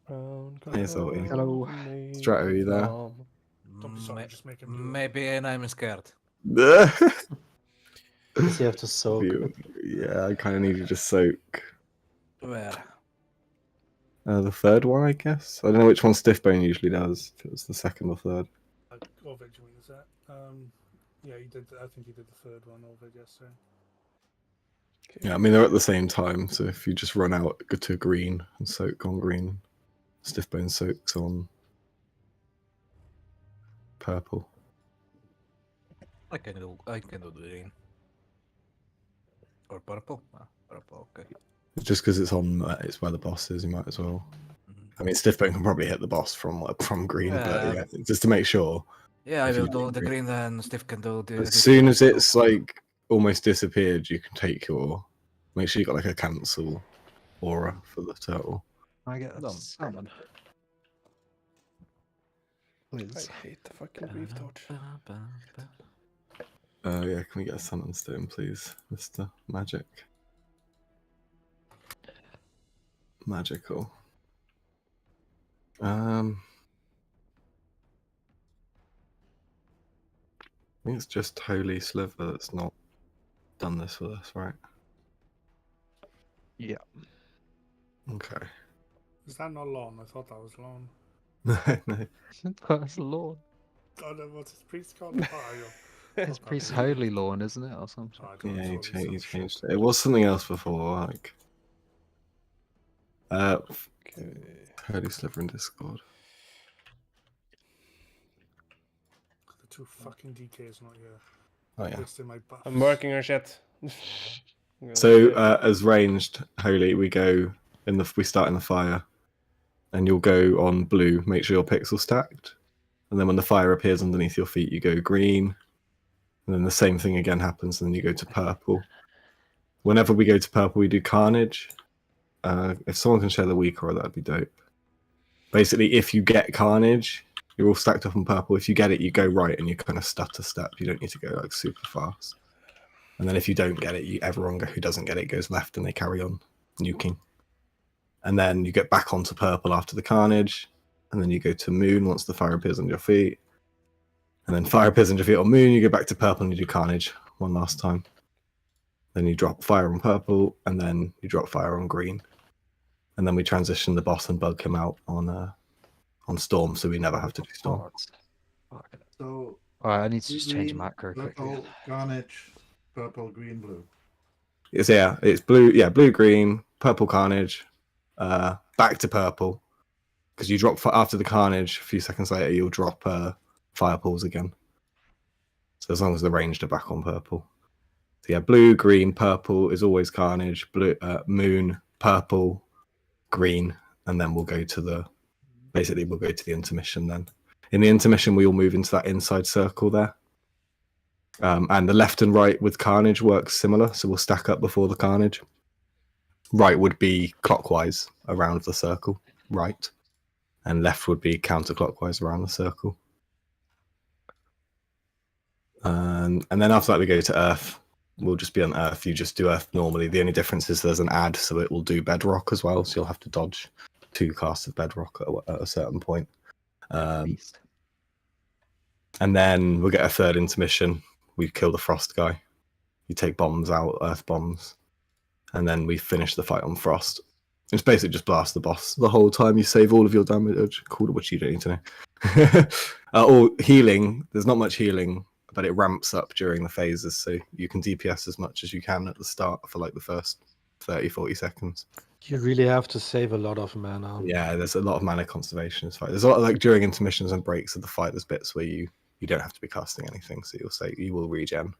Hey, Salty. Hello. Strato, are you there? Don't be sorry, just make him. Maybe I'm scared. Does he have to soak? Yeah, I kind of need you to soak. Where? The third one, I guess. I don't know which one Stiffbone usually does. If it was the second or third. Orvig, you mean, is that? Yeah, you did. I think you did the third one, Orvig, yesterday. Yeah, I mean they're at the same time. So if you just run out, go to green and soak on green. Stiffbone soaks on purple. I can do the green. Or purple. Purple, okay. Just because it's on, it's where the boss is. You might as well. I mean, Stiffbone can probably hit the boss from green, but yeah, just to make sure. Yeah, I will do the green, then Stiff can do the. As soon as it's like almost disappeared, you can take your. Make sure you got like a cancel aura for the turtle. I get a salmon. Please. I hate the fucking reef torch. Yeah, can we get a Sun Stone, please, Mr. Magic? Magical. I think it's just Holy Sliver that's not done this with us, right? Yeah. Okay. Is that not lawn? I thought that was lawn. No. That's lawn. Oh no, what's his priest called? It's priest holy lawn, isn't it, or something? Yeah, he changed it. It was something else before, like. Okay. Holy Sliver in Discord. The two fucking DKs not here. Oh yeah. Wasting my buffs. I'm working on shit. So as ranged holy, we go we start in the fire, and you'll go on blue. Make sure your pixel stacked, and then when the fire appears underneath your feet, you go green, and then the same thing again happens, and then you go to purple. Whenever we go to purple, we do carnage. If someone can share the weak aura, that'd be dope. Basically, if you get carnage, you're all stacked up on purple. If you get it, you go right, and you kind of stutter step. You don't need to go like super fast. And then if you don't get it, everyone who doesn't get it goes left, and they carry on nuking. And then you get back onto purple after the carnage, and then you go to moon once the fire appears on your feet. And then fire appears on your feet on moon, you go back to purple and you do carnage one last time. Then you drop fire on purple, and then you drop fire on green. And then we transition the boss and bug him out on storm, so we never have to do storm. So Alright, I need to just change green, macro quickly. purple, carnage, purple, green, blue. It's blue, blue, green, purple, carnage, back to purple, because you drop after the carnage. A few seconds later, you'll drop fire pools again. So as long as the ranged are back on purple. So yeah, blue, green, purple is always carnage. Blue, moon, purple, green, and then we'll go to the intermission. Then in the intermission, we all move into that inside circle there. And the left and right with carnage works similar, so we'll stack up before the carnage. Right would be clockwise around the circle, right, and left would be counterclockwise around the circle. And then after that we go to Earth. We'll just be on Earth. You just do Earth normally. The only difference is there's an add, so it will do Bedrock as well, so you'll have to dodge 2 casts of Bedrock at a certain point. And then we'll get a third intermission. We kill the frost guy. You take bombs out, earth bombs, and then we finish the fight on frost. It's basically just blast the boss the whole time. You save all of your damage. Cool, which you don't need to know. Or healing. There's not much healing, but it ramps up during the phases, so you can DPS as much as you can at the start for like the first 30-40 seconds. You really have to save a lot of mana. Yeah, there's a lot of mana conservation in this fight. There's a lot of, like, during intermissions and breaks of the fight, there's bits where you don't have to be casting anything, so you will regen.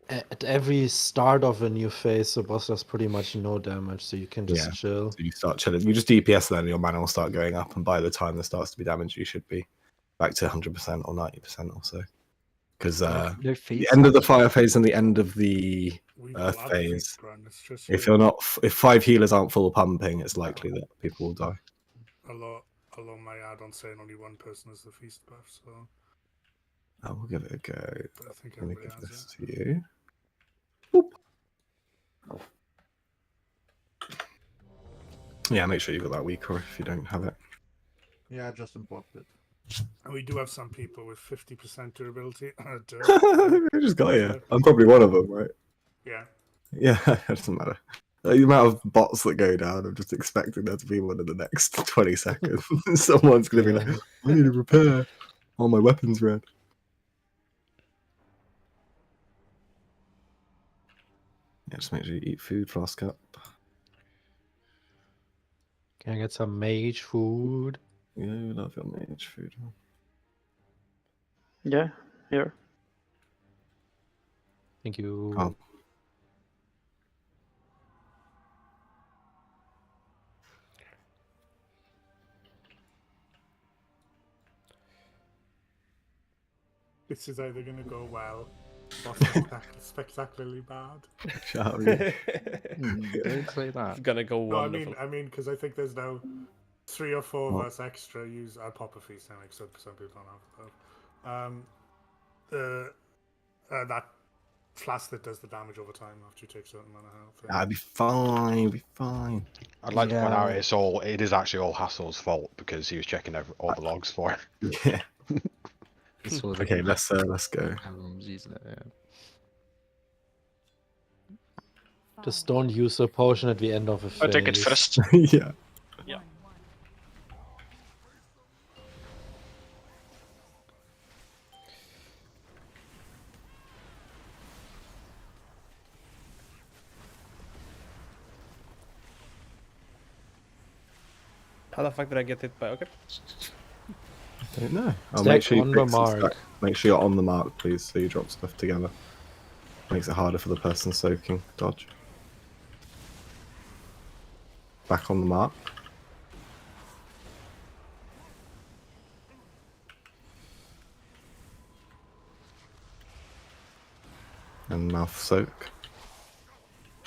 At every start of a new phase, the boss does pretty much no damage, so you can just chill. So you start chilling. You just DPS then, and your mana will start going up, and by the time there starts to be damage, you should be back to 100% or 90% or so. Because the end of the fire phase and the end of the earth phase, if 5 healers aren't full pumping, it's likely that people will die. Although my add-on saying only one person has the feast buff, so We'll give it a go. but I think Let me everybody give has this it. to you. Boop. Yeah, make sure you've got that weaker if you don't have it. Yeah, just imported it. And we do have some people with 50% durability. I just got here. So, I'm probably one of them, right? yeah. Yeah, it doesn't matter. The amount of bots that go down, I'm just expecting there to be one in the next 20 seconds. Someone's going to be like, I need to repair. All my weapons red. Yeah, just make sure you eat food, flask up. Can I get some mage food? Yeah, we love your mage food. Yeah, here. Thank you. Oh. This is either going to go well or spectacularly bad. Shall we? Don't say that. It's gonna go No, wonderful. I mean, because I think there's now 3 or 4 of What? us extra use our pop a feast now, except some people don't have it. That flask that does the damage over time after you take a certain amount of health. I'll be fine, be fine. I'd like to point out Yeah. it is actually all Hassel's fault because he was checking all the logs for it. Yeah. This was Okay, let's go. Everyone's using it, yeah. Just don't use a potion at the end of a phase. I take it first. Yeah. Yeah. How the fuck did I get hit by? Okay. Don't know. I'll Stack make sure you on the pick some mark. stack. Make sure you're on the mark, please, so you drop stuff together. Makes it harder for the person soaking. Dodge. Back on the mark. And mouth soak.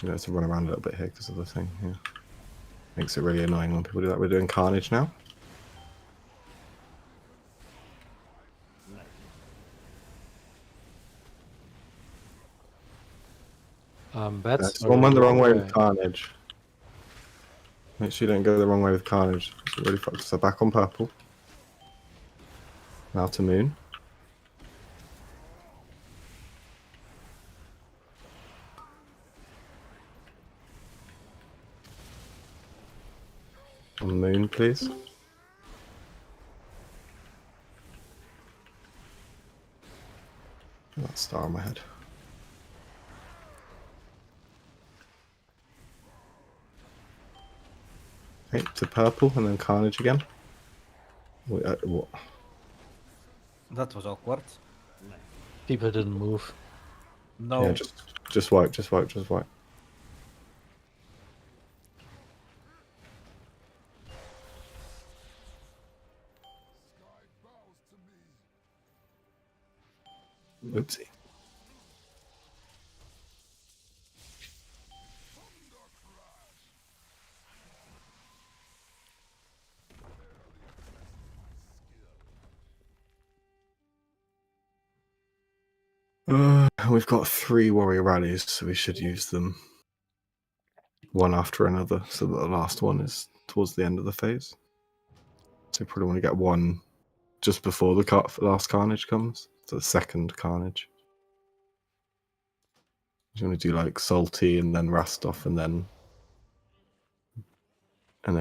You have to run around a little bit here because of the thing here. Makes it really annoying when people do that. We're doing carnage now. That's One went the wrong way okay. with carnage. Make sure you don't go the wrong way with carnage. It's really fucked. So back on purple. Now to moon. On the moon, please. That star on my head. Okay, to purple and then carnage again. Wait, what? That was awkward. People didn't move. No. Yeah, just wipe. Oopsie. We've got 3 warrior rallies, so we should use them one after another, so that the last one is towards the end of the phase. So you probably want to get one just before the last carnage comes, so the second carnage. You want to do like salty and then Rastov and then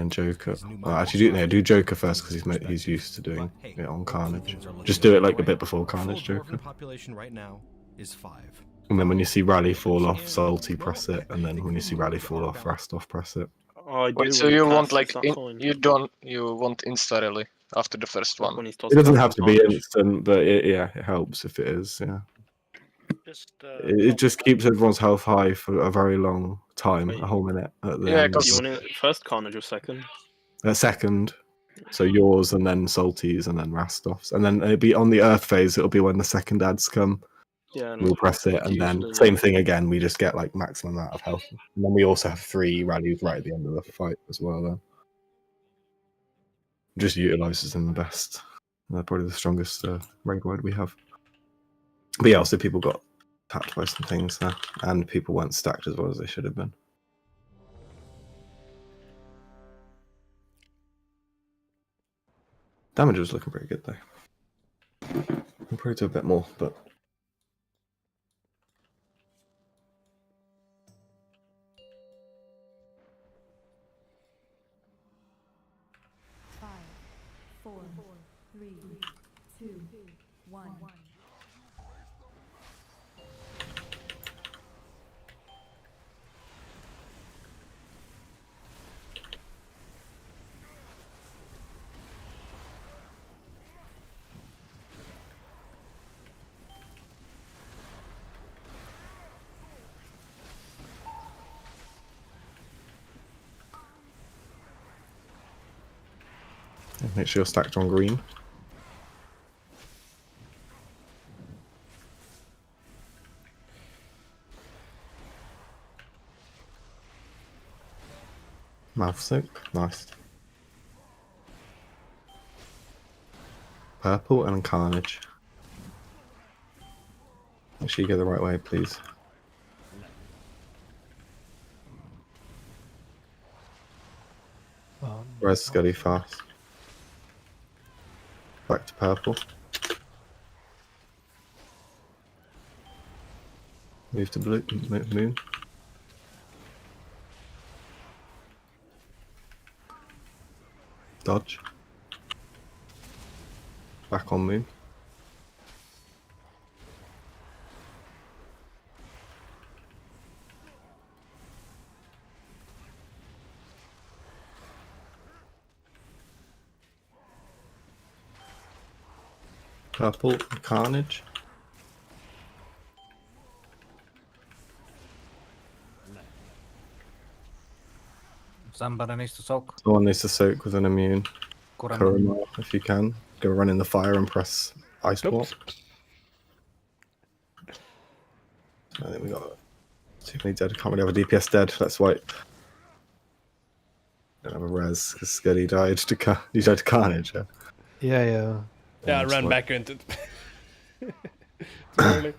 Joker. Well, actually, do Joker first because he's used to doing it on Carnage. Just do it like a bit before Carnage, Joker. Population right now is 5. And then when you see Rally fall off, Salty press it, and then when you see Rally fall off, Rastov press it. Wait, so you want like you want insta rally after the first one? It doesn't have to be instant, but it helps if it is. Yeah. It just keeps everyone's health high for a very long time, a whole minute at the end. because You want it first Carnage or second? Second. So yours and then Salty's and then Rastov's. And then it'll be on the Earth phase, it'll be when the second ads come. Yeah. We'll press it and then same thing again, we just get like maximum amount of health. And then we also have 3 rallies right at the end of the fight as well then. Just utilises them the best. They're probably the strongest raid wide we have. But yeah, also people got tapped by some things there. And people weren't stacked as well as they should have been. Damage was looking pretty good though. I'll probably do a bit more, but 5, 4, 3, 2, 1. make sure you're stacked on green. Mouth soak, nice. Purple and carnage. Make sure you go the right way, please. Res Scuddy fast. Back to purple. Move to blue, moon. Dodge. Back on moon. Purple, carnage. Somebody needs to soak. Someone needs to soak with an immune. Kurog. Kurog, if you can. Go run in the fire and press ice block. I think we got too many dead. Can't really have a DPS dead. That's why. Don't have a res because Scuddy died to he died to carnage. Yeah. Yeah. Yeah, I that's ran why. back into it. Too early.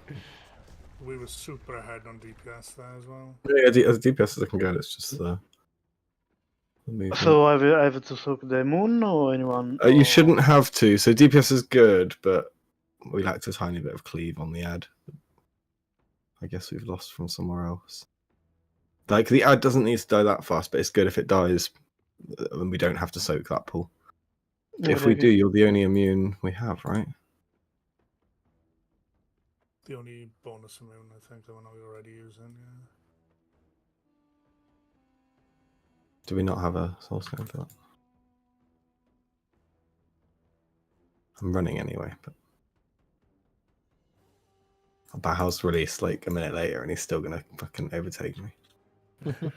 We were super ahead on DPS there as well. Yeah, as DPS as I can get, it's just the movement. So I have to soak the moon or anyone? You shouldn't have to. So DPS is good, but we lacked a tiny bit of cleave on the ad. I guess we've lost from somewhere else. Like, the ad doesn't need to die that fast, but it's good if it dies, then we don't have to soak that pool. If we do, you're the only immune we have, right? The only bonus immune, I think, the one we're already using, yeah. Do we not have a soul stone for that? I'm running anyway, but Bahal's released like a minute later and he's still gonna fucking overtake me. The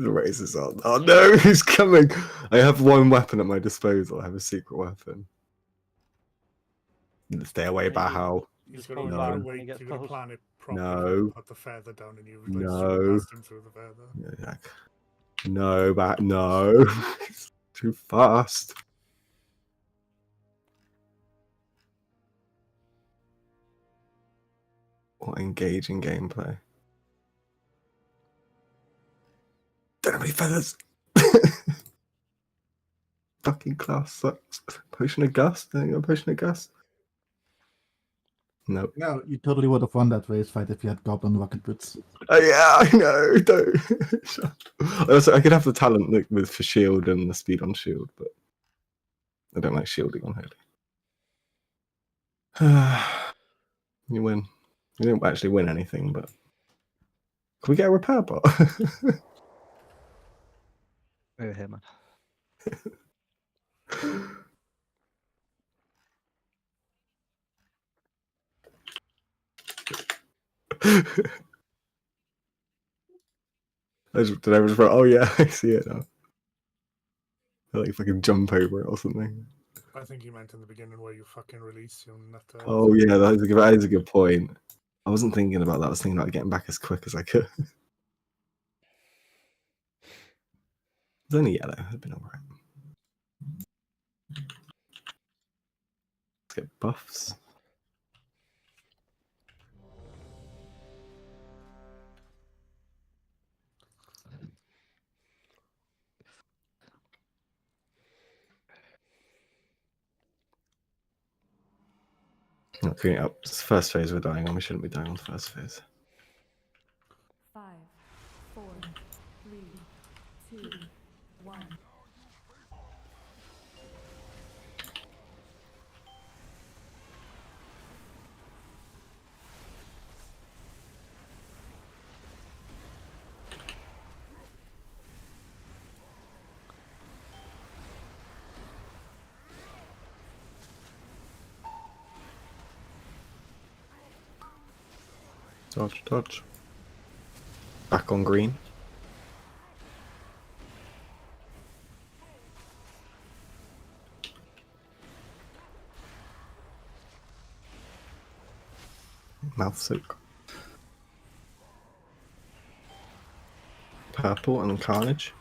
race is on. Oh no, he's coming! I have one weapon at my disposal. I have a secret weapon. Stay away, Bahal. He's gonna wait, you're gonna plan it properly, No. put the feather down and you No. past him through the feather. Yeah, no, no. It's too fast. What engaging gameplay. Don't have any feathers. Fucking class sucks. Potion of Gust? There you go, Potion of Gust. Nope. No, you totally would have won that race fight if you had Goblin Rocket Boots. Oh yeah, I know. Don't. Also, I could have the talent for shield and the speed on shield, but I don't like shielding on Holy. You win. You didn't actually win anything, but can we get a repair bot? Over here, man. Did I just write, oh yeah, I see it now. Like if I can jump over it or something. I think you meant in the beginning where you fucking release you and that. Oh yeah, that is a good point. I wasn't thinking about that. I was thinking about getting back as quick as I could. It's only yellow. It'd been alright. Let's get buffs. Not clean it up. It's the first phase we're dying on. We shouldn't be dying on the first phase. 5, 4, 3, 2, 1. Dodge, dodge. Back on green. Mouth soak. Purple and carnage.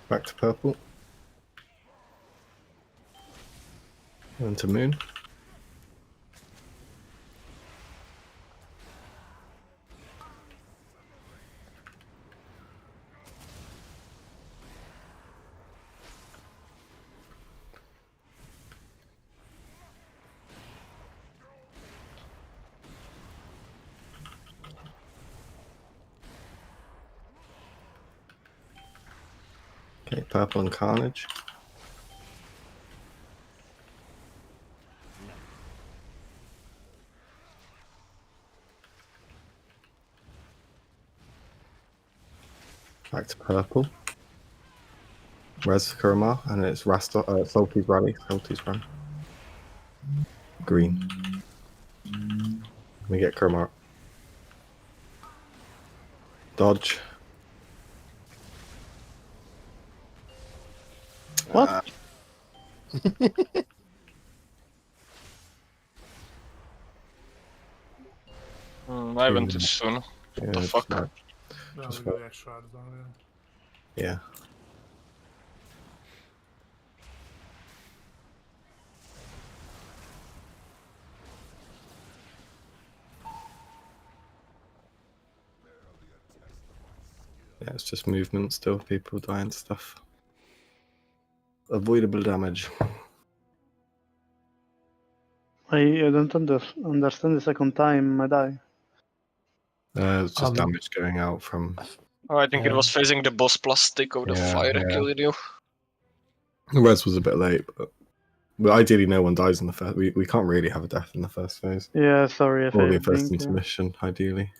Back to purple. And to moon. Okay, purple and carnage. Back to purple. Res Kurama, and it's Salty's Rally. Salty's Run. Green. We get Kurama. Dodge. What? I went too soon. Yeah, What the fuck? No, we got the extra as well, yeah. Yeah. Yeah, it's just movement still, people dying stuff. Avoidable damage. I don't understand the second time I die. It's just damage going out from... Oh, I think it was facing the boss plastic of the fire killing you. The res was a bit late, but ideally no one dies in the first... We can't really have a death in the first phase. Yeah, sorry if Or I the first think, intermission, ideally.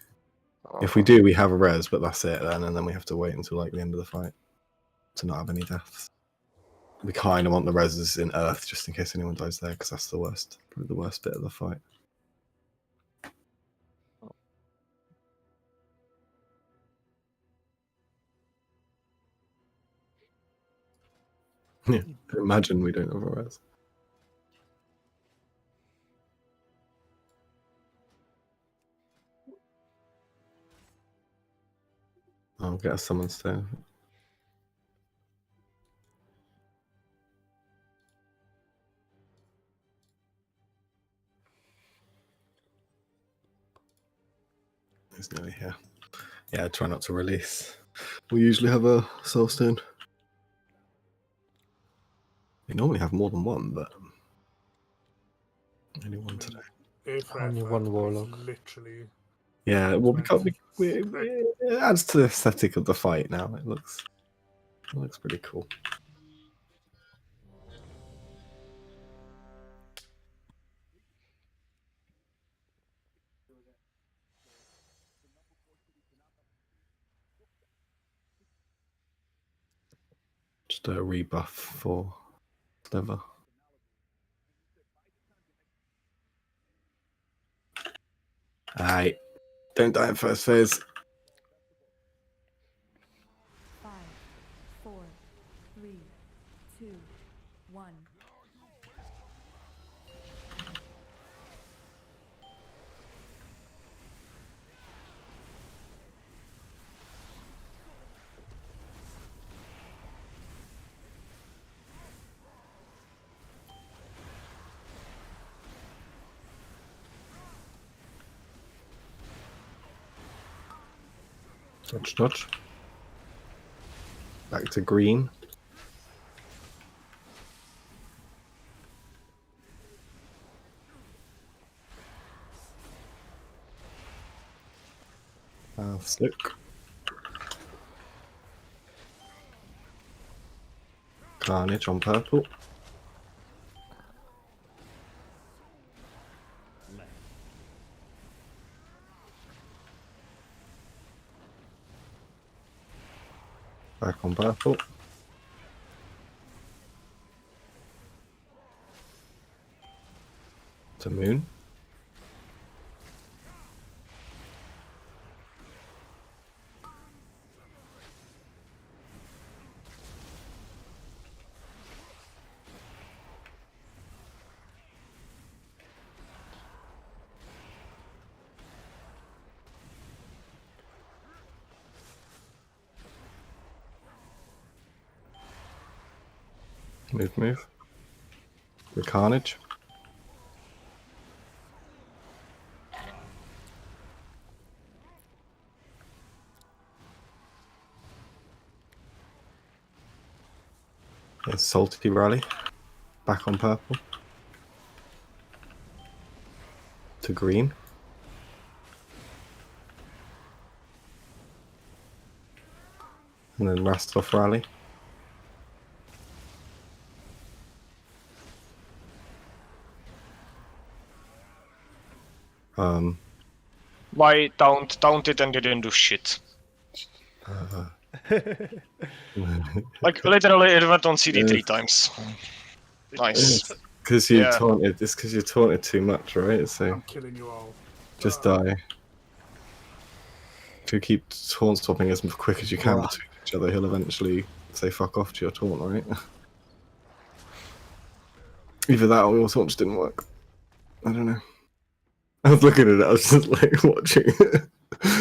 If we do, we have a res, but that's it then, and then we have to wait until like the end of the fight to not have any deaths. We kind of want the reses in Earth just in case anyone dies there, because that's the worst, probably the worst bit of the fight. Yeah, imagine we don't have a res. I'll get a summon stone. He's nearly here. Yeah, try not to release. We usually have a soul stone. We normally have more than one, but only one today. Only one warlock. Literally. Yeah, well, it adds to the aesthetic of the fight now. It looks pretty cool. Just a rebuff for Clever. Alright, don't die in first phase. 5, 4, 3, 2, 1. Dodge, dodge. Back to green. Slick. Carnage on purple. Back on purple. To moon. Move, move. The carnage. There's salty rally. Back on purple. To green. And then rest off rally. Why taunt it and didn't do shit? Like literally it went on CD 3 times. Nice. Because you taunted. It's because you taunted too much, right? So I'm killing you all. just die. If you keep taunt swapping as quick as you can between each other, he'll eventually say fuck off to your taunt, right? Either that or your taunt just didn't work. I don't know. I was looking at it, I was just like watching it.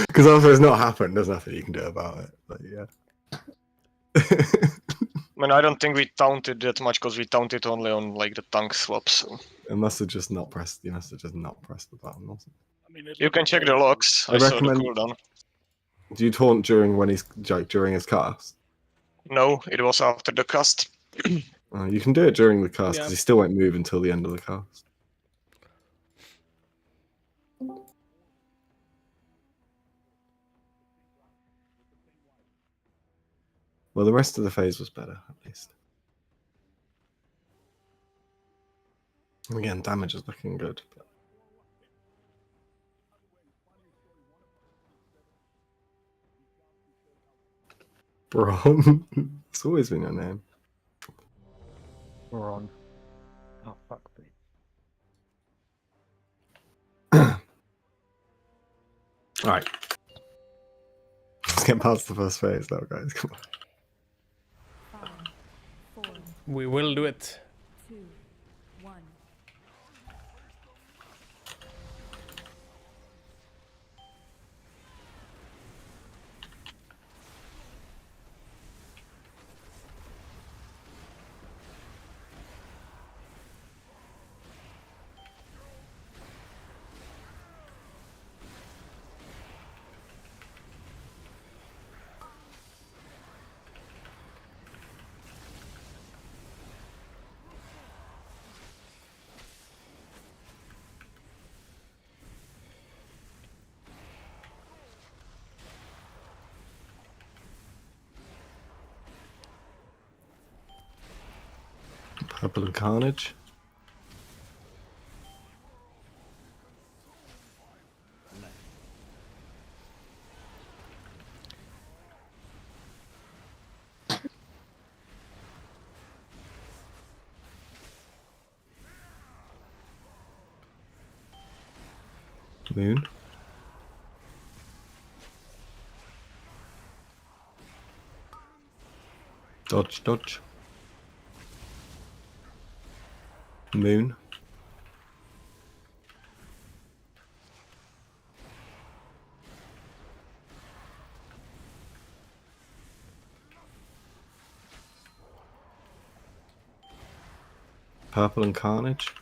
Because after it's not happened, there's nothing you can do about it. But yeah. I mean, I don't think we taunted that much because we taunted only on like the tank swaps. So. It must have just not pressed. You must have just not pressed the button. I mean, you can check the logs. I saw the cooldown. Do you taunt during when he's during his cast? No, it was after the cast. You can do it during the cast because he still won't move until the end of the cast. Well, the rest of the phase was better, at least. Again, damage is looking good. But... Bron. It's always been your name. We're on. Oh, fuck me. Alright. Let's get past the first phase now, guys. Come on. 5, 4, We will do it. 2, 1. Purple and Carnage. Moon. Dodge, dodge. Moon. Purple and Carnage.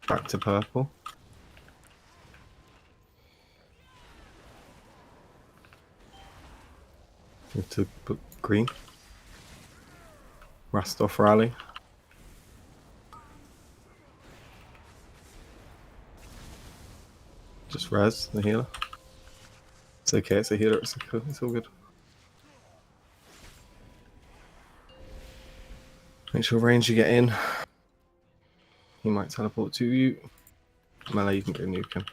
Back to purple. Move to green. Rust off rally. Just res the healer. It's okay, it's a healer, it's all good. Make sure range you get in. He might teleport to you. Melee, you can go nuke him.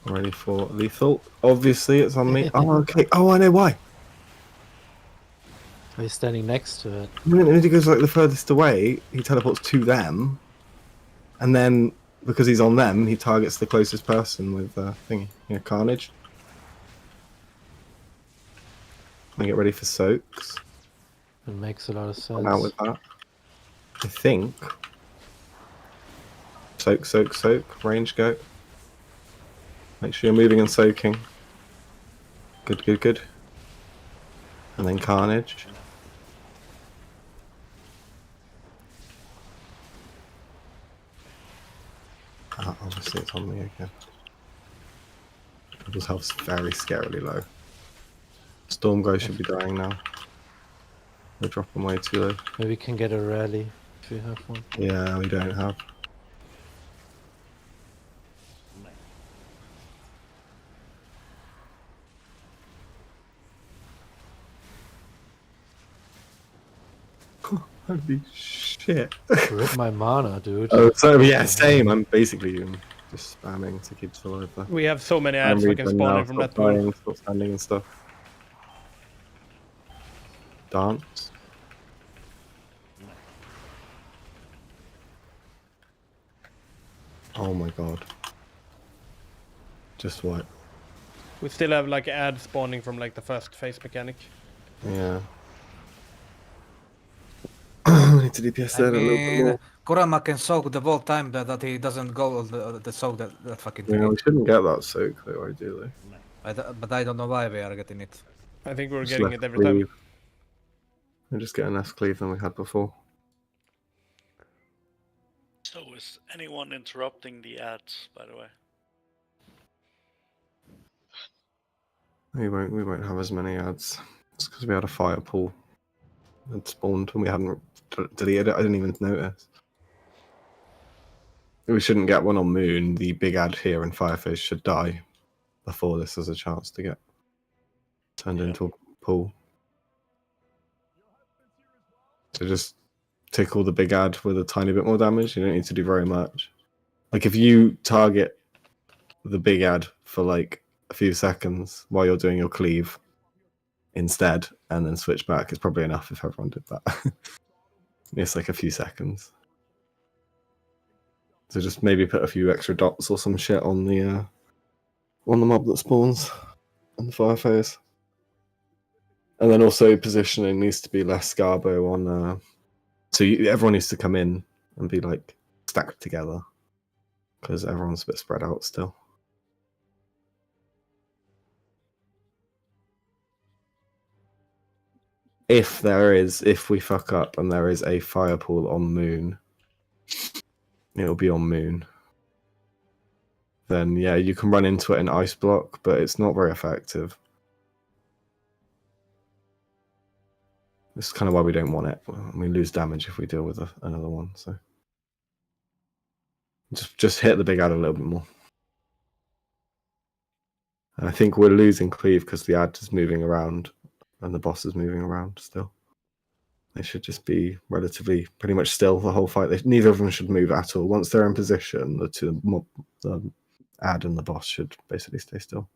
Ready for lethal. Obviously, it's on me. Oh, okay. Oh, I know why. Are you standing next to it? When he goes like the furthest away, he teleports to them, and then because he's on them, he targets the closest person with thingy, Carnage. And get ready for soaks. It makes a lot of sense. I'm out with that. I think. Soak, soak, soak. Range go. Make sure you're moving and soaking. Good, good, good. And then Carnage. Obviously it's on me again. People's health's very scarily low. Stormglow should be dying now. They're dropping way too low. Maybe we can get a rally if you have one. Yeah, we don't have. Holy shit. Rip my mana, dude. Oh, so yeah, same. I'm basically just spamming to keep alive there. We have so many ads we can spawn in from that pool. Stop standing and stuff. Dance. Oh my god. Just what? We still have like ads spawning from like the first phase mechanic. Yeah. We need to DPS that a little bit more. Kurama can soak the whole time that he doesn't go the soak that fucking thing. Yeah, we shouldn't get that soak though, ideally. But I don't know why we are getting it. I think we're Just getting it every time. We're just getting less cleave than we had before. So is anyone interrupting the ads, by the way? We won't have as many ads. It's because we had a fire pool that spawned and we hadn't deleted it. I didn't even notice. We shouldn't get one on Moon. The big ad here in Fireface should die before this has a chance to get turned into a pool. So just tickle the big ad with a tiny bit more damage. You don't need to do very much. Like if you target the big ad for like a few seconds while you're doing your cleave instead and then switch back, it's probably enough if everyone did that. It's like a few seconds. So just maybe put a few extra dots or some shit on the mob that spawns on the fire phase. And then also positioning needs to be less Scarbo on. So everyone needs to come in and be like stacked together because everyone's a bit spread out still. If we fuck up and there is a fire pool on Moon, it'll be on Moon. Then yeah, you can run into it in Ice Block, but it's not very effective. This is kind of why we don't want it. We lose damage if we deal with another one. So just hit the big ad a little bit more. And I think we're losing cleave because the ad is moving around and the boss is moving around still. They should just be relatively pretty much still the whole fight. Neither of them should move at all. Once they're in position, the ad and the boss should basically stay still.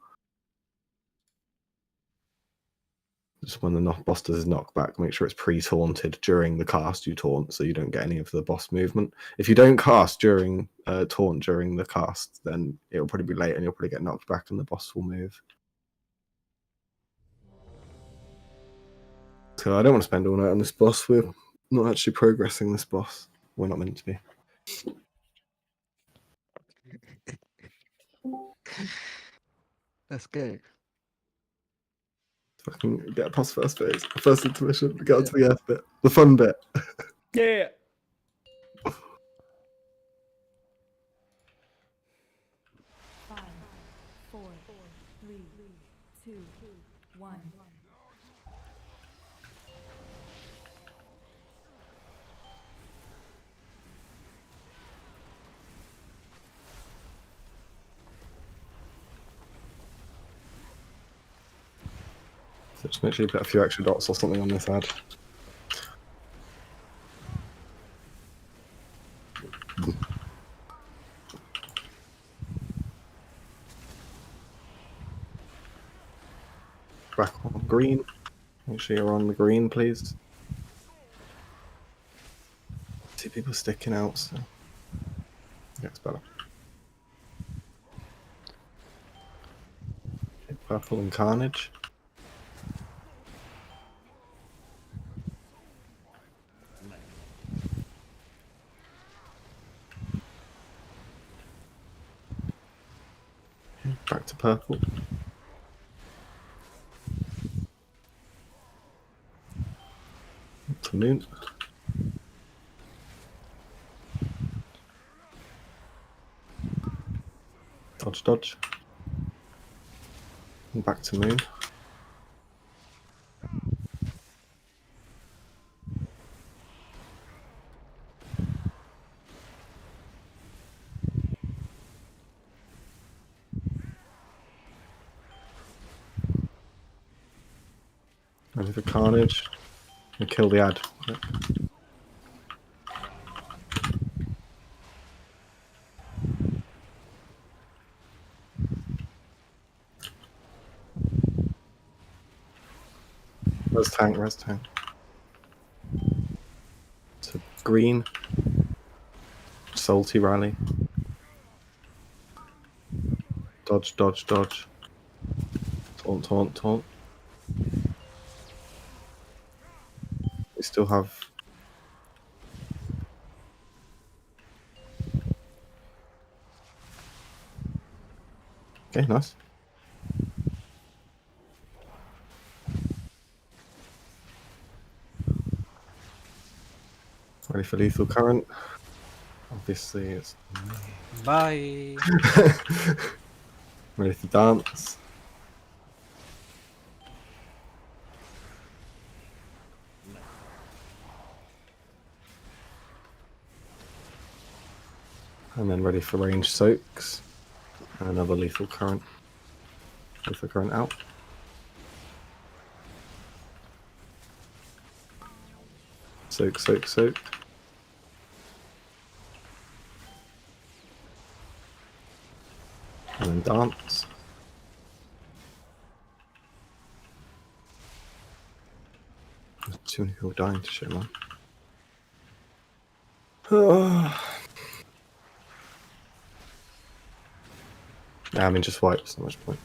Just when the boss does his knockback, make sure it's pre-taunted during the cast you taunt, so you don't get any of the boss movement. If you don't cast during taunt during the cast, then it'll probably be late and you'll probably get knocked back and the boss will move. So I don't want to spend all night on this boss. We're not actually progressing this boss. We're not meant to be. Let's go. Fucking get past first phase. First intermission, get onto the earth bit. The fun bit. Yeah. 5, 4, 3, 2, 1. So just make sure you put a few extra dots or something on this ad. Back on green. Make sure you're on the green, please. See people sticking out, so gets better. Okay, purple and carnage. Okay, back to purple. To moon. Dodge, dodge. And back to moon. Ready for carnage. And kill the ad. Yep. Res tank, res tank. So green. Salty rally. Dodge, dodge, dodge. Taunt, taunt, taunt. We still have... Okay, nice. Ready for lethal current. Obviously it's... Bye. Ready to dance. And then ready for range soaks. And another lethal current. Lethal current out. Soak, soak, soak. And then dance. There's too many people dying to show, man. Yeah, I mean, just wipe, so much point.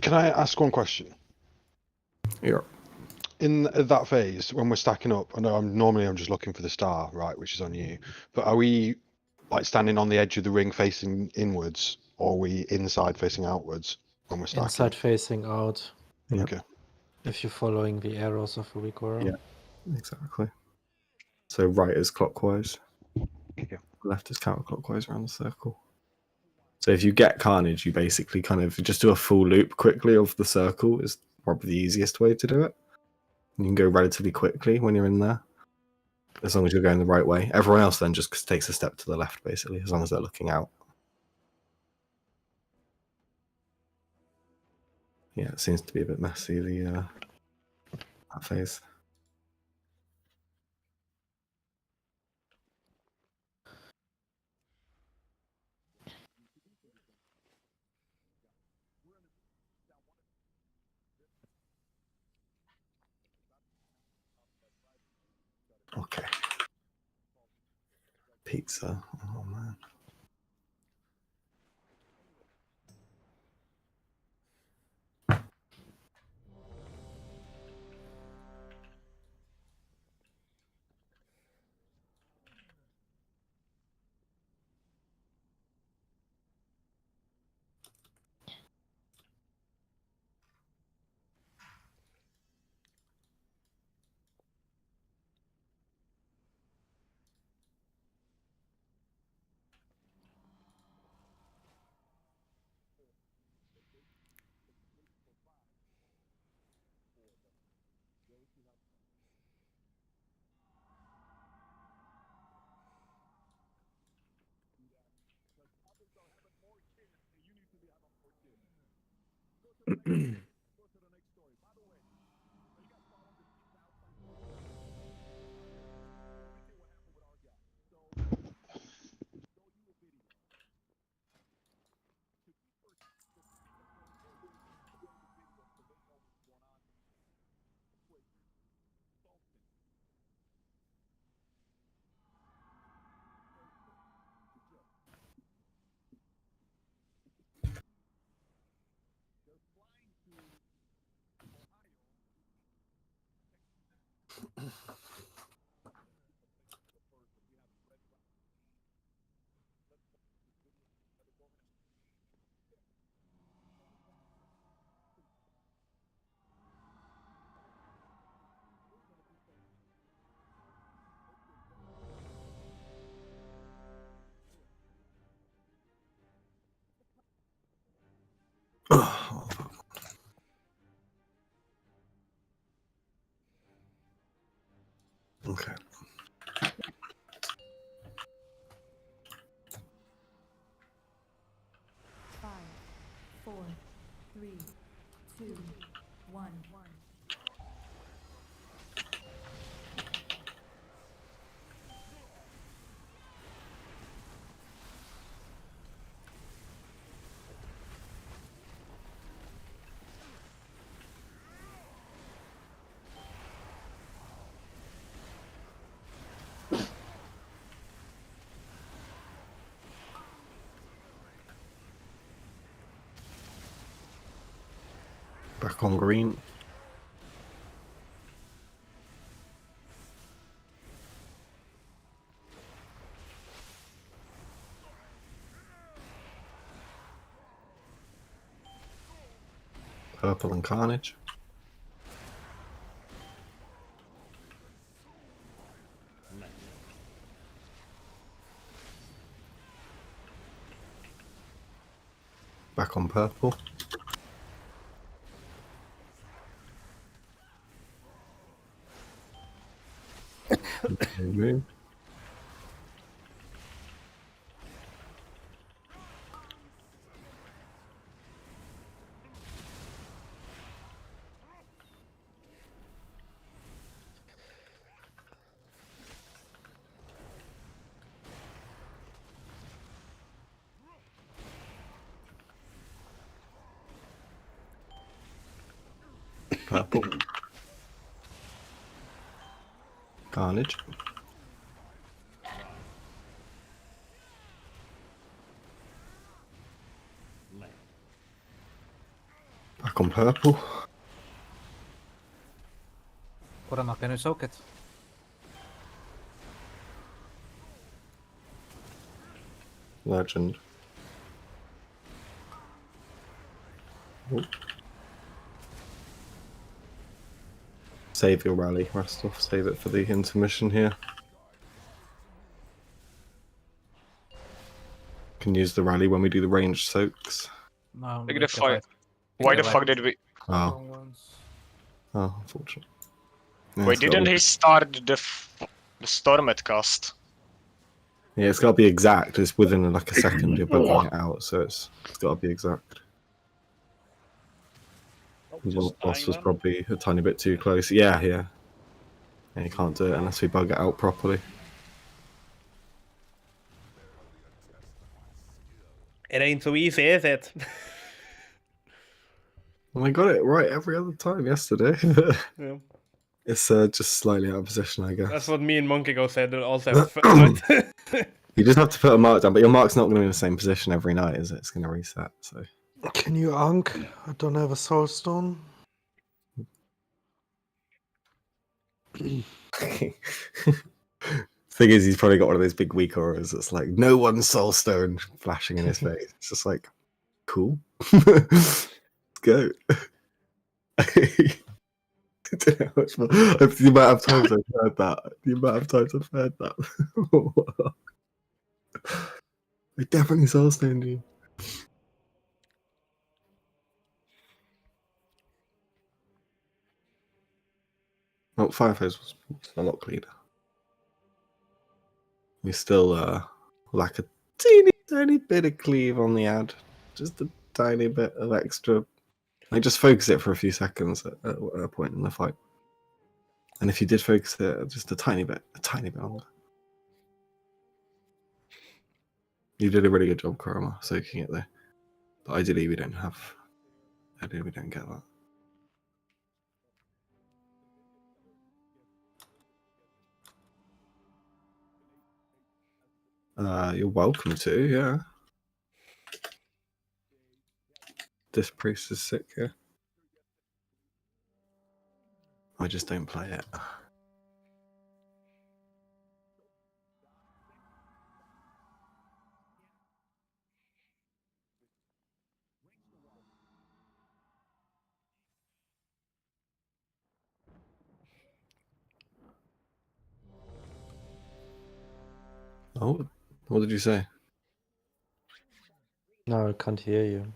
Can I ask one question? Yeah. In that phase, when we're stacking up, I know I'm just looking for the star, right, which is on you. But are we like standing on the edge of the ring facing inwards, or are we inside facing outwards when we're stacking? Inside facing out. Yeah. Okay. If you're following the arrows of Urikora. Yeah, exactly. So right is clockwise. Okay. Left is counterclockwise around the circle. So if you get carnage, you basically kind of just do a full loop quickly of the circle is probably the easiest way to do it. You can go relatively quickly when you're in there, as long as you're going the right way. Everyone else then just takes a step to the left, basically, as long as they're looking out. Yeah, it seems to be a bit messy, that phase. Okay. Pizza. Oh man. Okay. Five, four, three, two, one. Back on green. Purple and Carnage. Back on purple. Move. Purple. Carnage. Back on purple. Kurama, can you soak it? Legend. Oh. Save your rally, Rostov. Save it for the intermission here. Can use the rally when we do the ranged soaks. No, Take the fire. Why the fuck did we? Oh. Oh, unfortunate. Yeah, Wait, it's gotta didn't be- he start the Stormet cast? Yeah, it's got to be exact. It's within like a second you're bugging it out, so it's got to be exact. Your boss was probably a tiny bit too close. Yeah, yeah. Yeah, you can't do it unless we bug it out properly. It ain't so easy, is it? Well, I got it right every other time yesterday. Yeah. It's just slightly out of position, I guess. That's what me and Monkey Go said also night. You just have to put a mark down, but your mark's not going to be in the same position every night, is it? It's going to reset, so... Can you Ankh? I don't have a soul stone. Thing is, he's probably got one of those big weak auras that's like, no one's soul stone flashing in his face. It's just like, cool. Let's go. The amount of times I've heard that. The amount of times I've heard that. I definitely soul stoned you. Oh, Firephase was a lot cleaner. We still lack a teeny tiny bit of cleave on the ad. Just a tiny bit of extra Like, just focus it for a few seconds at a point in the fight. And if you did focus it just a tiny bit longer. You did a really good job, Kurama, soaking it there. But ideally we don't get that. You're welcome to, yeah. This priest is sick here. I just don't play it. Oh, what did you say? No, I can't hear you.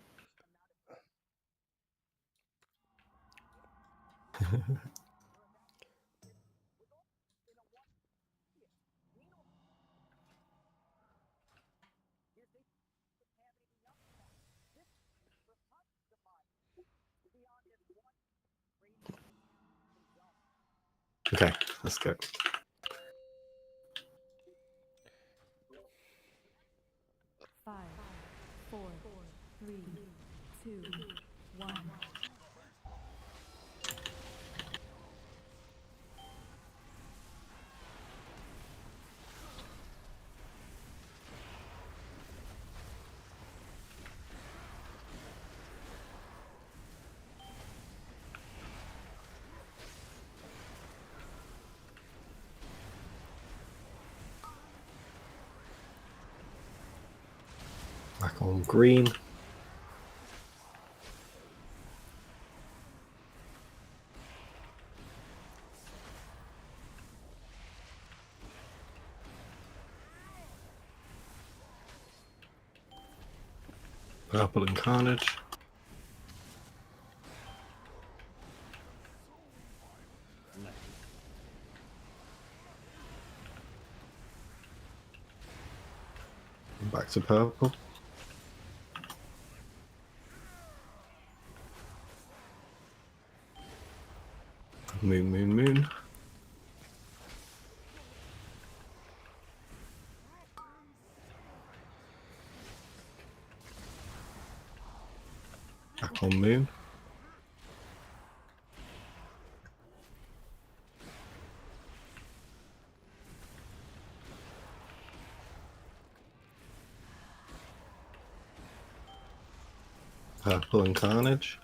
Okay, let's go. Five, four, three, two, one. Back on green. Purple Incarnate. Back to purple. Moon. Back on moon. Purple and Carnage.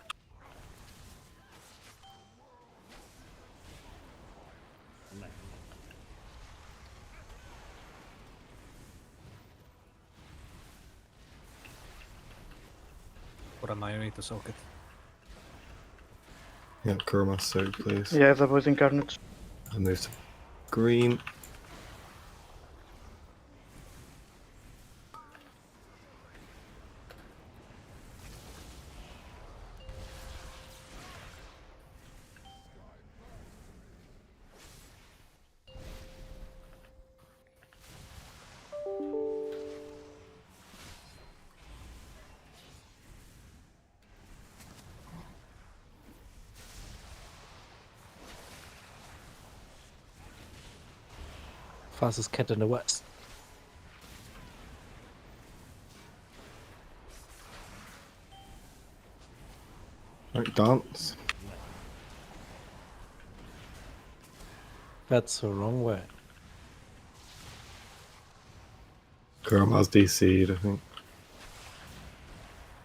What am I ready to soak it? Yeah, Kurama, so please. Yeah, that was Incarnates. I move to green. Fastest cat in the West. Right, dance. That's the wrong way. Kurama's DC'd, I think.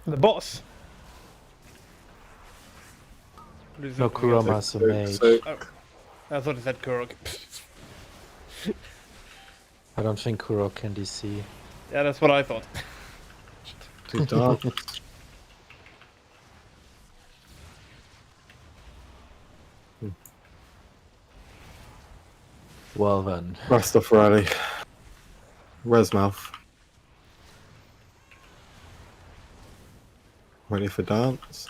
The boss. No, Kurama's a mage. Oh, I thought it said Kurog. I don't think Kurog can DC. Yeah, that's what I thought. To dance. Well then. Rastafari. Resmouth. Ready for dance.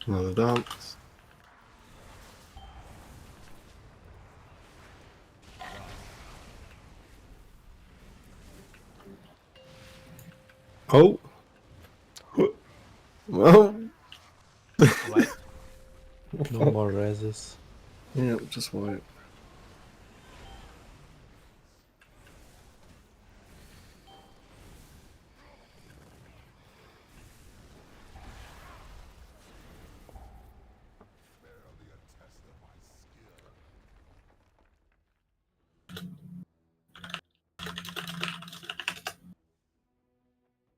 Another dance. Oh. Well. Right. No more raises. Yeah, just white.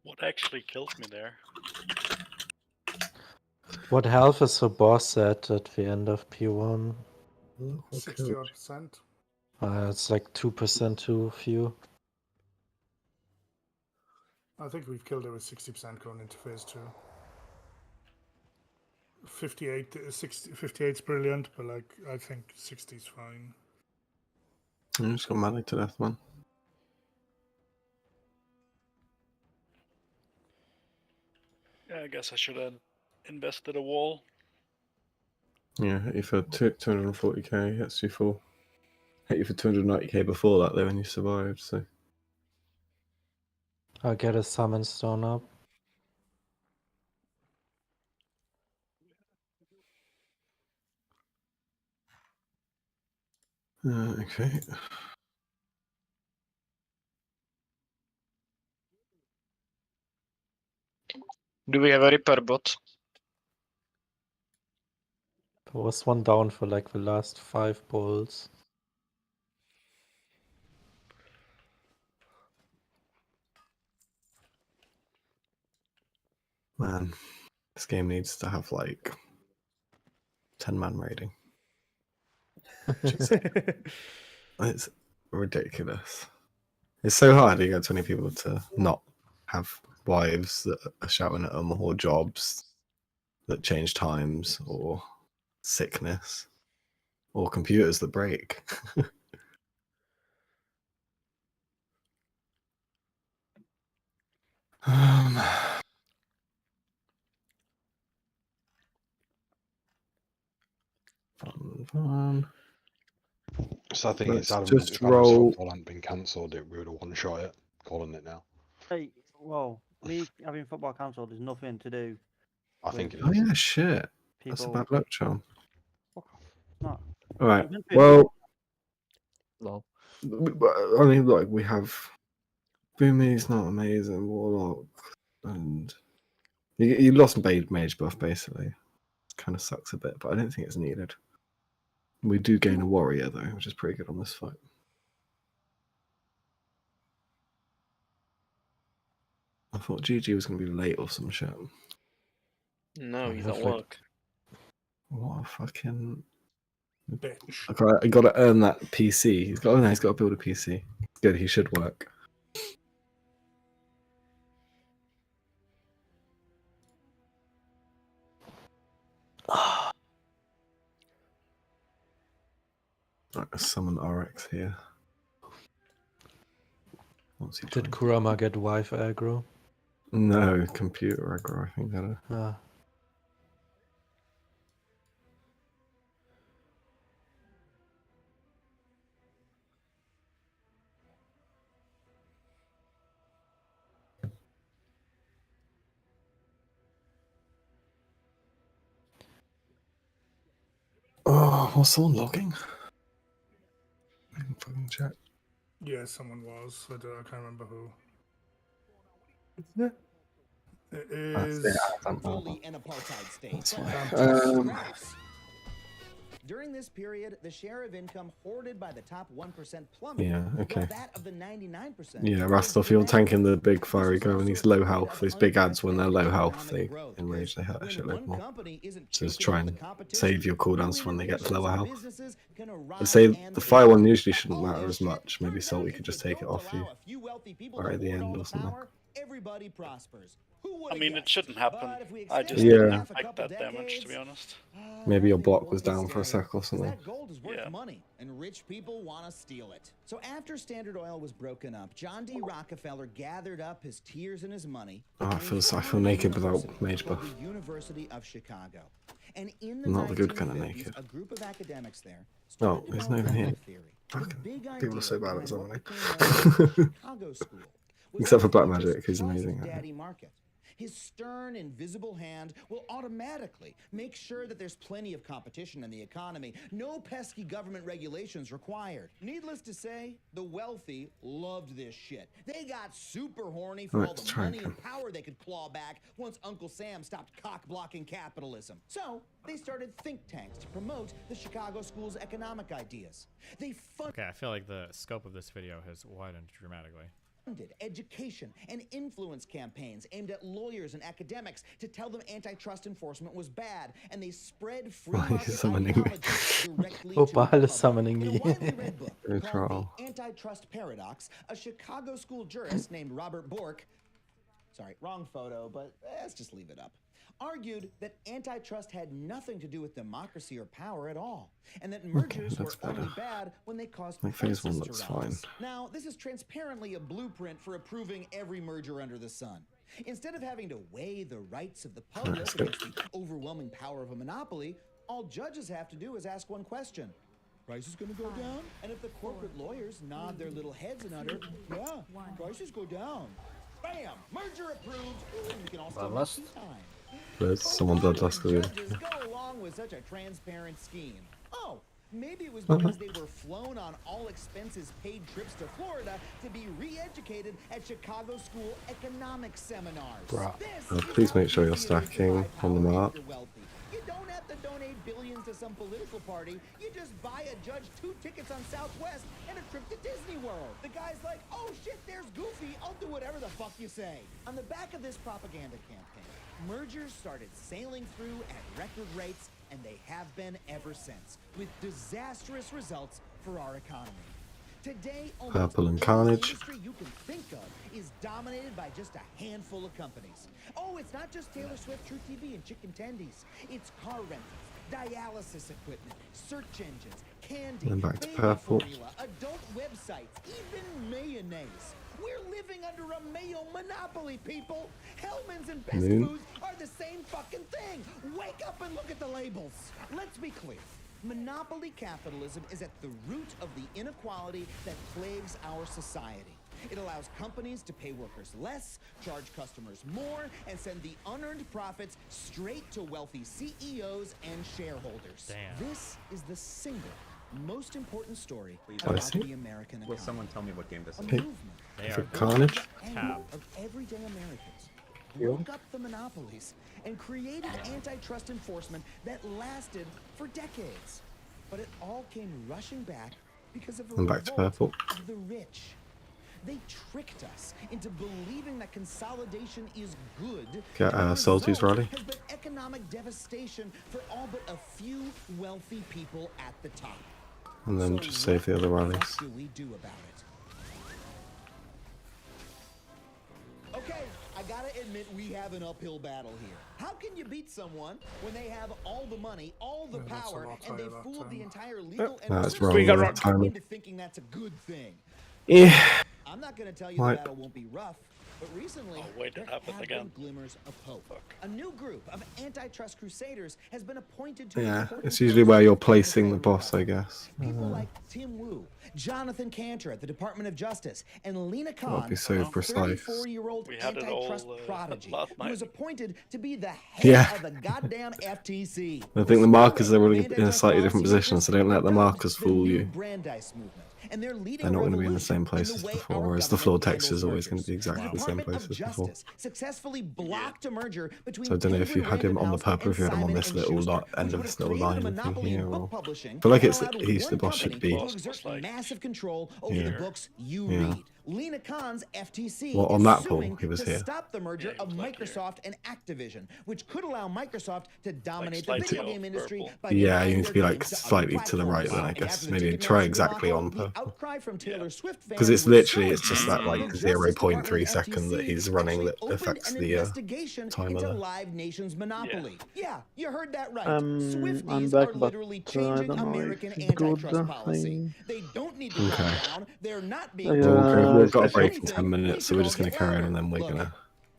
What actually killed me there? What health is the boss at the end of P1? 60%. It's like 2% too few. I think we've killed it with 60% going into phase 2. 58 is brilliant, but like I think 60 is fine. I just got manic to death, man. Yeah, I guess I should have invested a wall. Yeah, hit you for 240k, hits you for... Hit you for 290k before that, though, and you survived, so... I'll get a summon stone up. Okay. Do we have a repair bot? There was one down for like the last 5 bowls. Man, this game needs to have like 10-man raiding. It's ridiculous. It's so hard to get 20 people to not have wives that are shouting at them, or jobs that change times, or sickness, or computers that break. Fun. So I think Let's it's Adam. just If Adam's roll. football hadn't been cancelled, we would have one-shot it. Calling it now. Hey, well, me having football cancelled is nothing to do. I think it Oh is. yeah, shit. That's a People- bad luck charm. It's not. All right. It's meant to be- Well, Lol. I mean, like we have Boomy's not amazing, Warlock, and you lost Mage buff basically. Kind of sucks a bit, but I don't think it's needed. We do gain a warrior though, which is pretty good on this fight. I thought GG was going to be late or some shit. No, he's have at like- work. What a fucking bitch. I got to earn that PC. He's got to build a PC. Good, he should work. Right, summon RX here. What's he Did trying? Kurama get wife aggro? No, computer aggro, I think that. Ah. Oh, was someone logging? I can fucking check. Yeah, someone was. I can't remember who. It is. Truly an apartheid state. That's But fine. during this period, the share of income hoarded by the top 1% plummeted. Yeah, okay. while that of the 99% Yeah, Rastov, you're tanking the big fiery go and he's low health. These big ads, when they're low health, they enrage, they hurt a shitload more. So just try and save your cooldowns for when they get lower health. I'd say the fire one usually shouldn't matter as much. Maybe Salty could just take it off you right at the end or something. Everybody prospers. I mean, it shouldn't happen. I just Yeah. didn't expect that damage, to be honest. Maybe your block was down for a sec or something. That gold is worth money, and rich people want to steal it. So after Standard Oil was broken up, John D. Rockefeller gathered up his tears and his money. Oh, I feel naked without mage buff. The University of Chicago. And in the Not the good kind of 1950s, naked. a group of academics there Oh, started he's not even developing here. a theory. The big People are so idea bad at behind what summoning. became known as the Chicago School was Except for that Black if you Magic, just who's trust amazing. Daddy Market, his stern, invisible hand will automatically make sure that there's plenty of competition in the economy. No pesky government regulations required. Needless to say, the wealthy loved this shit. They got super horny for all the money and power they could claw back once Uncle Sam stopped cock-blocking capitalism. So they started think tanks to promote the Chicago School's economic ideas. They Okay, I feel like the scope of this video has widened dramatically. Funded education and influence campaigns aimed at lawyers and academics to tell them antitrust enforcement was bad, and they spread free market ideology directly to the Opal is public. summoning In a me. widely read book Very called troll. The Antitrust Paradox, a Chicago school jurist named Robert Bork, sorry, wrong photo, but let's just leave it up, argued that antitrust had nothing to do with democracy or power at all, and that mergers were only bad when they caused Like phase one prices to looks rise. fine. Now, this is transparently a blueprint for approving every merger under the sun. Instead of having to weigh the rights of the public against the overwhelming power of a monopoly, all judges have to do is ask one question. Prices gonna go down? And if the corporate lawyers nod their little heads and utter, yeah, prices go down. Bam! Merger approved! And we can all still have tea time. There's someone bloodlust again. Judges go along with such a transparent scheme. Oh, maybe it was because they were flown on all expenses paid trips to Florida to be re-educated at Chicago School economics seminars. Bruh. This is Please how make sure you're easy it is to stacking buy on the power map. if you're wealthy. You don't have to donate billions to some political party. You just buy a judge 2 tickets on Southwest and a trip to Disney World. The guy's like, oh shit, there's Goofy. I'll do whatever the fuck you say. On the back of this propaganda campaign, mergers started sailing through at record rates, and they have been ever since, with disastrous results for our economy. Today, almost Purple and every Carnage. industry you can think of is dominated by just a handful of companies. Oh, it's not just Taylor Swift, True TV, and chicken tendies. It's car rentals, dialysis equipment, search engines, candy, Then back to baby purple. formula, adult websites, even mayonnaise. We're living under a mayo monopoly, people. Hellman's and Best Moon. Foods are the same fucking thing. Wake up and look at the labels. Let's be clear. Monopoly capitalism is at the root of the inequality that plagues our society. It allows companies to pay workers less, charge customers more, and send the unearned profits straight to wealthy CEOs and shareholders. Damn. This is the single most important story I about see. the American economy. Will someone tell me what game this A is? Okay. movement They For are Carnage. tab. of everyday Americans Yeah. broke up the monopolies and created antitrust enforcement that lasted for decades. But it all came rushing back because of a And back to revolt purple. of the rich. They tricked us into believing that consolidation is good. Get, and the Salty's result rally. has been economic devastation for all but a few wealthy people at the top. And then So just save the other what rallies. do we do about it? Okay, I gotta admit we have an uphill battle here. How can you beat someone when they have all the money, all the Yeah, that's power, what I'll and tell they've you fooled about, the entire legal and That's political wrong. We got with rock. timing. into thinking that's a good thing? Yeah. I'm not gonna tell you Like- the battle won't be rough, but recently Oh, wait, there it happened have again. been glimmers of hope. A new group of antitrust crusaders has been appointed to Yeah. important It's usually where you're posts in placing the boss, I guess. People like Tim Wu, Jonathan Cantor at the Department of Justice, and Lena Khan, be so a precise. 34-year-old We had it all, antitrust prodigy, last who was night. appointed to be the head Yeah. of the goddamn FTC. I think the markers are Spearheading really in a slightly different antitrust position, so don't let the policy markers the fool new you. Brandeis movement, and they're leading They're not a going to be in the revolution same place the as way before, our whereas the floor government text is handles always going to be mergers. exactly the same Department place of as before. Justice successfully blocked a merger between So I don't know if you had him on the purple, if you had him on this little end of this little line thing here, or... I feel like it's he's the boss should be. Massive control over Yeah. the books you Yeah. read. Lena Khan's FTC Well, on is that poll, suing he was to here. stop the merger Yeah, of he was like Microsoft and Activision, which could allow Microsoft to dominate the slightly video off game industry purple. by Yeah, denying you need to be their like games to other slightly to the right platforms. then, I And guess. after the Maybe Ticketmaster try exactly debacle, on the purple. outcry from Taylor Swift Because fans it's was literally, so it's just that intense like the 0.3 Justice second that Department he's running actually that opened affects an the investigation timer into there. Live Nation's monopoly. Yeah, you heard that right. I'm Swifties back, are but literally I changing don't know American if it's good. antitrust policy. They don't need to Okay. crack down. They're not being Yeah, Well, we've got a If break in anything, 10 minutes, we so should we're all just going to get carry on louder. and then we're Look, going to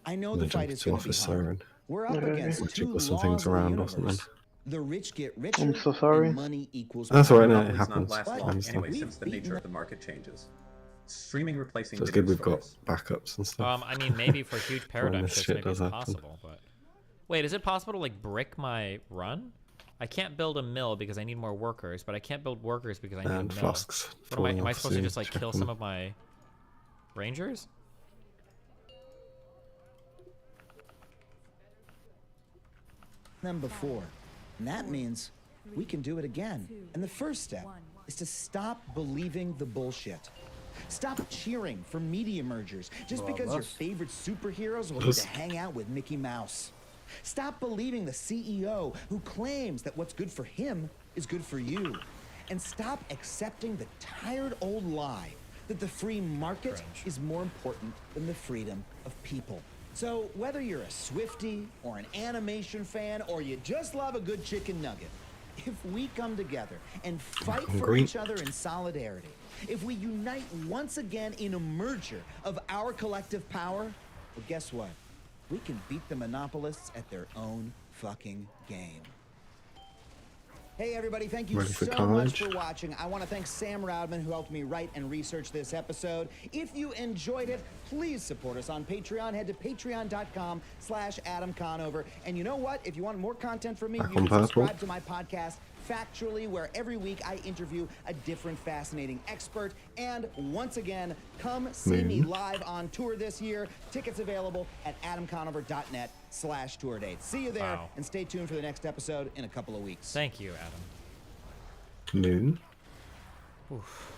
I know the jump fight is to going to be officer hard. and We're up Okay. against two jiggle some things laws of the around or something. universe. The rich get richer. I'm so sorry. And money equals That's all right. No, it Monopolies not happens. last I long understand. anyway, since the nature of the market changes. Streaming replacing So it's video good we've got stores. backups and stuff. I mean, maybe for huge when paradigm this shifts, shit maybe does it's happen. possible. But wait, is it possible to like brick my run? I can't build a mill because I need more workers, but I can't build workers because I need And a mill. flasks What am I? falling Am I off supposed to soon, just like check kill them. some of my rangers? Them before. And that means we can do it again. And the first step is to stop believing the bullshit. Stop cheering for media mergers just because your favorite superheroes will get to hang out with Mickey Mouse. Stop believing the CEO who claims that what's good for him is good for you. And stop accepting the tired old lie that the free market is more important than the freedom of people. So whether you're a Swiftie or an animation fan or you just love a good chicken nugget, if we come together and fight for each other in solidarity, if we unite once again in a merger of our collective power, well, guess what? We can beat the monopolists at their own fucking game. Hey everybody, thank you Ready for so much college? for watching. I want to thank Sam Roudman who helped me write and research this episode. If you enjoyed it, please support us on Patreon. Head to patreon.com/Adam Conover. And you know what? If you want more content from me, Back you on can subscribe purple. to my podcast Factually, where every week I interview a different fascinating expert. And once again, come see me live on tour this year. Tickets available at adamconover.net/tour dates. See you there, Wow. and stay tuned for the next episode in a couple of weeks. Thank you, Adam. Moon. Oof.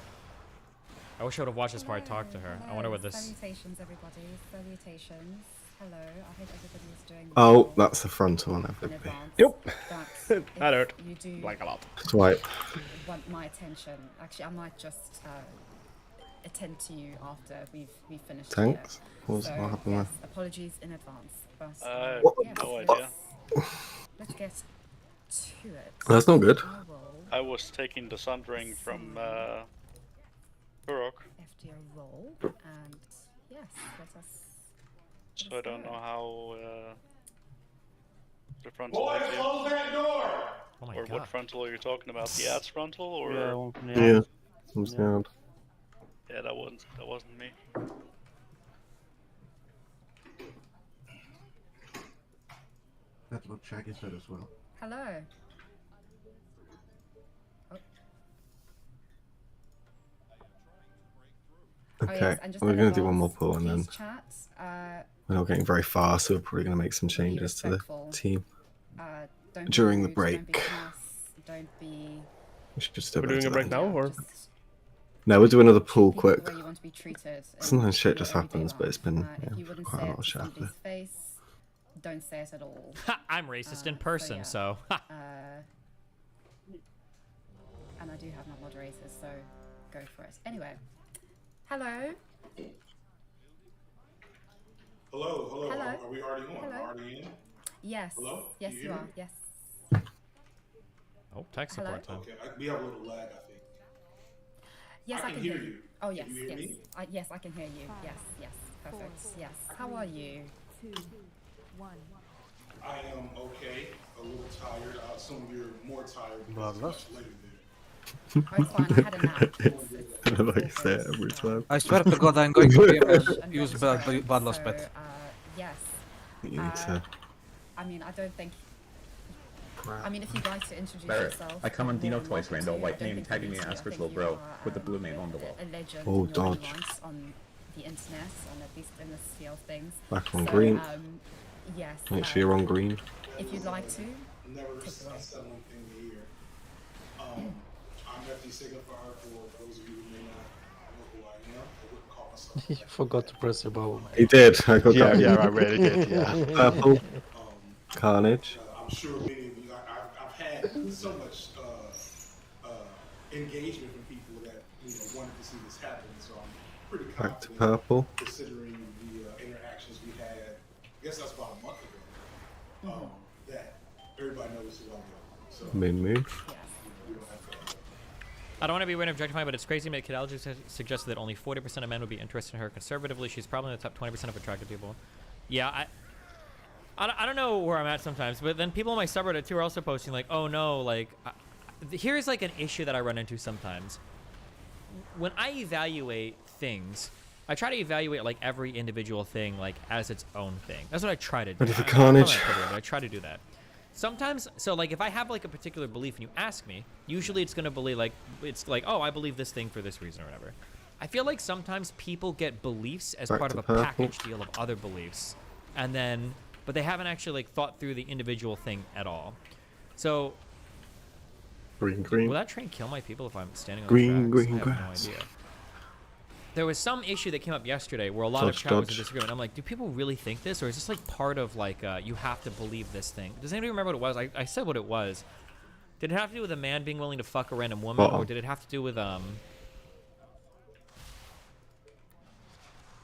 I wish I would have watched this before I talked to her. I wonder what this. Salutations, everybody. Salutations. Hello. I hope everybody is doing Oh, well that's the frontal on in everybody. advance. Yep. But That if hurt. you do Like a lot. Swipe. want my attention, actually, I might just attend to you after we've finished. Thanks. Here. What So, happened yes, there? apologies in advance. But yes, no idea. let's get to it. That's not good. I will I was taking the Sundering from Kurog, FDR roll, and yes, let us. so I don't know how the frontal is here. Oh my Or god. what frontal are you talking about? The ads frontal, or Yeah, one from the Yeah. ads. I'm scared. yeah, that wasn't me. That's what Shaggy said as well. Hello. Oh. Okay, yes, and just we're in going to do one advance, more pull and then please chat. we're not getting very far, so we're probably going to make some changes to the respectful. team. Don't During be the rude, break. Don't be crass, don't be. We should just do We're doing a break now, or? Just No, we'll do another pull treat people quick. the way you want to be treated in Sometimes shit your just everyday happens, but it's life. been If you wouldn't quite say a it lot of to shit somebody's happening. face, don't say it at all. I'm racist in person, yeah. so. And I do have my moderators, so go for it. Anyway, hello. Hello. Hello. Are we already on? Hello. Already in? Yes. Hello? Yes, You you hear are. me? Yes. Oh, tech Hello? support time. Okay, we have a little lag, I think. Yes, I I can can hear hear you. you. Oh, Can yes, you hear yes. me? Yes, I can hear you. Yes, yes. Perfect. Yes. How are you? 2, 1. I am okay. A little tired. I assume you're more tired because Blah, it's blah. much later there. Oh, it's fine. I had a nap. I like say it every time. I swear to God, I'm going to game and use bad loss bet. Yes. You need to. I mean, I don't think. I mean, if you'd like to introduce Barrett, yourself. I come on more Dino than Toys, welcome Randall, to. white I don't name, think tagging you me need to. I Asper's think little you bro are, with the blue name on the wall. A legend Oh, in your own dodge. right on the internet, on at least in the sphere of things. Back on So, green. Yes. Make sure you're on green. If you'd like to. Never Take it away. said one thing to hear. I'm FD Signifier for those of you who may not know who I am. I wouldn't call myself. You forgot to press your bubble. He did. I got Yeah, that. yeah, I really did. Yeah. Purple. Carnage. I'm sure many of you. I've had so much engagement from people that wanted to see this happen. So I'm pretty Back to confident, purple. considering the interactions we had. I guess that's about a month ago. That everybody knows who I am. So Moon. we don't have to. I don't want to be weird and objectifying, but it's crazy. Methodology suggested that only 40% of men would be interested in her. Conservatively, she's probably in the top 20% of attractive people. Yeah, I don't know where I'm at sometimes, but then people on my subreddit too are also posting like, oh no, like, here's like an issue that I run into sometimes. When I evaluate things, I try to evaluate like every individual thing like as its own thing. That's what I try to do. Ready for carnage? I try to do that. Sometimes, so like if I have like a particular belief and you ask me, usually it's gonna believe like, it's like, oh, I believe this thing for this reason or whatever. I feel like sometimes people get beliefs as Back part to of a purple. package deal of other beliefs, and then, but they haven't actually like thought through the individual thing at all. So, Green. will that train kill my people if I'm standing on Green, the tracks? green I have grass. no idea. There was some issue that came up yesterday where a lot of Dodge, chat was in dodge. disagreement. I'm like, do people really think this, or is this like part of like you have to believe this thing? Does anybody remember what it was? I said what it was. Did it have to do with a man being willing to fuck a random woman, or did it have to do with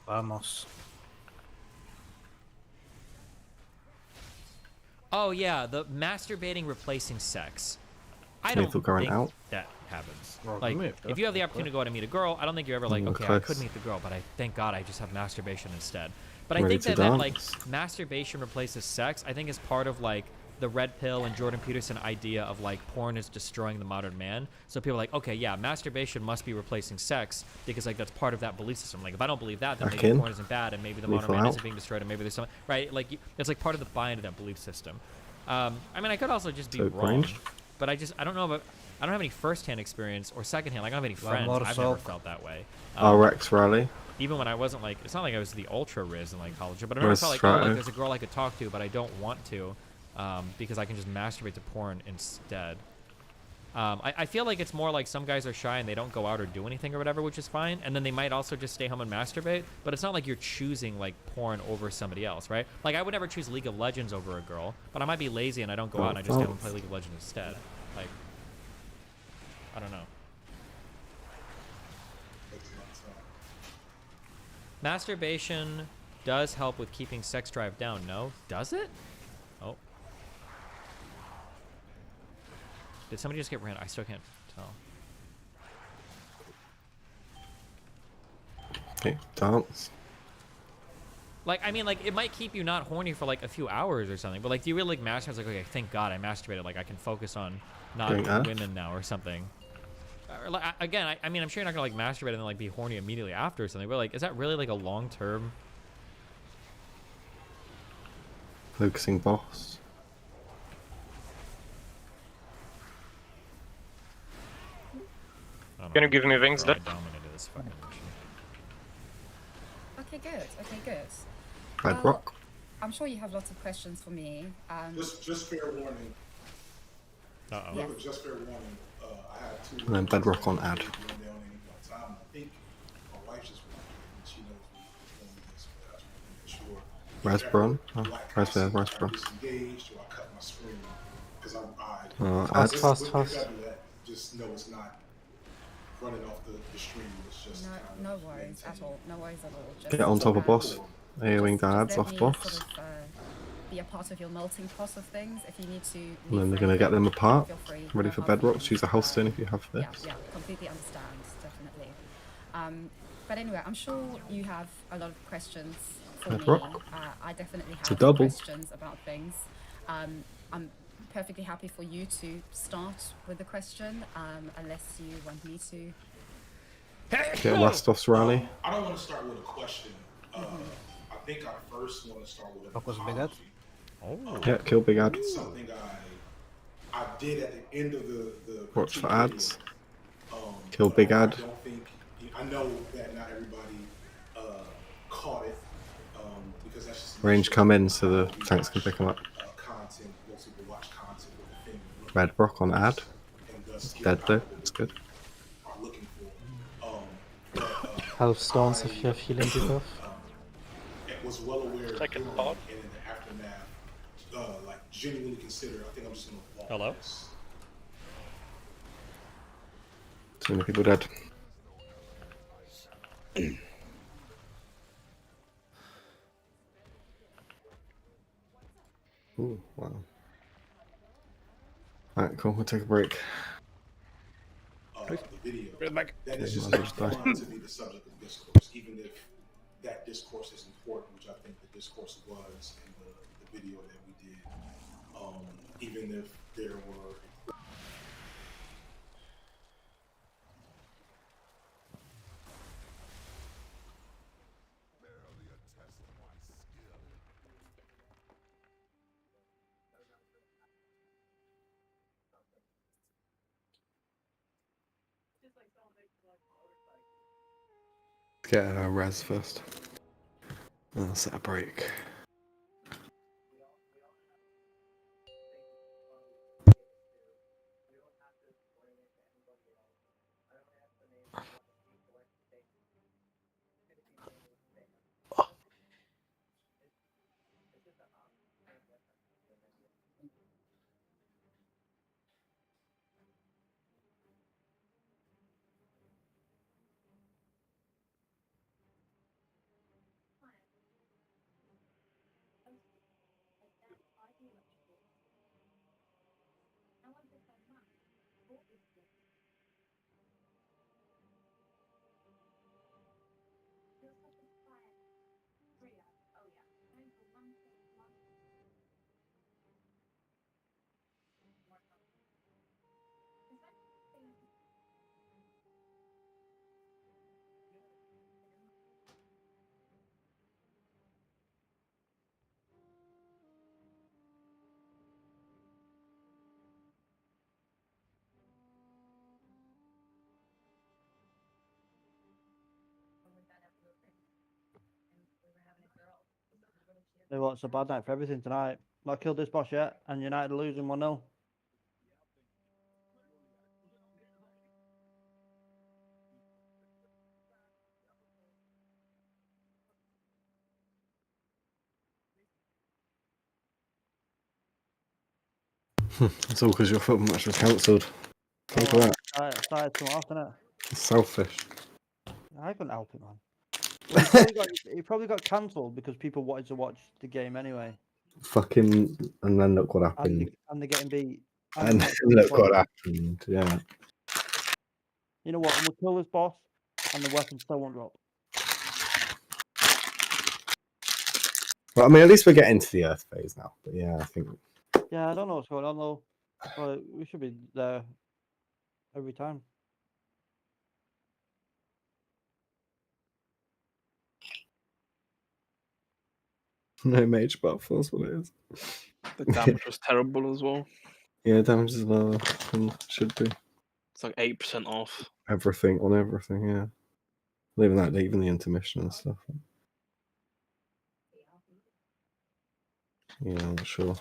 Vamos. Oh yeah, the masturbating replacing sex. I don't Lethal current think out. that happens. Well, Like, maybe, if you have the opportunity to go out and meet a girl, I don't think you're ever like, okay, I close. could meet the girl, but I thank God I just have masturbation instead. But I Ready think to that like dance? masturbation replaces sex. I think is part of like the red pill and Jordan Peterson idea of like porn is destroying the modern man. So people are like, okay, yeah, masturbation must be replacing sex because like that's part of that belief system. Like if I don't believe that, then Back maybe in. porn isn't bad and maybe the Lethal modern man out. isn't being destroyed and maybe there's something right. Like it's like part of the buy into that belief system. I mean, I could also just be So wrong, ranged. but I don't know about. I don't have any first-hand experience or second-hand. Like I don't have any friends. more I've never soap. felt that way. RX rally. Even when I wasn't like, it's not like I was the ultra riz in like college, but I remember I Where's felt like, oh, Strato? look, there's a girl I could talk to, but I don't want to, because I can just masturbate to porn instead. I feel like it's more like some guys are shy and they don't go out or do anything or whatever, which is fine. And then they might also just stay home and masturbate, but it's not like you're choosing like porn over somebody else, right? Like I would never choose League of Legends over a girl, but I might be lazy and I don't go out and I just go and play League of Legends instead. Like, I don't know. Masturbation does help with keeping sex drive down. No? Does it? Oh. Did somebody just get ran? I still can't tell. Okay, dance. Like, I mean, like, it might keep you not horny for, like, a few hours or something. But, like, do you really, like, masturbate? It's like, okay, thank God I masturbated. Like, I can focus on not Doing that? women now or something. Or, like, again, I mean, I'm sure you're not going to, like, masturbate and then, like, be horny immediately after or something. But, like, is that really, like, a long-term... Focusing boss. Can you give me wings there? Okay, good. Okay, good. Bedrock. I'm sure you have lots of questions for me. Just fair warning. Uh-oh. Yes. Just fair warning. I have two. And then bedrock on ad. I think my wife just and she knows me doing this, but I just want to make sure. Resbron. Oh, Res there, Resbron. Disengaged or I cut my screen because Ads. Fast. Just know it's not running off the stream. It's just No worries at all. No worries at all. Just Get on top of boss. AoEing the ads let off me boss. Sort of, be a part of your melting pot of things. If you need to. And then they're going to get them apart. Feel free. Ready for I'll bedrocks. Use a house stone if you have this. Yeah, completely understand, definitely. But anyway, I'm sure you have a lot of questions for Bedrock. me. I definitely It's a have double. questions about things. I'm perfectly happy for you to start with the question, unless you want me to. Get Rastov's rally. I don't want to start with a question. I think I first want to start with an Focus big apology. Oh. Yeah, kill big ad. It's something I did at the end of the Watch for critique ads. video. Kill big ad. I don't think I know that not everybody caught it because that's just Range come in so the tanks can pick them up. content. Most people watch content with the thing Red Brock on ad. and thus get Dead out though. of It's good. are looking for. Health stones if you have healing debuff. Was well aware Second during thought. and in the aftermath, like genuinely consider. I think I'm just gonna walk Hello? this. Too many people dead. Ooh, wow. Alright, cool, we'll take a break. The video. Back. That is Yeah, just might not as well going to be the subject of discourse, even if that discourse is important, which I think the discourse was in the video that we did. Even if there were Get a res first. And I'll set a break. Hey, what? It's a bad night for everything tonight. Not killed this boss yet, and United are losing 1-0. It's all because your football match was cancelled. Think of that. Started to come off, didn't it? It's selfish. I couldn't help it, man. It probably got cancelled because people wanted to watch the game anyway. Fucking, and then look what happened. And they're getting beat. And then look what happened. Yeah. You know what? And we'll kill this boss, and the weapon still won't drop. Well, I mean, at least we're getting to the Earth phase now. But yeah, I think. Yeah, I don't know what's going on though. But we should be there every time. No mage buff, that's what it is. The damage was terrible as well. Yeah, damage is lower than it should be. It's like 8% off. Everything, on everything, yeah. Not even that, even the intermission and stuff. Yeah, I'm not sure.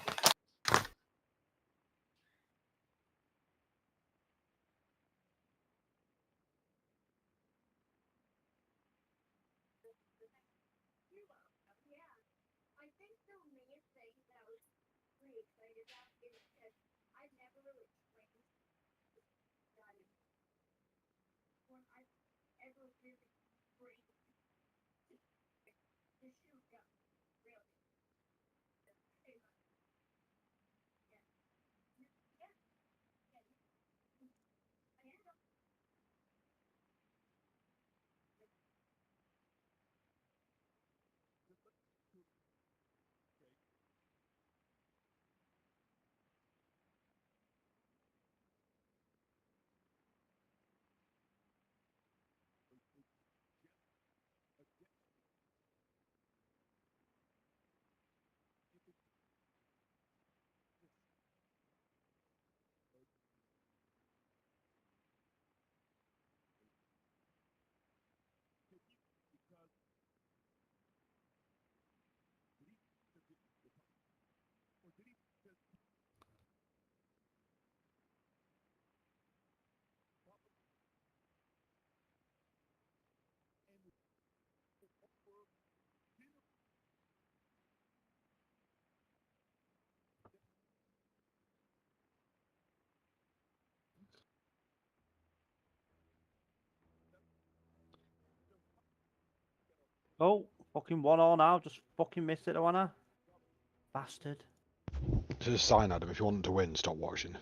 Oh, fucking 1-1 now. Just fucking missed it, I wanna. Bastard. It's a sign, Adam. If you want to win, stop watching.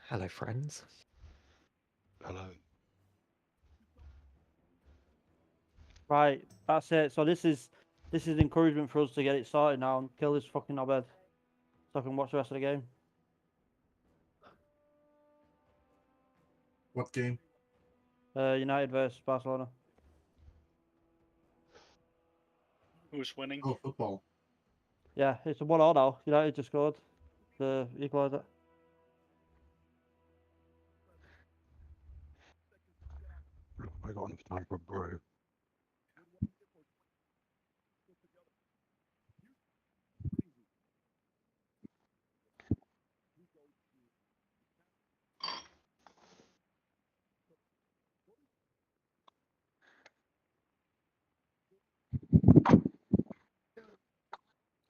Hello, friends. Hello. Right, that's it. So this is encouragement for us to get it started now and kill this fucking knobhead, so I can watch the rest of the game. What game? United versus Barcelona. Who's winning? Oh, football. Yeah, it's a 1-1 now. United just scored the equaliser. I got enough time for a brew.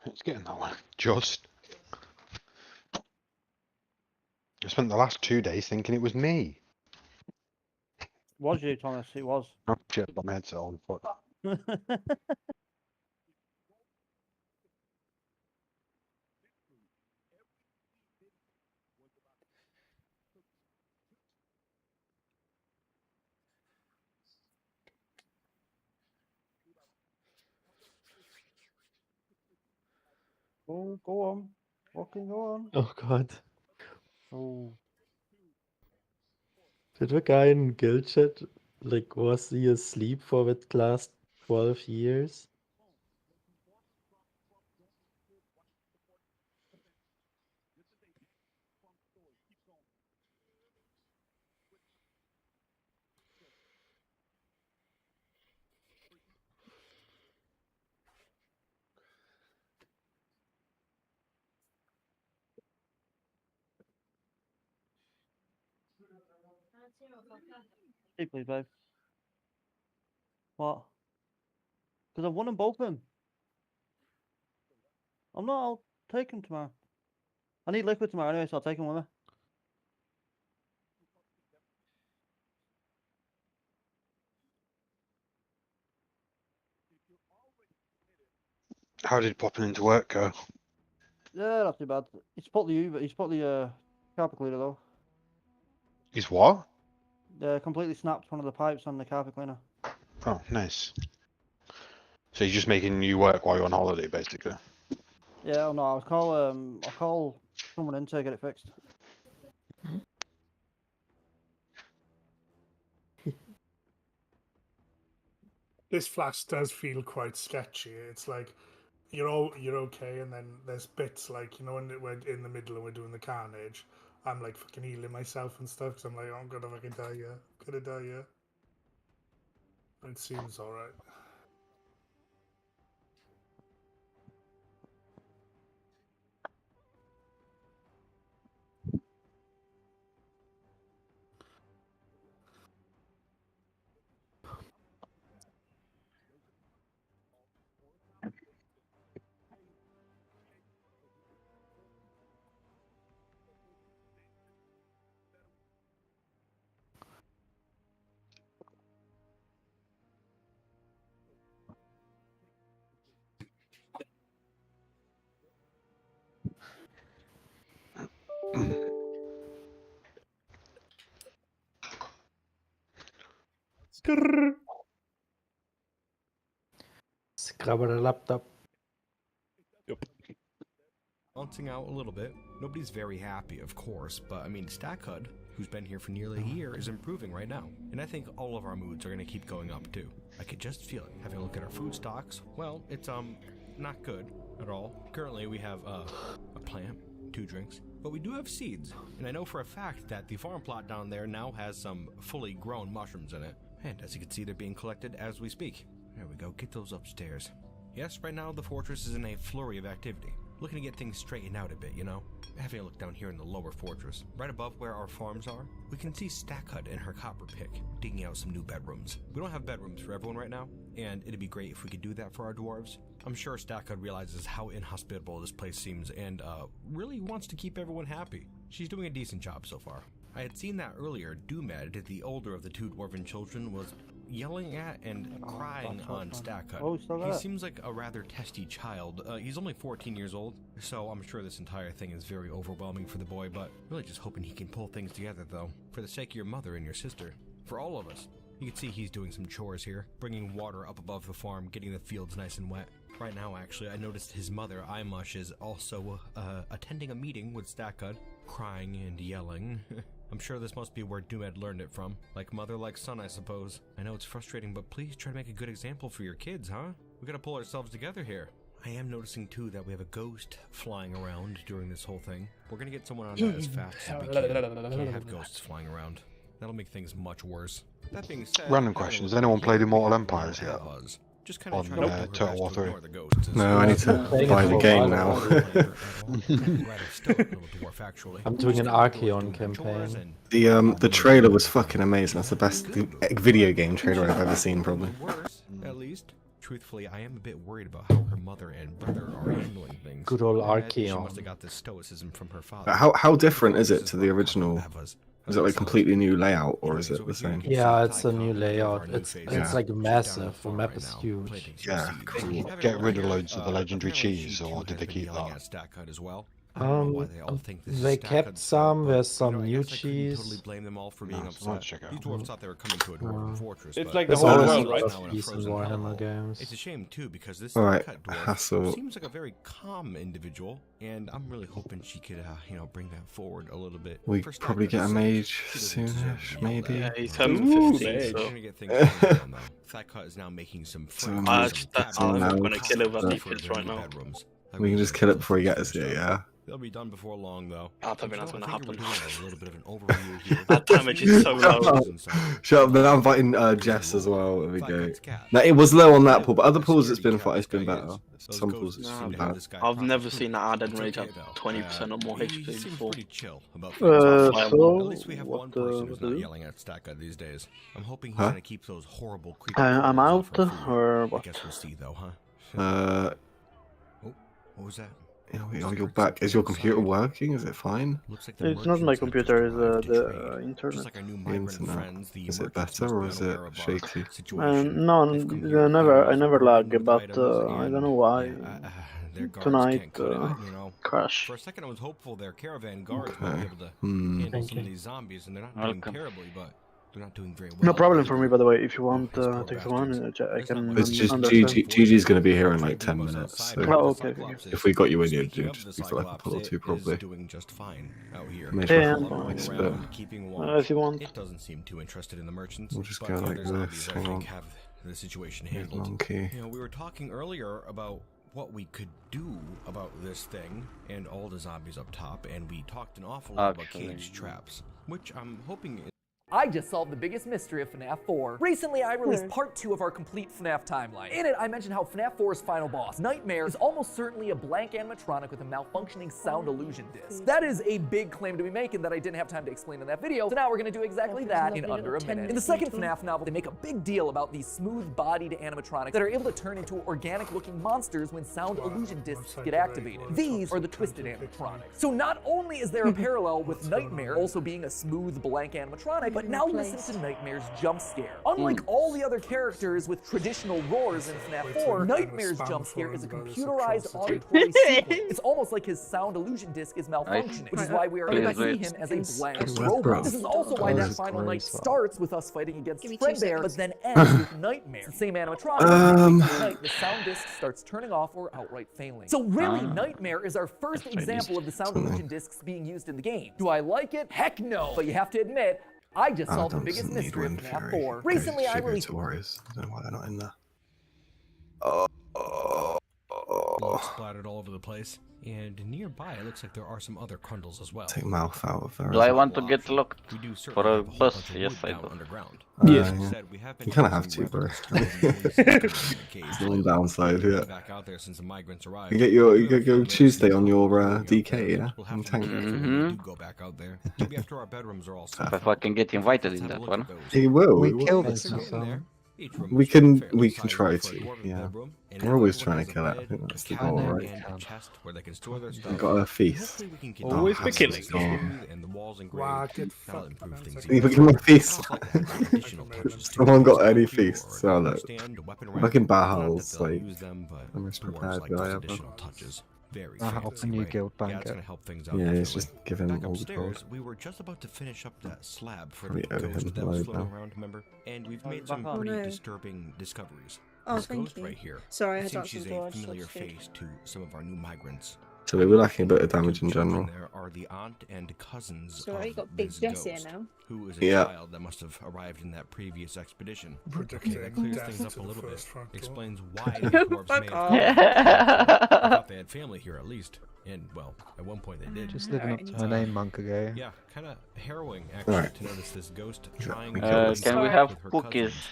It's getting that way. Just. I spent the last 2 days thinking it was me. Was you, Thomas? It was. Oh shit, got my headset on. Fuck. Oh, go on. Fucking go on. Oh God. Oh. Did the guy in guild chat, like, was he asleep for the last 12 years? Hey, please, babe. What? Because I've won them both of them. I'm not. I'll take them tomorrow. I need liquid tomorrow anyway, so I'll take them with me. How did popping into work go? Yeah, not too bad. He's put the carpet cleaner though. Is what? Completely snapped one of the pipes on the carpet cleaner. Oh, nice. So you're just making you work while you're on holiday, basically. Yeah, no, I'll call someone in to get it fixed. This flash does feel quite sketchy. It's like you're okay, and then there's bits like, you know, when we're in the middle and we're doing the carnage, I'm like fucking healing myself and stuff because I'm like, oh, I'm gonna fucking die here. I'm gonna die here. It seems alright. Scrub the laptop. Yep. Balancing out a little bit. Nobody's very happy, of course, but I mean, StackHud, who's been here for nearly a year, is improving right now. And I think all of our moods are going to keep going up too. I could just feel it. Having a look at our food stocks, well, it's not good at all. Currently, we have a plant, 2 drinks, but we do have seeds. And I know for a fact that the farm plot down there now has some fully grown mushrooms in it. And as you can see, they're being collected as we speak. There we go, get those upstairs. Yes, right now the fortress is in a flurry of activity. Looking to get things straightened out a bit, you know? Having a look down here in the lower fortress, right above where our farms are, we can see StackHud and her copper pick, digging out some new bedrooms. We don't have bedrooms for everyone right now, and it'd be great if we could do that for our dwarves. I'm sure StackHud realizes how inhospitable this place seems and really wants to keep everyone happy. She's doing a decent job so far. I had seen that earlier. Doomed, the older of the 2 dwarven children, was yelling at and crying on StackHud. Oh, still got He it. seems like a rather testy child. He's only 14 years old, so I'm sure this entire thing is very overwhelming for the boy, but really just hoping he can pull things together, though, for the sake of your mother and your sister. For all of us. You can see he's doing some chores here, bringing water up above the farm, getting the fields nice and wet. Right now, actually, I noticed his mother, Imush, is also attending a meeting with Stackud, crying and yelling. I'm sure this must be where Doomed learned it from. Like mother, like son, I suppose. I know it's frustrating, but please try to make a good example for your kids, huh? We gotta pull ourselves together here. I am noticing, too, that we have a ghost flying around during this whole thing. We're gonna get someone on that as fast as we can. Can't have ghosts flying around. That'll make things much worse. That being said, Random question: has anyone played Immortal Empires yet? Just On Total War 3. No, I need to buy the game now. I'm doing an Archeon campaign. The trailer was fucking amazing. That's the best video game trailer I've ever seen, probably. At least. Truthfully, I am a bit worried about how her mother and brother are handling things. Good old I think she Archeon. must have got this stoicism from her father. How different is it to the original? Is it like completely new layout, or is it the same? Yeah, it's a new layout. It's like massive. The map is huge. Yeah, cool. Get rid of loads of the legendary cheese, or did they keep that? They kept some. There's some new cheese. Totally blame them all for being upset. These dwarves thought they were coming to a dwarven fortress. It's but like the There's whole always world, a right? lot of peace in Warhammer games. It's a shame too because this Alright, cut dwarf Hassel. seems like a very calm individual, and I'm really hoping she could, bring that forward a little bit. We First probably time get a I've mage seen her, she doesn't deserve soonish, to be yelled maybe. at. Yeah, he's having Ooh, 15, mage. so. We're gonna get things going down, though. Fat Cut is now making some friends. I'm gonna kill it with defense right now. We can just kill it before he gets here, yeah? They'll be done before long, though. I don't think that's gonna happen. A little bit of an overview here. That damage is so low. Shut up, then I'm inviting Jess as well. There we go. Now, it was low on that pool, but other pools it's been better. Some pools it's been bad. I've never seen an add and rage have 20% or more HP before. Chill about So, At least we have one what person who's not do? yelling at Stacka these days. I'm hoping he's Huh? gonna keep those horrible creepy I'm crawlers out, off our food. or I what? guess we'll see though, huh? Uh, Oh, what was that? oh, you're back. Is your computer working? Is it fine? Looks like the It's not my merchants have computer, just it's arrived to the trade. internet. Just like our new The migrant internet. friends, the Is it merchants better or must is be it unaware of our shaky? situation. No, They've come here I with never lag, items but I and, don't know why yeah, their guards tonight can't cut it, you know. crash. For a second, I was hopeful their caravan guards might Okay. be able to handle Thank some you. of these zombies, and they're not doing terribly, but they're not doing very well. No problem for me, by the way. If you want These poor take someone, bastards. I can It's just understand. Gigi's going to be here in like 10 minutes. So Oh, okay. if we got you in, you'd Speaking of just the be for like a pull or Cyclops, two, it is probably. doing just fine out here. Maybe Yeah, for I'm a fine. voice, Walking but around, keeping If you want. It doesn't seem too interested in the merchants. We'll just but go the like other zombies, this, I hang think, on. have the situation Here's handled. monkey. You know, we were talking earlier about what we could do about this thing and all the zombies up top, and we talked an awful lot about cage traps, which I'm hoping. I just solved the biggest mystery of FNAF 4. Recently, I released part 2 of our complete FNAF timeline. In it, I mentioned how FNAF 4's final boss, Nightmare, is almost certainly a blank animatronic with a malfunctioning sound illusion disc. That is a big claim to be making that I didn't have time to explain in that video, so now we're gonna do exactly that in under a minute. In the second FNAF novel, they make a big deal about these smooth-bodied animatronics that are able to turn into organic-looking monsters when sound illusion discs get activated. These are the twisted animatronics. So not only is there a parallel with Nightmare also being a smooth blank animatronic, but now listen to Nightmare's jump scare. Unlike all the other characters with traditional roars in FNAF 4, Nightmare's jump scare is a computerized auditory sequence. It's almost like his sound illusion disc is malfunctioning, which is why we are able to see him as a blank robot. This is also why that final night starts with us fighting against Fredbear, but then ends with Nightmare. It's the same animatronic. Night, the sound disc starts turning off or outright failing. So really, Nightmare is our first example of the sound illusion discs being used in the game. Do I like it? Heck no! But you have to admit, I just solved the biggest mystery of FNAF 4. Recently, I released. Warriors. I don't know why they're not in there. Blood splattered all over the place, and nearby it looks like there are some other Crundles as well. Take mouth out of there. Do I want to get locked We do for certainly a have whole bus? bunch of Yes, wood I down do. underground. Yes. As I said, we have been You kind of have using to, bro. weapons It's the one downside, yeah. back out there since the migrants arrived. You get your Tuesday on your DK, yeah? We'll have On to tank. be careful when we do go back out there. Maybe after our bedrooms are all set. If I can get invited in that one. He will. We We killed will. it. We can try to. Yeah. We're always trying to kill it. I think that's the goal, right? We got a feast. Always be killing. Wow, get fucked. You give me a feast. Someone got any feasts? So look. Fucking Bahal's like. I'm most prepared guy ever. Very help fancy, a new right? guild Yeah, banker. it's gonna help things out. Yeah, he's definitely. just giving Back all the upstairs, gold. we were just about to finish up that slab for Probably the owe ghost him that was load floating now. around, remember? And we've Oh, made some back up. pretty Oh, no. disturbing discoveries. Oh, This thank ghost you. right here. Sorry, I it had seems that she's some door, a familiar so it's face to some of our new migrants. So we were lacking a bit of damage in Two children general. There are the aunt and cousins So you of got Big this Jess here ghost, now. who is a Yeah. child that must have arrived in that previous expedition. Predicting Okay, that clears death things up to a the little bit. first front door. Explains why the dwarves may Fuck have I thought they had family here at least. And, well, at one point they did. Just living up to her name, monk ago. Yeah, kind of harrowing, actually, Alright. to notice this ghost Yeah, trying we to killed link this. Can we up have with her cookies? cousins.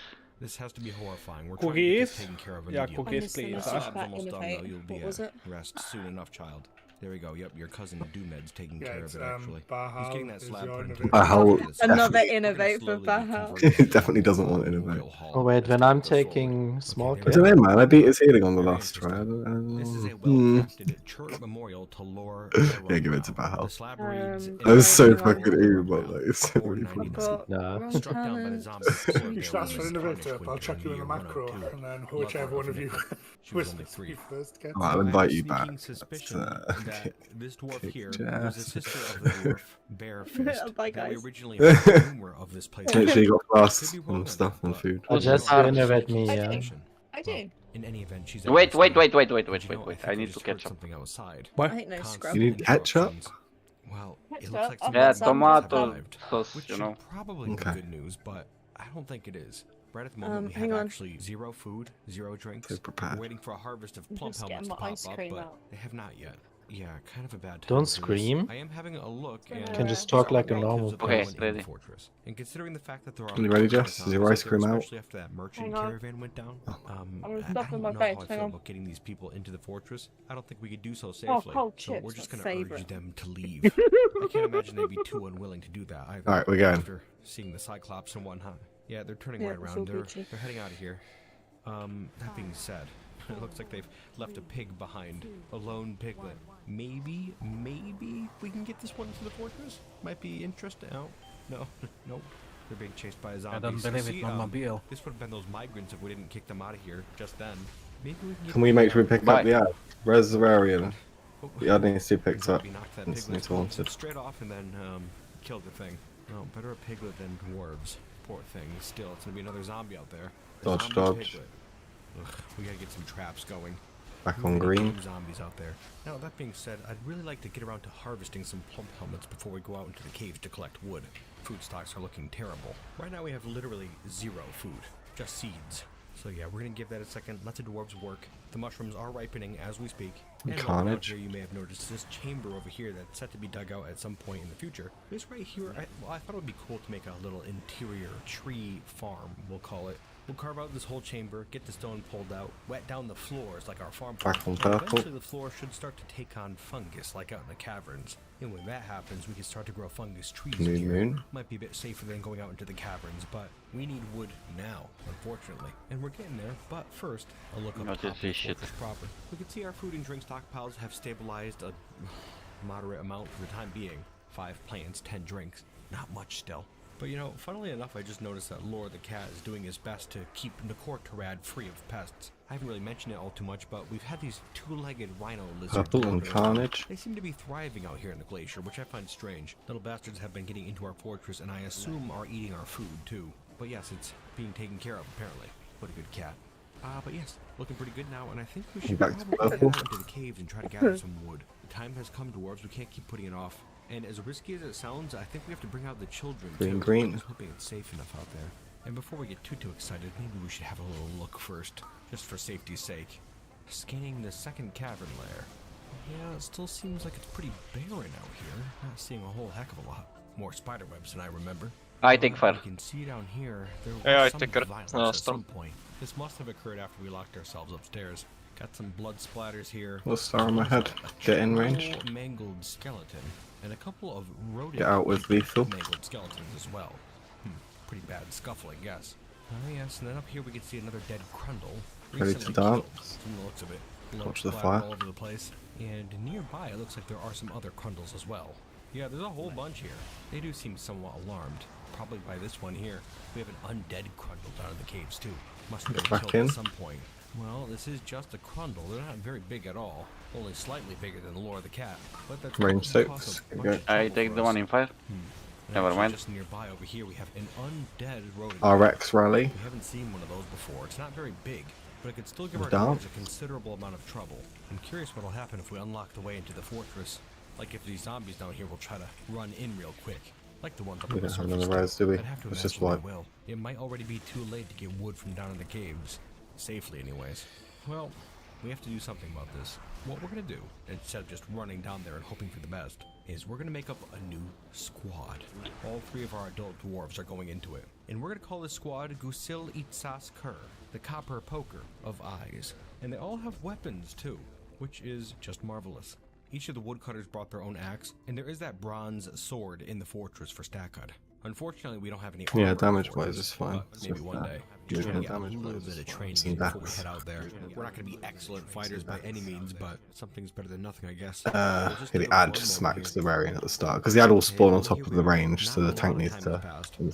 This has to be horrifying. We're trying to get this Cookies? taken care of Yeah, immediately. cookies, Understand please. this Slab's is about almost done, though. innovate. You'll be What was at it? rest soon enough, child. There we go. Yep, your cousin Doomed's taking Yeah, care of it's, it, actually. He's Bahal getting that is slab your put into innovator. Bahal Another definitely- innovate for Bahal. Definitely doesn't want innovate. Oh wait, when I'm taking small I kill. don't know, man. I beat his healing on the last try. This is a Hmm. well-crafted church memorial to Lore. Yeah, give it to Bahal. The slab reads, I was so hang on. fucking eager, but like, it's so really funny. Got Nah. wrong Struck down by the talent. zombie. You should ask for innovator, but I'll chuck you in the macro, and then whichever one of you She was was only 3. first gets I'll it. invite you I have a back. sneaking suspicion That's, that this dwarf kick here ass. was a sister of the dwarf Barefist. Bye, that we guys. originally heard the rumor of this place. Literally got Could flasks be wrong and on stuff that, and but food. I just innovate me, I yeah. do. I do. In any event, she's Wait, at wait, this wait, time. wait, wait, And wait, you wait, know, wait. think I need just to heard catch up. something outside. What? I ain't no Constant scrub. You need ketchup? interruptions. Well, it Ketchup? looks like I've some got of some. the zombies have Tomato arrived, sauce, which you should know. probably be Okay. good news, but I don't think it is. Right at the moment, we hang have on. actually 0 food, 0 drinks. So prepared. We're waiting for a harvest of I'm plump just helmets getting to my pop ice up, cream but out. they have not yet. Yeah, kind of a bad time. Don't for this. scream. I am having a look and You can just talk like a relatives normal of Okay, everyone in the ready. fortress. And considering the fact that there are You ready, more Jess? Is zombies your out ice there, cream out? especially after that merchant Hang on. caravan went down, I'm I stuffing don't my know face, how I hang feel on. about getting these people into the fortress. I don't think we could do so safely. cold so chips, we're just my gonna urge favourite. them to leave. I can't imagine they'd be too unwilling to do that either. Alright, we're going. After seeing the Cyclops and whatnot. Yeah, they're turning Yeah, right it's around. all They're Gucci. heading out of here. That being said, it looks like they've left a pig behind. A lone piglet. Maybe we can get this one to the fortress? Might be interesting. Oh, no, nope. They're being chased by a zombie. I don't So believe see, it, Mobile. this would have been those migrants if we didn't kick them out of here just then. Maybe we can get Can we make sure we pick Bye. up the ad? Where's the Rarian? Oh, The ad needs to be picked up. zombie knocked that Instantly piglet taunted. straight off and then killed the thing. No, better a piglet than dwarves. Poor thing. Still, it's gonna be another zombie out there. A Dodge, zombie dodge. piglet. Ugh, we gotta get some traps going. Back We've on got green. some zombies out there. Now that being said, I'd really like to get around to harvesting some plump helmets before we go out into the caves to collect wood. Food stocks are looking terrible. Right now we have literally 0 food, just seeds. So yeah, we're gonna give that a second. Let the dwarves work. The mushrooms are ripening as we speak. And while we're out Carnage. here, you may have noticed this chamber over here that's set to be dug out at some point in the future. This right here, I thought it would be cool to make a little interior tree farm, we'll call it. We'll carve out this whole chamber, get the stone pulled out, wet down the floors like our farm. Back on And purple. eventually the floor should start to take on fungus like out in the caverns. And when that happens, we can start to grow fungus trees New in here. moon. Might be a bit safer than going out into the caverns, but we need wood now, unfortunately. And we're getting there, but first, a look up Not top of this the shit. fortress proper. We can see our food and drink stockpiles have stabilized a moderate amount for the time being. 5 plants, 10 drinks. Not much still. But you know, funnily enough, I just noticed that Lore the cat is doing his best to keep Nekortorad free of pests. I haven't really mentioned it all too much, but we've had these 2-legged rhino lizards. Purple and wandering around. Carnage. They seem to be thriving out here in the glacier, which I find strange. Little bastards have been getting into our fortress, and I assume are eating our food too. But yes, it's being taken care of apparently. What a good cat. But yes, looking pretty good now, and I think we should Back to probably head purple. out into the caves and try to gather some wood. The time has come, dwarves. We can't keep putting it off. And as risky as it sounds, I think we have to bring out the children Green, too. green. I'm just hoping it's safe enough out there. And before we get too excited, maybe we should have a little look first, just for safety's sake. Scanning the second cavern lair. Yeah, it still seems like it's pretty barren out here. Not seeing a whole heck of a lot. More spider webs than I remember. I take fire. You can see down here, there was Yeah, I some take care. violence at Storm. some point. This must have occurred after we locked ourselves upstairs. Got some blood splatters here. Little star on my head. Get in range. A mangled skeleton and a couple of rodent Get out with lethal. mangled skeletons as well. Pretty bad scuffle, I guess. Oh yes, and then up here we can see another dead Crundle. Ready to recently dance? killed, from the looks of it. Blood Watch the splatter fire. all over the place. And nearby it looks like there are some other Crundles as well. Yeah, there's a whole bunch here. They do seem somewhat alarmed. Probably by this one here. We have an undead Crundle down in the caves too. Must have been Back killed in. at some point. Well, this is just a Crundle. They're not very big at all. Only slightly bigger than the Lore of the Cat. But that's Range probably because 6. of Okay. much I trouble take for the us. one in 5. And Never actually, mind. just nearby over here, we have an undead rodent. RX rally. We haven't seen one of those before. It's not very big, but it could still give The our dart. guards a considerable amount of trouble. I'm curious what'll happen if we unlock the way into the fortress. Like if these zombies down here will try to run in real quick. Like the ones up We on the don't have surface. another res, do we? I'd have to Let's just imagine wipe. they will. It might already be too late to get wood from down in the caves. Safely, anyways. Well, we have to do something about this. What we're gonna do, instead of just running down there and hoping for the best, is we're gonna make up a new squad. All 3 of our adult dwarves are going into it. And we're gonna call this squad Gusil Itsas Kur, the copper poker of eyes. And they all have weapons too, which is just marvelous. Each of the woodcutters brought their own axe, and there is that bronze sword in the fortress for Stackhood. Unfortunately, we don't have any armor Yeah, in the damage fortress, wise is fine. but maybe one day. Yeah, Just want to get a damage little wise bit is of fine. training Some in before we deaths. head out there. We're not going to be excellent fighters by any means, but something's better than nothing, I guess. He add smacked the Rarian at the start because he had all spawn on top of the range, so the tank needs to.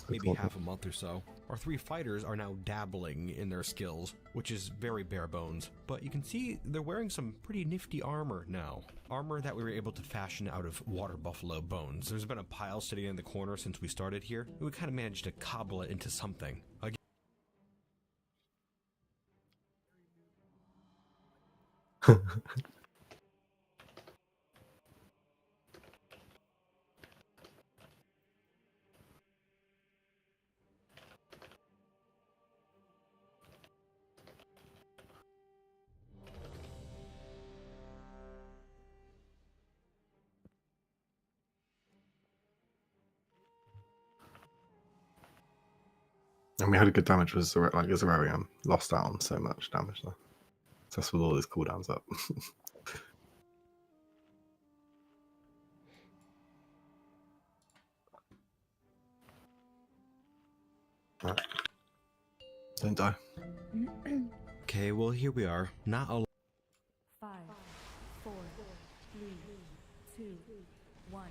Maybe half a month or so. Our 3 fighters are now dabbling in their skills, which is very bare bones. But you can see they're wearing some pretty nifty armor now. Armor that we were able to fashion out of water buffalo bones. There's been a pile sitting in the corner since we started here, and we kind of managed to cobble it into something. And we had a good damage with like Zerarium. Lost out on so much damage though. So that's with all his cooldowns up. Right. Don't die. Okay, well here we are. Not a 5, 4, 3, 2, 1.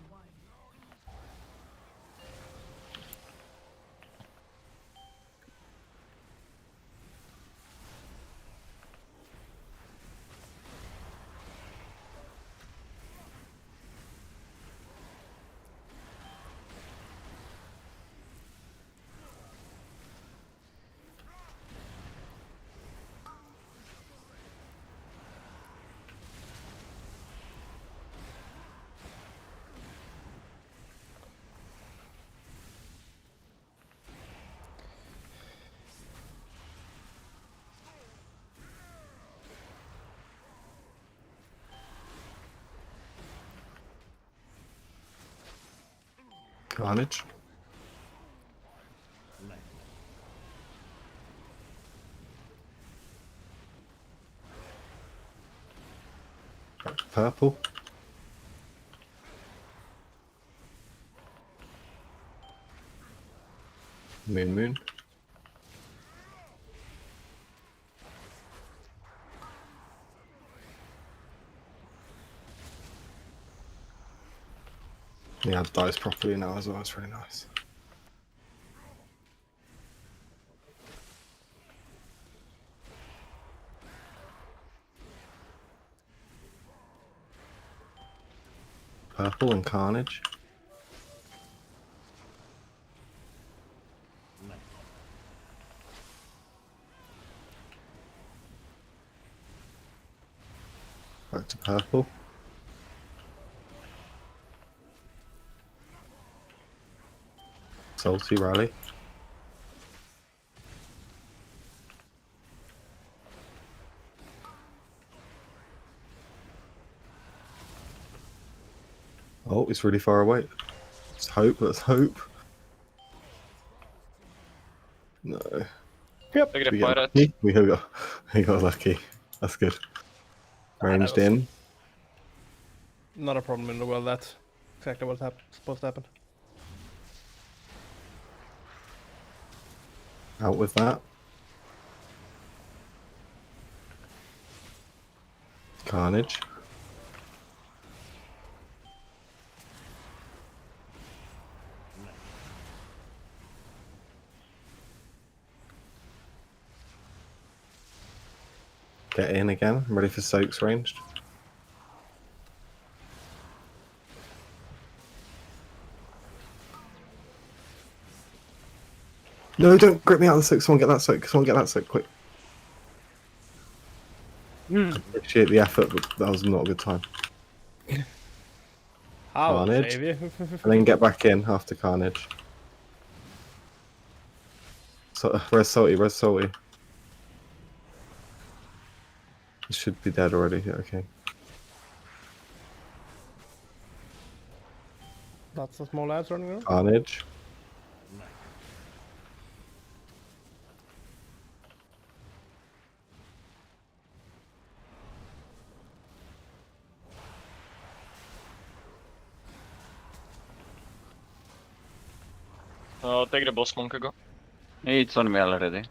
Carnage. Purple. Moon. Yeah, it dies properly now as well. It's really nice. Purple and Carnage. Back to purple. Salty rally. Oh, it's really far away. Let's hope. Let's hope. No. Yep. Look at the pirate. We got lucky. That's good. Ranged was- in. Not a problem in the world. That's exactly what's supposed to happen. Out with that. Carnage. Get in again. I'm ready for soaks ranged. No, don't grip me out of the soak. Someone get that soak. Someone get that soak quick. Appreciate the effort, but that was not a good time. I'll Carnage. save you. And then get back in after Carnage. So, res salty, res salty. It should be dead already. Yeah, okay. Lots of small lads running around. Carnage. Take the boss monk go. It's on me already.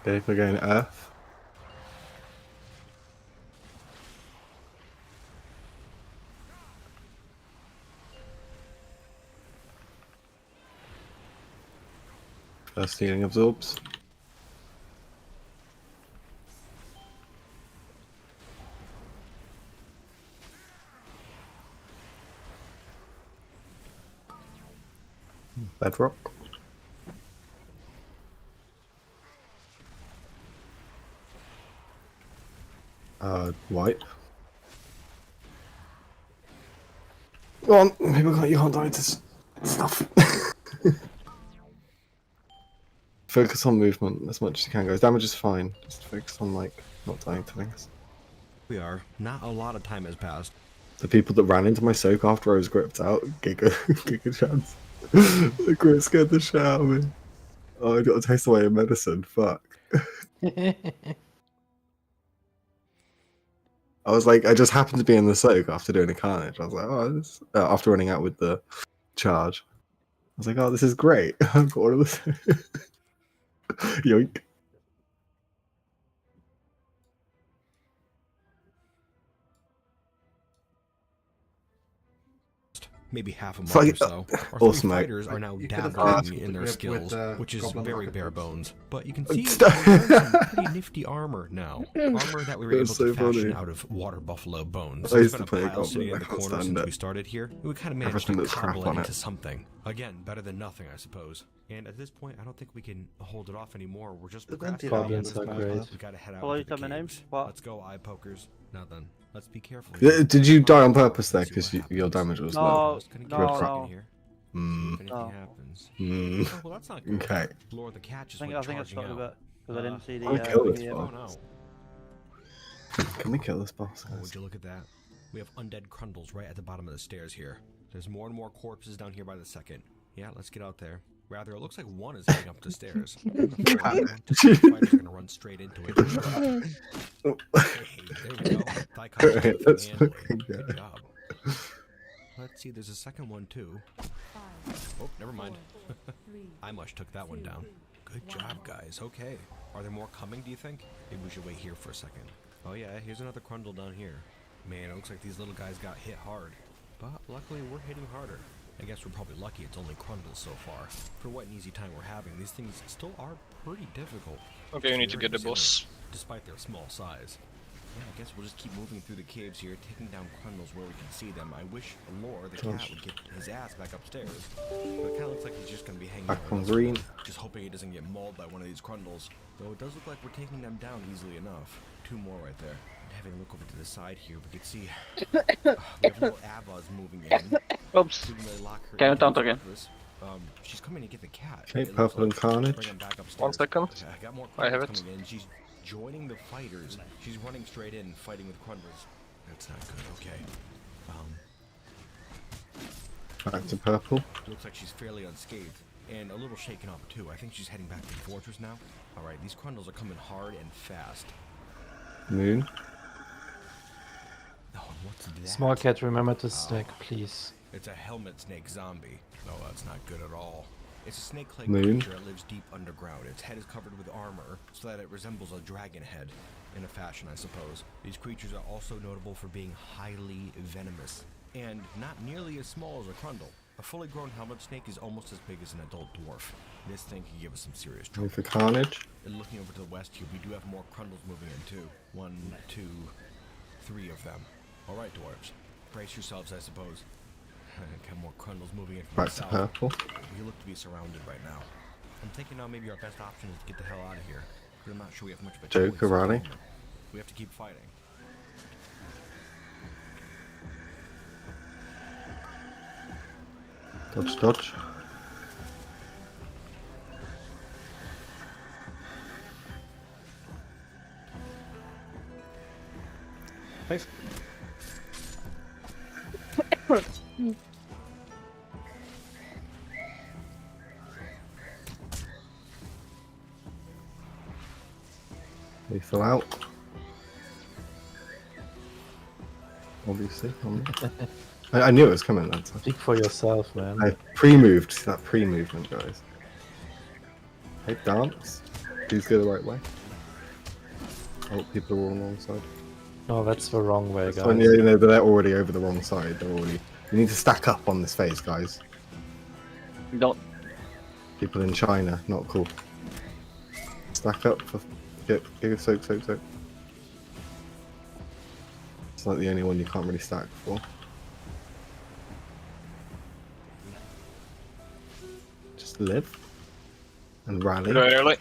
Okay, we're going Earth. First healing absorbs. Bedrock. Wipe. Go on, you can't die to this stuff. Focus on movement as much as you can, guys. Damage is fine. Just focus on, like, not dying to things. We are. Not a lot of time has passed. The people that ran into my soak after I was gripped out, giga chance. The grip scared the shit out of me. Oh, I got to taste away of medicine. Fuck. I was like, I just happened to be in the soak after doing a carnage. I was like, oh, this... after running out with the charge. I was like, oh, this is great. I've got all of this. Yoink. Maybe half a month Fuck or it. so. Our Awesome, three mate. fighters are now You could have dabbling asked in their with, skills, with, which is Goblin very Rocket bare Boots. bones. But you can see we're wearing some pretty nifty armor now. Armor that we were able That's to so funny. fashion out of water buffalo bones. I There's used been to a play pile sitting Goblin, in I the can't corner stand since it. we started here. We kind of managed Everything to that's crap cobble it on into it. something. Again, better than nothing, I suppose. And at this point, I don't think we can hold it off anymore. We're just procrastinating. Goblins are great. We gotta head out Hello, into the tell my name. caves. What? Let's go, eye pokers. Now then, let's be careful. Did you die on purpose there? Because your damage was low. No, Grip no, crap. no. Mm. If anything No. happens. Mm. Oh, well, that's not good. Okay. Lord the cat just I think went I charging stopped a out. bit because I didn't see the. I kill this the, Oh boss. no. Can we kill this boss? Oh, would you look at that? We have undead Crundles right at the bottom of the stairs here. There's more and more corpses down here by the second. Yeah, let's get out there. Rather, it looks like one is heading up the stairs. The fighters are gonna run straight into it. Hey, there we go. Thigh cut Alright, let's fucking go. Good job. Let's see, there's a second one too. Oh, never mind. I much took that one down. Good job, guys. Okay. Are there more coming, do you think? Maybe we should wait here for a second. Oh yeah, here's another Crundle down here. Man, it looks like these little guys got hit hard. But luckily, we're hitting harder. I guess we're probably lucky it's only Crundles so far. For what an easy time we're having, these things still are pretty difficult. Okay, you need to Very get the boss. resilient, despite their small size. Yeah, I guess we'll just keep moving through the caves here, taking down Crundles where we can see them. I wish Lore, the cat, would get his ass back upstairs. But it kind of looks like he's just going to be hanging Back out on with us. green. Just hoping he doesn't get mauled by one of these Crundles. Though it does look like we're taking them down easily enough. Two more right there. And having a look over to the side here, we can see we have little Abba's moving in. Oops. We can really lock her Can you in count with again? this. She's coming to get the cat. Okay, It looks purple and like. Carnage. Bring him back upstairs. 1 second. I got more I have Crundles it. coming in. She's joining the fighters. She's running straight in, fighting with Crundles. That's not good. Okay. Back to purple. Looks like she's fairly unscathed and a little shaken up too. I think she's heading back to the fortress now. All right, these Crundles are coming hard and fast. Moon. Oh, what's that? Small cat, remember to snake, please. It's a helmet snake zombie. No, that's not good at all. It's a snake-like Moon. creature that lives deep underground. Its head is covered with armor, so that it resembles a dragon head, in a fashion, I suppose. These creatures are also notable for being highly venomous, and not nearly as small as a Crundle. A fully grown helmet snake is almost as big as an adult dwarf. This thing can give us some serious trouble. Move for carnage. And looking over to the west here, we do have more Crundles moving in too. 1, 2, 3 of them. Alright, dwarves. Brace yourselves, I suppose. Got more Crundles moving in from Back the to south. purple. We look to be surrounded right now. I'm thinking now maybe our best option is to get the hell out of here. But I'm not sure we have much of a choice. Joker rally. We have to keep fighting. Dodge, dodge. Thanks. Lethal out. Obviously. I knew it was coming. That's Speak for yourself, man. I pre-moved. See that pre-movement, guys. Hey, dance. Please go the right way. Oh, people are all on the wrong side. No, that's the wrong way, That's guys. when, yeah, you know, they're already over the wrong side. They're already. You need to stack up on this phase, guys. Don't. People in China, not cool. Stack up for. Go soak. It's like the only one you can't really stack for. Just live and rally. Really?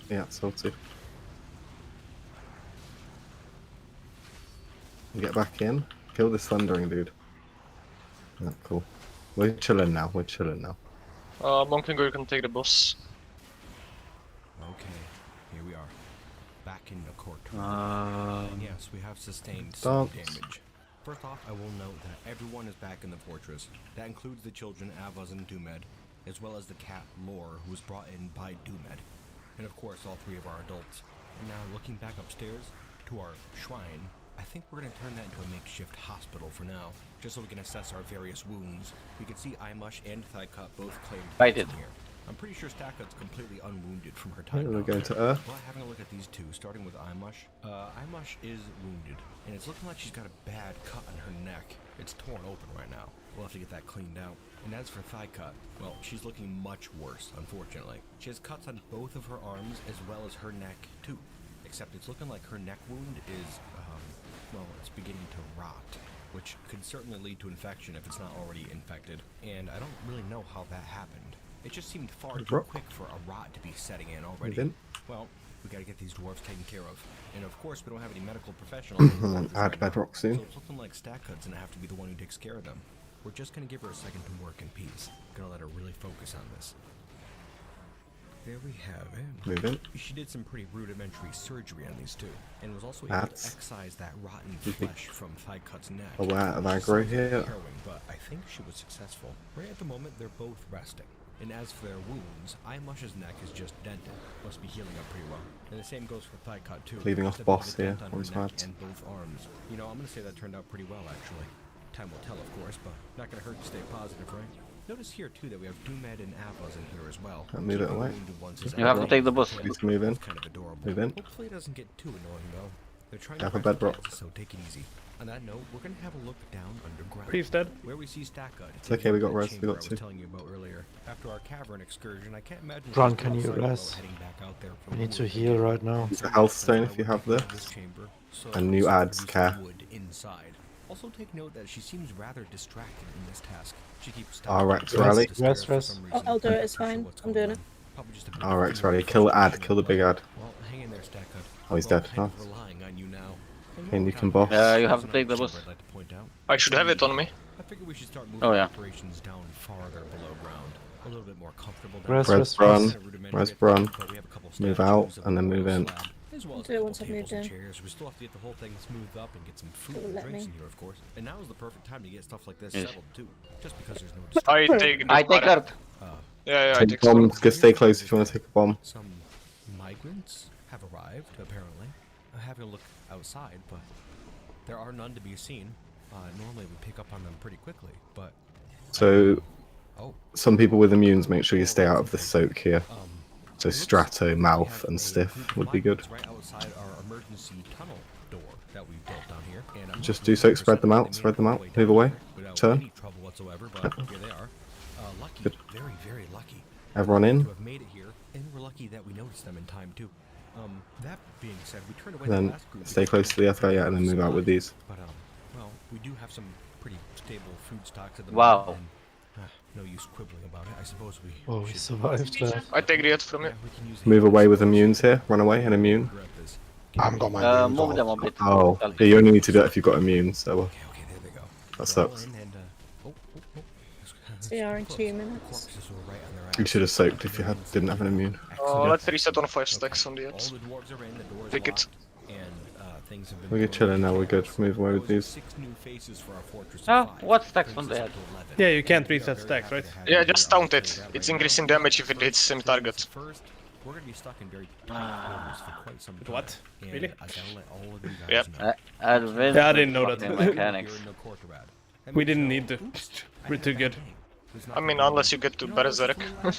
Yeah, salty. And get back in. Kill this thundering dude. Yeah, cool. We're chilling now. Monkengur can take the boss. Okay, here we are. Back in the court. Um, Yes, we have sustained some Dance. damage. First off, I will note that everyone is back in the fortress. That includes the children Avaz and Dumed, as well as the cat Lore, who was brought in by Dumed. And of course, all 3 of our adults. And now, looking back upstairs to our shrine, I think we're going to turn that into a makeshift hospital for now, just so we can assess our various wounds. We can see Imush and Thightcut both claimed Fight it. here. I'm pretty sure Stackut's completely unwounded from her Yeah, time. we're down going there. to Earth. But having a look at these two, starting with Imush. Imush is wounded, and it's looking like she's got a bad cut on her neck. It's torn open right now. We'll have to get that cleaned out. And as for Thightcut, well, she's looking much worse, unfortunately. She has cuts on both of her arms as well as her neck, too. Except it's looking like her neck wound is, well, it's beginning to rot, which could certainly lead to infection if it's not already infected. And I don't really know how that happened. It just seemed far too quick for a rot to be setting in already. Well, we gotta get these dwarves taken care of. And of course, we don't have any medical professionals. Add bedrock soon. So it's looking like Stackut's gonna have to be the one who takes care of them. We're just gonna give her a second to work in peace. Gonna let her really focus on this. There we have it. Move in. She did some pretty rudimentary surgery on these two, and was also able That's to excise that rotten flesh from Thightcut's neck. a lot of aggro here. Harrowing, but I think she was successful. Right at the moment, they're both resting. And as for their wounds, Imush's neck is just dented. Must be healing up pretty well. And the same goes for Thightcut too. Leaving off Just a bit boss of a dent here on on her his neck heart. and both arms. You know, I'm gonna say that turned out pretty well actually. Time will tell, of course, but not gonna hurt to stay positive, right? Notice here too that we have Dumed and Avaz in here as well. I'll move it away. You have to take the bus. Please move in. Kind of adorable. Move in. Hopefully it doesn't get too annoying though. They're trying Have to a press the bedrock. buttons, so take it easy. On that note, we're gonna have a look down underground. Priest dead. Where we see Stackut. It's okay, we got that res, we chamber got I was two. telling you about earlier. After our cavern excursion, I can't imagine. Ron, she's can you outside without res? heading back out there for We need to wood. heal right now. It's a health stone if you have this. Chamber, so And new we ads, use care. wood inside. Also take note that she seems rather distracted in this task. She keeps RX stopping rally. to stare for Rest. some Oh, reason. I'll do it, Not it's sure fine. what's I'm going doing it. on. Probably just a bit of RX fear rally. of Kill the ad. frustration Kill the at big play. ad. Well, hang in there, Stackut. Oh, he's We're dead. kind of Nice. relying on you now. And you can boss. You have to take the bus. I'd like to point out. I should have it on me. I figure we should start moving Oh, yeah. operations down farther below ground. A little bit more comfortable. Rest, down rest, there. run. Kinda rudimentary Rest, at run. first, but we have a couple Move statues out, of and then a move in. slab, as well as Do a it couple once I've tables moved and in. chairs. We still have to get the whole thing smoothed up and get some food Don't and let drinks me. in here, of course. And now is the perfect time to get stuff like this Yes. settled too. Just because there's no I distraction. take the I take Earth. Earth. Yeah, I Take take bomb. some. Just stay close if you want to take a bomb. Some migrants have arrived, apparently. I'm having a look outside, but there are none to be seen. Normally we pick up on them pretty quickly, but So, oh, some people with immunes, make sure you stay out of the soak here. So strato, mouth, and stiff would be good. Right outside our emergency tunnel door that we built down here. And I'm Just not do so. 100% Spread them out. they Spread made them it out. all the way Move down away. here without Turn. any trouble whatsoever, but here they are. Lucky, Good. very, very lucky. Everyone in. To have made it here, and we're lucky that we noticed them in time too. That being said, we turned away And the then last group stay because close to the other, yeah, and then move out with these. But well, we do have some pretty stable food stocks at the Wow. moment. And, no use quibbling about it. I suppose we. Oh, we should- survived that. I take the hit from you. we can use Move away with immunes here. Run away and immune. I haven't got my immunes Move on. them a bit. Oh, yeah, you only need to do it if you've got immune. So Okay, there they go. that sucks. We are in 2 minutes. You should have soaked if you didn't have an immune. Oh, let's reset on 5 stacks on the All hit. the dwarves are in, the doors Take it. locked, and things have been We're good chilling now. We're good. Move away with these. 6 new faces for our fortress of Ah, 5. what stacks on the head? Yeah, you can't reset stacks, right? Yeah, just count it. It's increasing damage if it hits same target. First, we're gonna be stuck in very for quite some time. What? And Really? I gotta let all of you guys Yep. know. Advanced Yeah, I didn't know that. fucking mechanics. You're in no Kortorad. We didn't need to. We're too good. I mean, unless you get to Berserk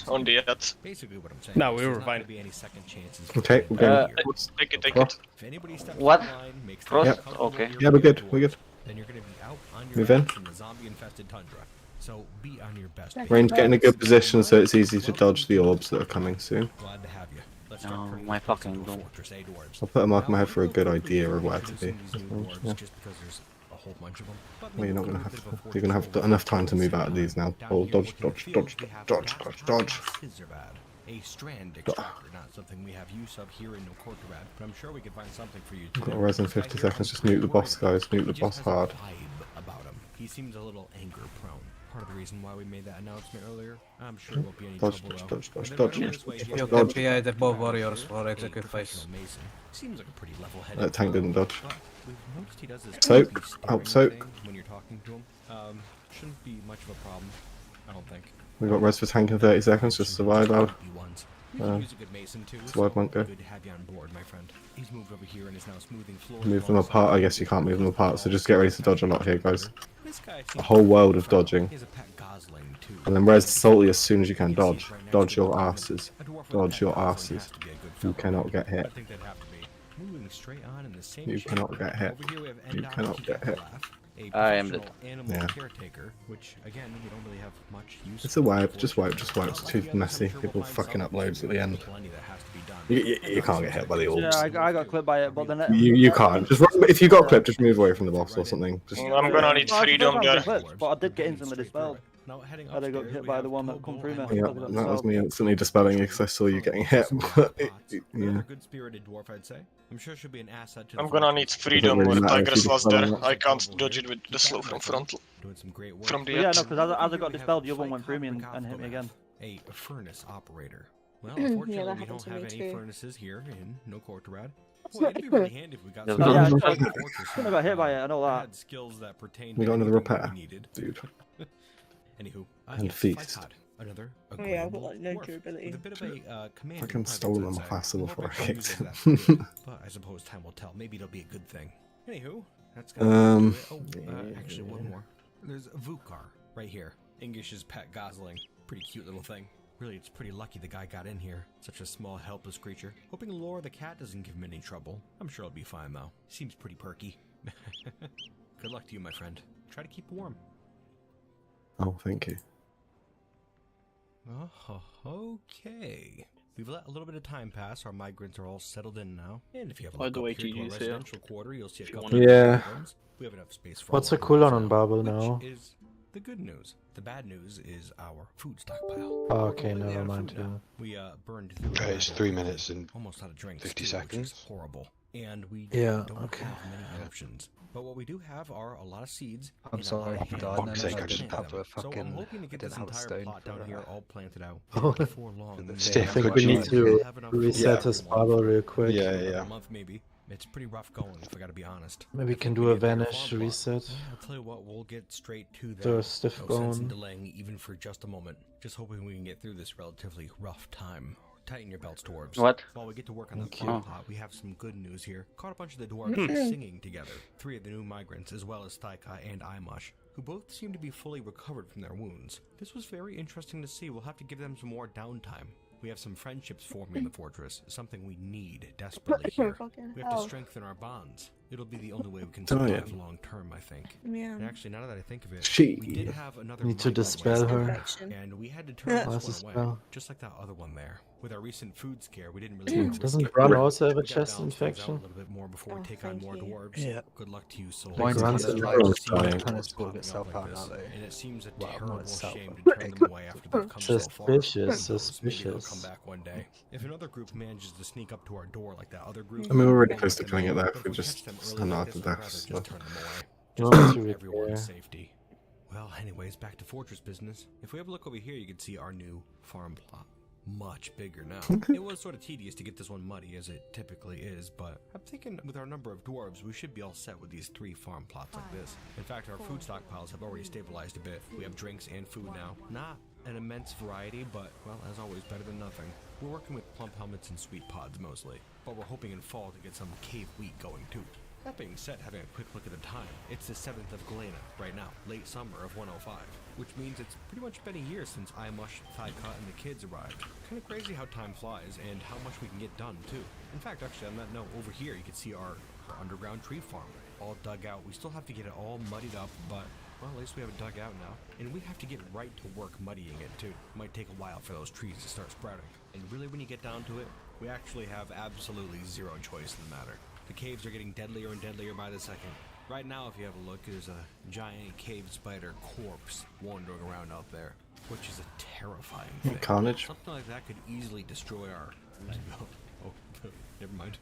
on the hit. Basically what I'm saying. No, we is were there's not fine. gonna be any second chances Okay, for we're going. Take it, take Frost. it. If anybody steps What? in line, makes Frost? things uncomfortable Okay. in your Yeah, we're good. dwarves, We're good. Then you're gonna be out on your Move in. ass in the zombie-infested tundra. So be on your best. Range, get in a good position so it's easy to dodge the orbs that are coming soon. Glad to have you. Let's Oh, start turning my this place fucking into a dome. fortress, eh, dwarves? I'll put a mark in my Now, head for a we'll good feel idea free of where to introducing be. these new dwarves just because there's a whole bunch of them. But Well, you're not maybe gonna we'll have do a bit of a you're gonna have fortress enough time to overlay move out of these now. down Oh, here dodge, looking at dodge, the dodge, field, we have dodge, Cat dodge, dodge. Scissorbad, a strand extractor, not something we have use of here in no Kortorad, but I'm sure we can find something for you. Got today. a res in This guy 50 here, seconds. I'm Just pretty mute the boss, worried about. guys. Mute the He boss just has a hard. vibe about him. He seems a little anger prone. Part of the reason why we made that announcement earlier. I'm sure it won't be any Dodge, trouble dodge, though. dodge, dodge, And then dodge. right over this way Dodge, here, You dodge. can PI the both Kurog warriors here, for a execute phase. professional mason. Seems like a pretty level-headed That tank fellow, didn't dodge. but we've noticed he does this Soak. creepy Out, staring soak. thing when you're talking to him. Shouldn't be much of a problem, I don't think. We got res for tank in 30 seconds. Just survive out. You can use a good mason too. Survive, so monk, go. good to have you on board, my friend. He's moved over here and is now smoothing floors. Move them alongside apart. I the guess you can't move them walls. apart. So just get ready to dodge a lot here, guys. This guy A seems whole world of friendly. dodging. He has a pet gosling too. And then res salty as soon as you can dodge. Dodge your asses. Dodge your asses. You cannot get hit. I think they'd have to be. Moving straight on in the same You shape. cannot get hit. Over here we have You Endok cannot get hit. Kikalaf, a I am the- professional animal Yeah. caretaker, which again we don't really have much use It's a for, wipe. Just wipe. Just wipe. It's too unfortunately. messy. I'm sure People we'll find fucking something. uploads at the end. Plenty that has to be done. You can't get hit by the orbs. Yeah, I got clipped by it, but then You can't. Just if you got clipped, just move away from the boss or something. Just I'm gonna need freedom there. But I did get instantly dispelled. Now heading I got upstairs, hit we by have the one that come through me. yeah, because I got that was dispelled. me instantly dispelling you because I saw you getting hit. But yeah. Another good-spirited dwarf, I'd say. I'm sure she'll be an asset to the I'm gonna need freedom really or matter if Tiger's you Last dispel there. or not. I can't dodge it with the slow from front. Doing some great work. From the But yeah, hit. no, because as I got dispelled, the other one went through me and hit me again. A furnace operator. Well, Yeah, unfortunately, that we happened don't to have me any too. furnaces here in No Kortorad. Well, it'd be really handy if we got Yeah, some yeah, fortress I shouldn't have got hit by it, I know that. had skills that pertain We to got another anything that repair, we needed. dude. Anywho, And yes, feast. Fycod, another Oh yeah, I've got agreeable like no dwarf durability. with a bit of a command. Fucking presence, stole them I'd off say. Hassel I'm before I hoping he kicked uses him. that for good, but I suppose time will tell. Maybe it'll be a good thing. Anywho, that's gonna do it. Oh, actually, one more. There's Vukar right here. Ingish's pet gosling. Pretty cute little thing. Really, it's pretty lucky the guy got in here. Such a small, helpless creature. Hoping Laura the cat doesn't give him any trouble. I'm sure he'll be fine, though. Seems pretty perky. Good luck to you, my friend. Try to keep warm. Oh, thank you. Oh, okay. We've let a little bit of time pass. Our migrants are all settled in now. And if you have a By look the up way, here to our GG's here. residential quarter, you'll see a If you couple wanna- Yeah. of rooms. We have enough space for What's all the our cooldown rooms on Babel now? Which is the good news. The bad news is our food stockpile. Oh, okay, Completely never out of mind, food now. yeah. We burned through Okay, it it's all 3 quickly. minutes and Almost out of drinks 50 too, which is seconds. horrible. And we Yeah, don't okay. have many options. But what we do have are a lot of seeds. I'm and a sorry, lot of I hands died that and sake, know I how to just plant have them. a So I'm fucking- hoping to get I didn't this have a entire stone plot for down it. here all planted out. Oh, Before long, we Stiff, have I think we need enough to food reset for his everyone. bottle real quick. Yeah, About yeah. a month maybe. It's pretty rough going, if I gotta be honest. Maybe we can We do a need bigger vanish farm plot. reset. I'll tell you what, we'll get straight to that. Throw a stiff No sense in going. delaying even for just a moment. Just hoping we can get through this relatively rough time. Tighten your belts, dwarves. What? While we get to work on the Thank you. farm plot, we have some good news here. Caught a bunch of the dwarves singing together. 3 of the new migrants, as well as Thaika and Imush, who both seem to be fully recovered from their wounds. This was very interesting to see. We'll have to give them some more downtime. We have some friendships forming in the fortress, something we need desperately here. Fucking We have to hell. strengthen our bonds. It'll be the only way we can Dying. survive long term, I think. Yeah. And actually, now that I think of it, She. we did have another Need to might dispel away, her. Infection. and we had to turn What's this the one away, spell? just like that other one there. With our recent food scare, we didn't really want to risk Doesn't it. Bran also have a We gotta chest balance things out infection? a little bit more before we Oh, take on thank more you. dwarves. Yeah. Good luck to you, soul. Mine's Grant's kind of a like dwarf just dying. kind of sort of itself out now, though. And it seems a Well, not terrible itself, shame but- to turn them away after they've come so far. Suspicious, Who knows, maybe they'll come suspicious. back one day. If another group manages to sneak up to our door like that other group, I mean, we're really then close to we killing it there. but If we catch just them early stand like out this, to we'd rather death. just So. turn them away. No Just one for to everyone's repair. safety. Well, anyways, back to fortress business. If we have a look over here, you can see our new farm plot. Much bigger now. It was sort of tedious to get this one muddy, as it typically is, but I'm thinking with our number of dwarves, we should be all set with these 3 farm plots like this. In fact, our food stockpiles have already stabilized a bit. We have drinks and food now. Not an immense variety, but, well, as always, better than nothing. We're working with plump helmets and sweet pods mostly, but we're hoping in fall to get some cave wheat going too. That being said, having a quick look at the time, it's the 7th of Galena right now, late summer of 105, which means it's pretty much been a year since Mush, Thigh Cut, and the kids arrived. Kind of crazy how time flies and how much we can get done too. In fact, actually, on that note, over here you can see our underground tree farm, all dug out. We still have to get it all muddied up, but well, at least we have it dug out now. And we have to get right to work muddying it too. It might take a while for those trees to start sprouting. And really, when you get down to it, we actually have absolutely zero choice in the matter. The caves are getting deadlier and deadlier by the second. Right now, if you have a look, there's a giant cave spider corpse wandering around out there, which is a terrifying thing. Carnage. Something like that could easily destroy our... Oh, never mind.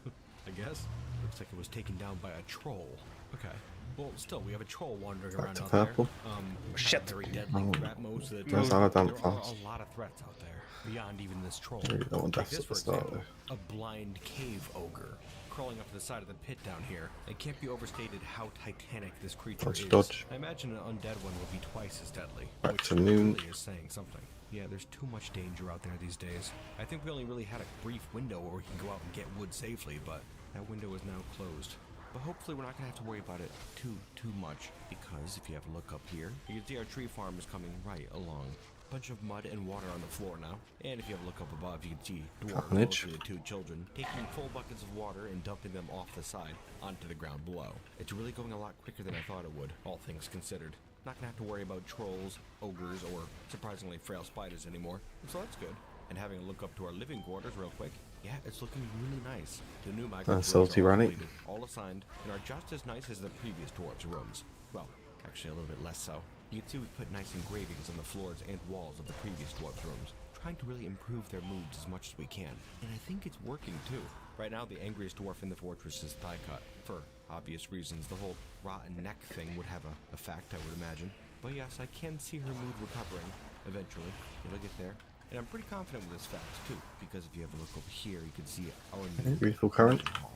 I guess. Looks like it was taken down by a troll. Okay. Well, still, we have a troll wandering around to out purple. there. Shit. Very deadly threat most of the There's time. our damn There are fast. a lot of threats out there, beyond even this troll. Really don't want Take deaths this, at the for start, example, a blind cave ogre crawling up the side of the pit down here. It can't be overstated how titanic this creature Dodge, is. dodge. I imagine an undead one would be twice as deadly, Back which to noon. really is saying something. Yeah, there's too much danger out there these days. I think we only really had a brief window where we can go out and get wood safely, but that window is now closed. But hopefully we're not going to have to worry about it too much, because if you have a look up here, you can see our tree farm is coming right along. Bunch of mud and water on the floor now, and if you have a look up above, you can see dwarves, Carnage. mostly the 2 children, taking full buckets of water and dumping them off the side onto the ground below. It's really going a lot quicker than I thought it would, all things considered. Not gonna have to worry about trolls, ogres, or surprisingly frail spiders anymore, so that's good. And having a look up to our living quarters real quick, yeah, it's looking really nice. The new micro salty running. all assigned, and are just as nice as the previous dwarves' rooms. Well, actually a little bit less so. You can see we put nice engravings on the floors and walls of the previous dwarves' rooms, trying to really improve their moods as much as we can. And I think it's working too. Right now, the angriest dwarf in the fortress is Thigh Cut, for obvious reasons. The whole rotten neck thing would have a effect, I would imagine. But yes, I can see her mood recovering eventually. It'll get there. And I'm pretty confident with this fact too, because if you have a look over here, you can see our new Beautiful current. dining hall.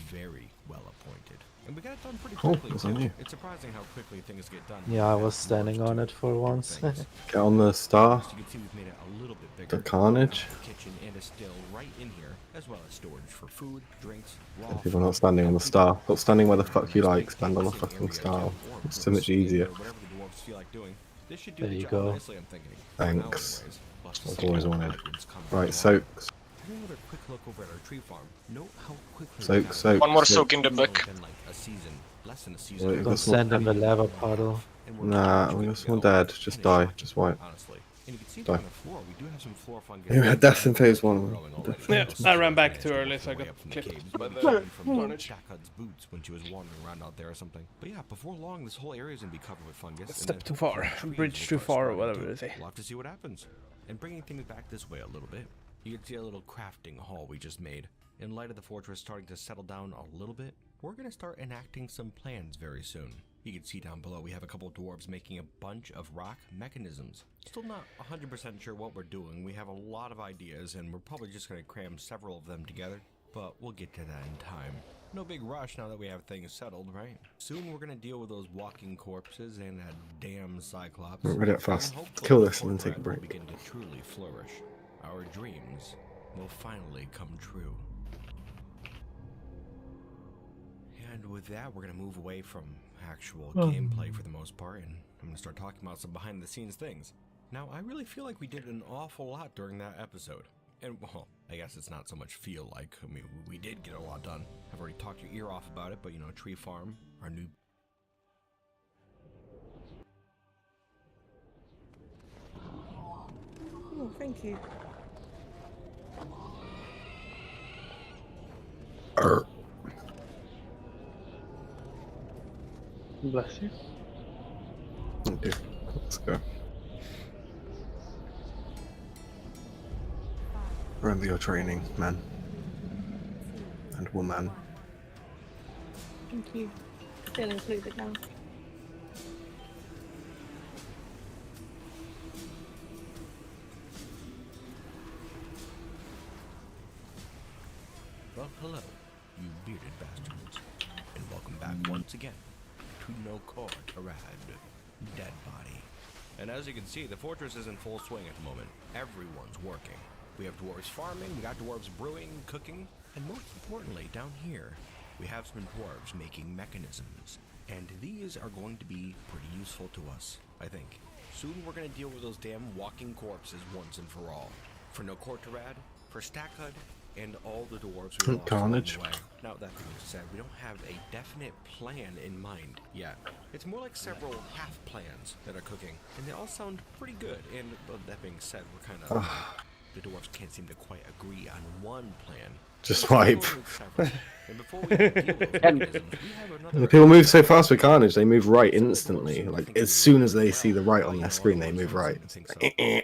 Very well appointed. And we got it done pretty Oh, quickly. it's on you. It's surprising how quickly things get done. Yeah, I There's was standing much on to it for once. things. Get on the star. You can see we've made it a little bit bigger. The Carnage. A kitchen and a still right in here, as well as storage for food, drinks, raw People not standing on the star. Not standing where the fuck you like. Stand on the fucking star. It's so much easier. whatever the dwarves feel like doing. This should do There the you job go. nicely, I'm thinking. Thanks. Now, anyways, I've always wanted. migrants come Right, from soaks. Having another quick look over at our tree farm. Note how quickly Soak, we got soak, it. One more soak. soak in the It's only back. been like a season, less than a season. Wait, ago. Don't this one- stand in the lava puddle. And we're Nah, pretty we much got good someone to go. dead. Just Finish die. it, Just wipe. honestly. And you can see Die. on the floor, we do have some floor fungus. You had death in phase 1. growing already. Yeah, Those I ran seeds back managed too to early, work so I their way got up from the clipped caves, by maybe the coming from Carnage. Shakud's boots when she was wandering around out there or something. But yeah, before long, this whole area is gonna be covered with fungus. and Step then too far. trees Bridge will too start far, or sprouting whatever too. they say. We'll have to see what happens. And bringing things back this way a little bit, you can see a little crafting hall we just made. In light of the fortress starting to settle down a little bit, we're gonna start enacting some plans very soon. You can see down below we have a couple dwarves making a bunch of rock mechanisms. Still not 100% sure what we're doing. We have a lot of ideas and we're probably just going to cram several of them together, but we'll get to that in time. No big rush now that we have things settled, right? Soon we're going to deal with those walking corpses and that damn cyclops. Right, ready up fast. And hopefully Kill this and then before take a that, we'll break. begin to truly flourish. Our dreams will finally come true. And with that, we're going to move away from actual gameplay for the most part, and I'm going to start talking about some behind-the-scenes things. Now, I really feel like we did an awful lot during that episode. And, well, I guess it's not so much feel like. I mean, we did get a lot done. I've already talked your ear off about it, but, you know, Tree Farm, our new... Oh, thank you. Bless you. Okay, let's go. Remember your training, man. And woman. Thank you. Still included now. Well, hello, you bearded bastards. And welcome back once again to No Court Arad, Dead Body. And as you can see, the fortress is in full swing at the moment. Everyone's working. We have dwarves farming, we got dwarves brewing, cooking, and most importantly, down here, we have some dwarves making mechanisms. And these are going to be pretty useful to us, I think. Soon we're going to deal with those damn walking corpses once and for all. For No Court Arad, for Stackhud, and all the dwarves we lost along Carnage. the way. Now, that being said, we don't have a definite plan in mind yet. It's more like several half plans that are cooking, and they all sound pretty good. And that being said, we're kind of... the dwarves can't seem to quite agree on one plan. Just wipe. And before we deal with those mechanisms, we have another... The people move so fast with Carnage, they move right instantly. Like, as soon as they see the right on their screen, they move right.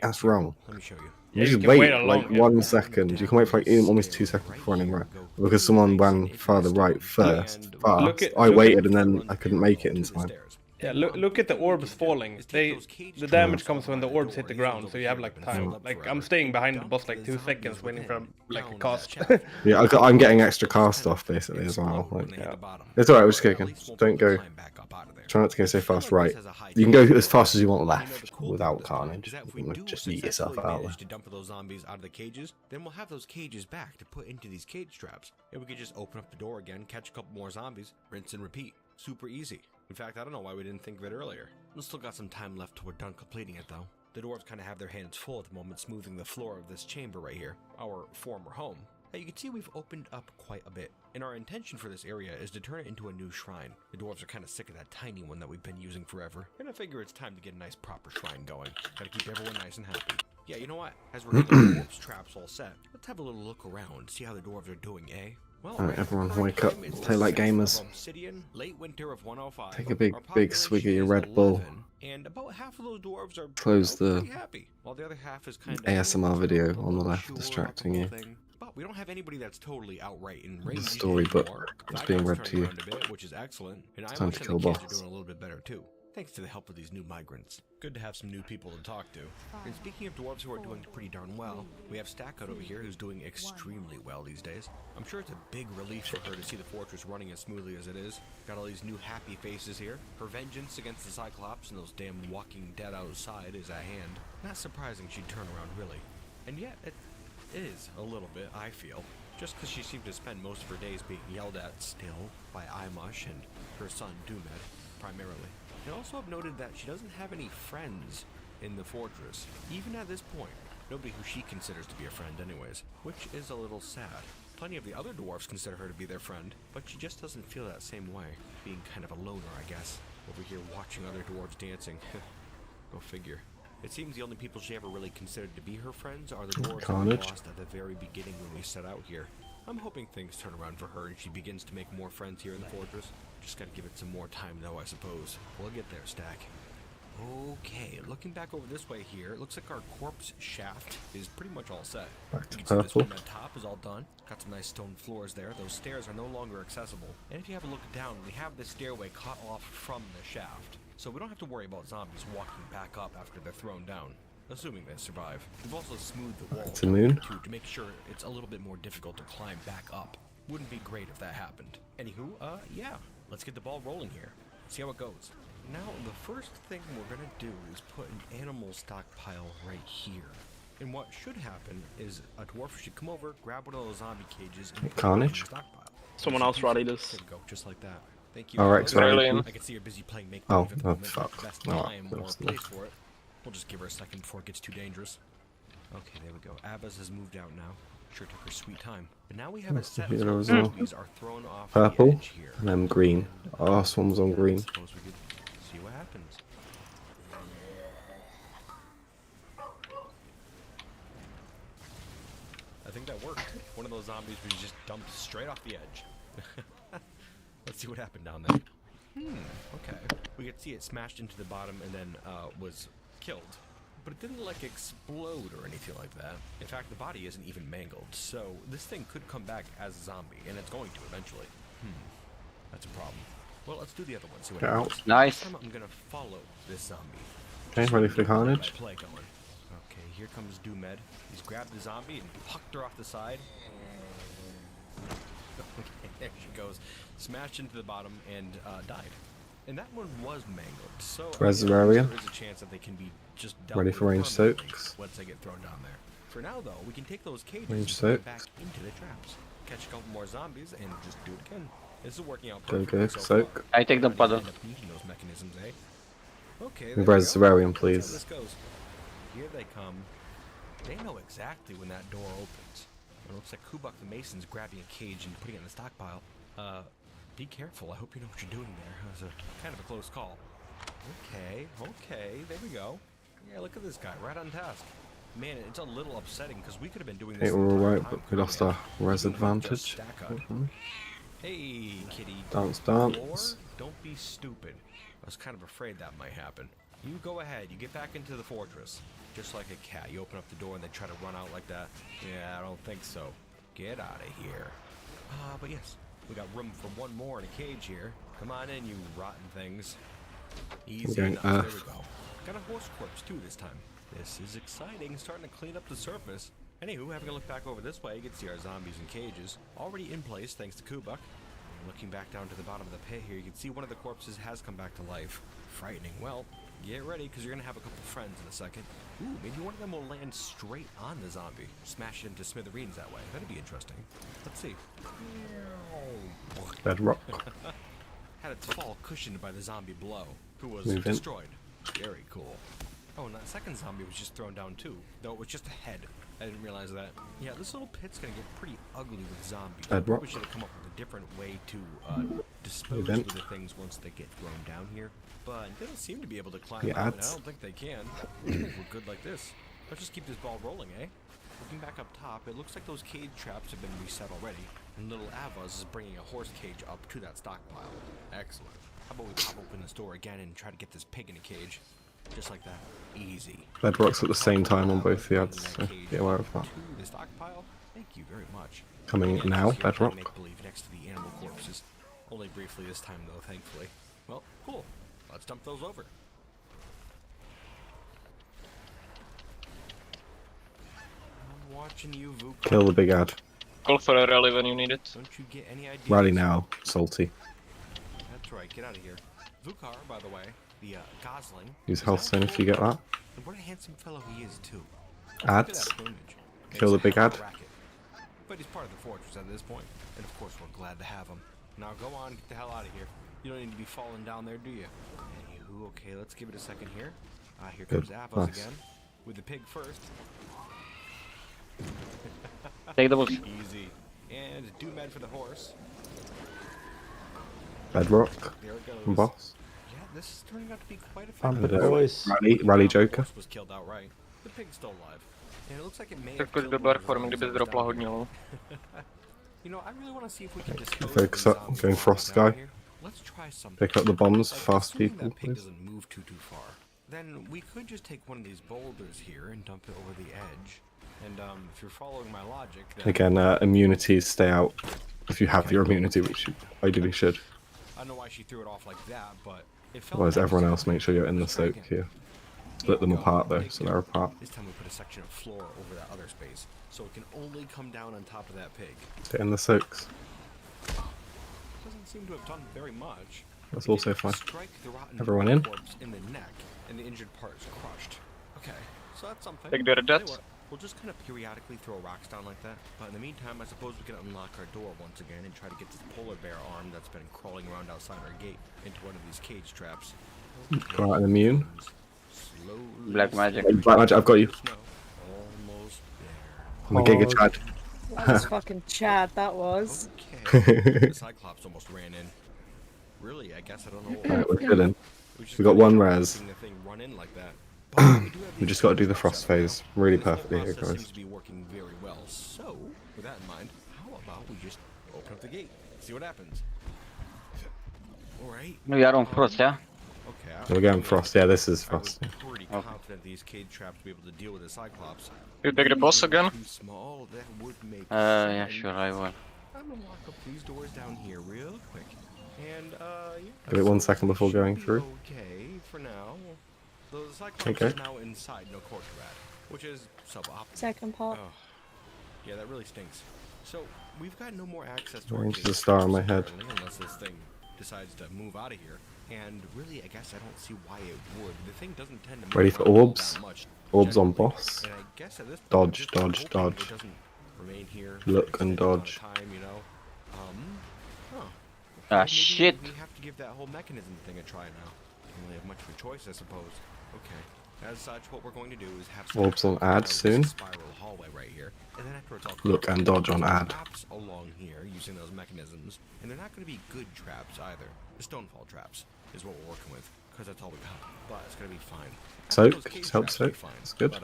That's wrong. Let me show you. You just wait like 1 second. You can wait for like almost 2 seconds before running right. Because someone ran farther right first, fast. I waited and then I couldn't make it in time. Yeah, look at the orbs falling. The damage comes when the orbs hit the ground, so you have like time. Like I'm staying behind the boss like 2 seconds waiting for like a cast. Yeah, I'm getting extra cast off basically as well. Like, it's alright, we're just kicking. Don't go. Try not to go so fast right. You can go as fast as you want left without Carnage. Just eat yourself out there. To dump those zombies out of the cages, then we'll have those cages back to put into these cage traps. And we could just open up the door again, catch a couple more zombies, rinse and repeat. Super easy. In fact, I don't know why we didn't think of it earlier. We've still got some time left till we're done completing it though. The dwarves kind of have their hands full at the moment smoothing the floor of this chamber right here, our former home. Now you can see we've opened up quite a bit, and our intention for this area is to turn it into a new shrine. The dwarves are kind of sick of that tiny one that we've been using forever, and I figure it's time to get a nice proper shrine going. Gotta keep everyone nice and happy. Yeah, you know what? As we're getting the dwarves traps all set, let's have a little look around, see how the dwarves are doing, eh? Well, Alright, everyone wake up. Play like gamers. Late winter of 105, Take a big swig of your Red Bull. and about half of those dwarves are Close the pretty happy, while the other half is kind of ASMR video on the left distracting you. But we don't have anybody that's totally outright The enraged storybook anymore. is being read to you. Around a bit, which is excellent, and I It's time to understand kill the kids boss. are doing a little bit better too, thanks to the help of these new migrants. Good to have some new people to talk to. And speaking of dwarves who are doing pretty darn well, we have Stackhud over here who's doing extremely well these days. I'm sure it's a big relief for her to see the fortress running as smoothly as it is. Got all these new happy faces here. Her vengeance against the Cyclops and those damn walking dead outside is at hand. Not surprising she'd turn around, really. And yet, it is a little bit, I feel. Just because she seemed to spend most of her days being yelled at still by Imush and her son Dumed, primarily. And also I've noted that she doesn't have any friends in the fortress, even at this point. Nobody who she considers to be a friend anyways, which is a little sad. Plenty of the other dwarves consider her to be their friend, but she just doesn't feel that same way, being kind of a loner, I guess, over here watching other dwarves dancing. Go figure. It seems the only people she ever really considered to be her friends are the dwarves that we lost at the very beginning when we set out here. I'm hoping things turn around for her and she begins to make more friends here in the fortress. Just gotta give it some more time though, I suppose. We'll get there, Stack. Okay, looking back over this way here, it looks like our corpse shaft is pretty much all set. Back to You can see this purple. one at the top is all done. Got some nice stone floors there. Those stairs are no longer accessible. And if you have a look down, we have this stairway cut off from the shaft. So we don't have to worry about zombies walking back up after they're thrown down, assuming they survive. We've also smoothed the wall To the moon. to make sure it's a little bit more difficult to climb back up. Wouldn't be great if that happened. Anywho, yeah, let's get the ball rolling here. See how it goes. Now, the first thing we're gonna do is put an animal stockpile right here. And what should happen is a dwarf should come over, grab one of those zombie cages, and put it in Carnage. the stockpile. Someone else ready this. There we go, just like that. Thank you. Oh, Rex, ready. I can see you're busy playing make Oh, believe at the oh, moment. fuck. Best Oh, time or that's place for it. We'll just give her a second before it gets too dangerous. Okay, there we go. Abbas has moved out now. Sure took her sweet time. But now we have a That's the set of hero as well. zombies are thrown off the Purple, edge here. and then green. Our swarm's on green. Suppose we could see what happens. I think that worked. One of those zombies was just dumped straight off the edge. Let's see what happened down there. Okay. We could see it smashed into the bottom and then was killed. But it didn't like explode or anything like that. In fact, the body isn't even mangled. So this thing could come back as a zombie, and it's going to eventually. That's a problem. Well, let's do the other one. See what Get happens. out. Nice. This time I'm gonna follow this zombie. Okay, ready for carnage? Play going. Okay, here comes Doomed. He's grabbed the zombie and hucked her off the side. Okay, there she goes. Smashed into the bottom and died. And that one was mangled. So Resurrection. there is a chance that they can be just dealt Ready with for range permanently soaks. once they get thrown down there. For now, though, we can take those cages Range and put them back soaks. into the traps. Catch a couple more zombies and just do it again. This is working out Go, perfectly go, so soak. far. I take the We're gonna puddle. end up needing those mechanisms, eh? Okay, there we go. Resurrection, Let's see how please. this goes. Here they come. They know exactly when that door opens. It looks like Kubak the Mason's grabbing a cage and putting it in the stockpile. Be careful. I hope you know what you're doing there. That was a kind of a close call. Okay, there we go. Yeah, look at this guy, right on task. Man, it's a little upsetting because we could have been doing this. Hey, we're the entire alright, time but we lost our res Even with just advantage. stack up. Hey, kitty. Dance, Or, dance. don't be stupid. I was kind of afraid that might happen. You go ahead. You get back into the fortress. Just like a cat. You open up the door and they try to run out like that. Yeah, I don't think so. Get out of here. But yes, we got room for one more in a cage here. Come on in, you rotten things. Easy going enough. There we earth. go. Got a horse corpse too this time. This is exciting. Starting to clean up the surface. Anywho, having a look back over this way, you can see our zombies in cages. Already in place thanks to Kubak. Looking back down to the bottom of the pit here, you can see one of the corpses has come back to life. Frightening. Well, get ready, because you're going to have a couple friends in a second. Ooh, maybe one of them will land straight on the zombie. Smash it into smithereens that way. That'd be interesting. Let's see. Bedrock. Had its fall cushioned by the zombie blow, who was Move in. destroyed. Very cool. Oh, and that second zombie was just thrown down too, though it was just a head. I didn't realize that. Yeah, this little pit's gonna get pretty ugly with zombies. Bedrock. Probably should have come up with a different way to dispose Event. of the things once they get thrown down here. But they don't seem to be able to climb The out, and I ads. don't think they can. I think we're good like this. Let's just keep this ball rolling, eh? Looking back up top, it looks like those cage traps have been reset already, and little Avaz is bringing a horse cage up to that stockpile. Excellent. How about we pop open this door again and try to get this pig in a cage? Just like that. Easy. Bedrock's at the same time on both the ads, so be aware of that. To the stockpile? Thank you very much. Coming Yeah, now, just here playing Bedrock. make-believe next to the animal corpses. Only briefly this time though, thankfully. Well, cool. Let's dump those over. I'm watching you, Vuk. Kill the big ad. Call for a rally when you need it. Don't you get any ideas? Rally now, salty. That's right, get out of here. Vukar, by the way, the Gosling. Use health stone if you get that. And what a handsome fellow he is, too. Ads. Look at that plumage. Kill the Makes a big hell of ad. a racket. But he's part of the fortress at this point, and of course we're glad to have him. Now go on, get the hell out of here. You don't need to be falling down there, do you? Anywho, okay, let's give it a second here. Here Good, comes Avos nice. again, with the pig first. Take the bush. Easy. And Doomed for the horse. Bedrock. There it goes. And boss. Yeah, this is turning out to be quite And effective. Rally Joker. Was killed outright. The pig's still alive. And it looks like it may have Tak killed byl one of the farming, zombies kdyby that was dropla down hodně here. lol. You know, I really want to see if we can dispose Focus of the up, zombies going while Frost they're down Guy. here. Let's try something. Pick up the bombs, Like, fast assuming people, that pig please. doesn't move too far. Then we could just take one of these boulders here and dump it over the edge. And if you're following my logic, then Again, immunities stay out if you have your immunity, which you ideally should. I don't know why she threw it off like that, but it felt Otherwise, like everyone else make sure you're in the soak here. Split them apart though, so they're apart. This time we put a section of floor over that other space, so it can only come down on top of that pig. Stay in the soaks. Doesn't seem to have done very much. That's It also did fine. strike the rotten Everyone in? corpse in the neck, and the injured part is crushed. Okay, so that's something. Take their Tell you death. what, we'll just kind of periodically throw rocks down like that. But in the meantime, I suppose we can unlock our door once again and try to get this polar bear arm that's been crawling around outside our gate into one of these cage traps. Alright, immune. Slowly Black magic. Black magic, I've got you. Almost I'm a Giga Chad. That was fucking Chad, that was. The Cyclops almost ran in. Really, I guess I don't know what Alright, we're chilling. We got one res. We just got to do the frost phase really perfectly here, guys. Seems to be working very well. So, with that in mind, how about we just open up the gate, see what happens? All right. We are on frost, yeah? Okay. We're going frost. Yeah, this is frost. I'm pretty confident these cage traps will be able to deal with the Cyclops. You take the boss again? Too small, that would make Yeah, sense. sure, I will. I'm gonna lock up these doors down here real quick. And, yeah. Give it 1 second before going through. Okay, for now. The Cyclops Okay. is now inside no court rat, which is suboptimal. Second part. Oh. Yeah, that really stinks. So, we've got no more access to our Range is a gate star on my head. apparently, unless this thing decides to move out of here. And really, I guess I don't see why it would. The thing doesn't tend to move Ready for around all orbs? that much, Orbs on generally. boss. And I guess at this point, Dodge, just dodge, hoping dodge. it doesn't remain here for Look an and extended amount of dodge. time, you know? Huh. Ah, Maybe shit. We have to give that whole mechanism thing a try now. Don't really have much of a choice, I suppose. Okay. As such, what we're going to do is have some Orbs on add soon. spiral hallway right here, and then after it's all Look and dodge on add. traps along here using those mechanisms, and they're not going to be good traps either. The stonefall traps is what we're working with, because that's all we got. But it's going to be fine. Soak, Those cage just help traps will be soak. fine. It's good. But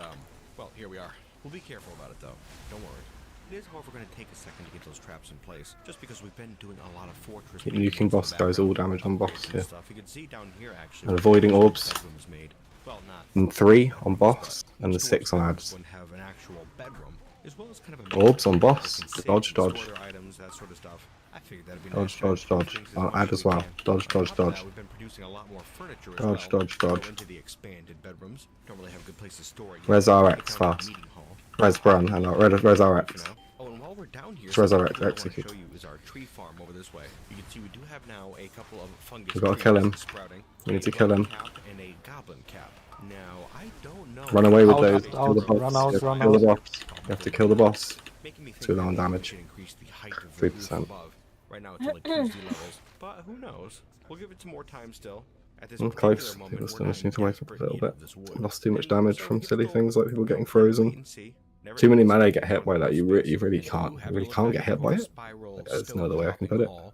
well, here we are. We'll be careful about it though. Don't worry. It is, however, going to take a second to get those traps in place, just because we've been doing a lot of fortress. Keep nuking boss guys, all damage on boss here. Stuff. You can see down here actually. And avoiding orbs. bedrooms made. Well, not And 3 on boss, and the 6 on ads. one have an actual bedroom, as well as kind of a Orbs on boss. they can sit Dodge, and store dodge. their items, that sort of stuff. I figured that'd be Dodge, nice. dodge, dodge. On add as well. Dodge, dodge, On top of dodge. that, we've been producing a lot more furniture as Dodge, well. dodge, Go dodge. into the expanded bedrooms. Don't really have a good place to store it yet. Res It's RX kind of a fast. meeting hall. Res Brun, and Res RX. Oh, and while we're down here, It's Res something RX cool I wanna execute. show you is our tree farm over this way. You can see we do have now a couple of fungus We gotta trees kill him. sprouting. We need to A kill him. cap and a goblin cap. Now, I don't know. Run away with Out, those. out, Kill the out, boss. run out, You have to run kill the out. boss. You have to kill the boss. Making me think 2 down that we damage. should increase the height of the roof 3%. above. Right now it's only 2 levels, but who knows? We'll give it some more time still. At this I'm particular close. moment, People we're still not just need to in wake up a desperate little need bit. of this wood. Lost too much And damage so from we silly can things like people go getting wait and frozen. see. Never Too many knows. melee get hit by that. You really We can't. do have You really a can't little get hit by it. spiral There's no other way I can put it. wall.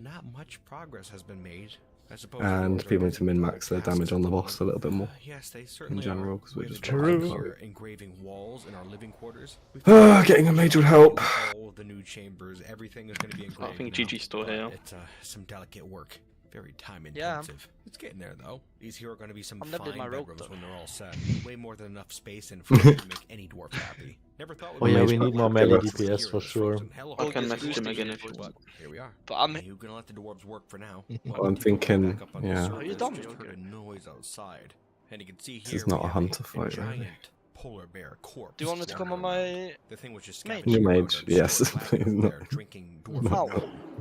Not much progress has been made. I suppose And the people need to order min-max their damage on the boss a little bit more. Yes, they In certainly general, are. because we're We have just a trying bunch to here engraving walls in our living quarters. We've Getting a mage would help. all the new chambers, everything is going to be engraved. I think now, GG's still but here. It's some delicate work. Very time Yeah. intensive. It's getting there though. These here are going to be some I'm never fine in my rope, bedrooms though. when they're all set. Way more than enough space and food to make any dwarf happy. Never thought Oh we'd yeah, be we able need to more work melee together DPS here for in this sure. frozen hellhole. I can It's message him boosting again it, if you but want. here we are. But I'm You're gonna let the dwarves work for now. I'm thinking, yeah. Are you done? Just heard a noise outside, and you can see here This is not we a have hunter fight, really. giant polar bear corpse. Do you want me to come on wandering around. my The thing was just mage? scavenging Your around mage, and yes, stored please laughing not. there, drinking dwarf Ow.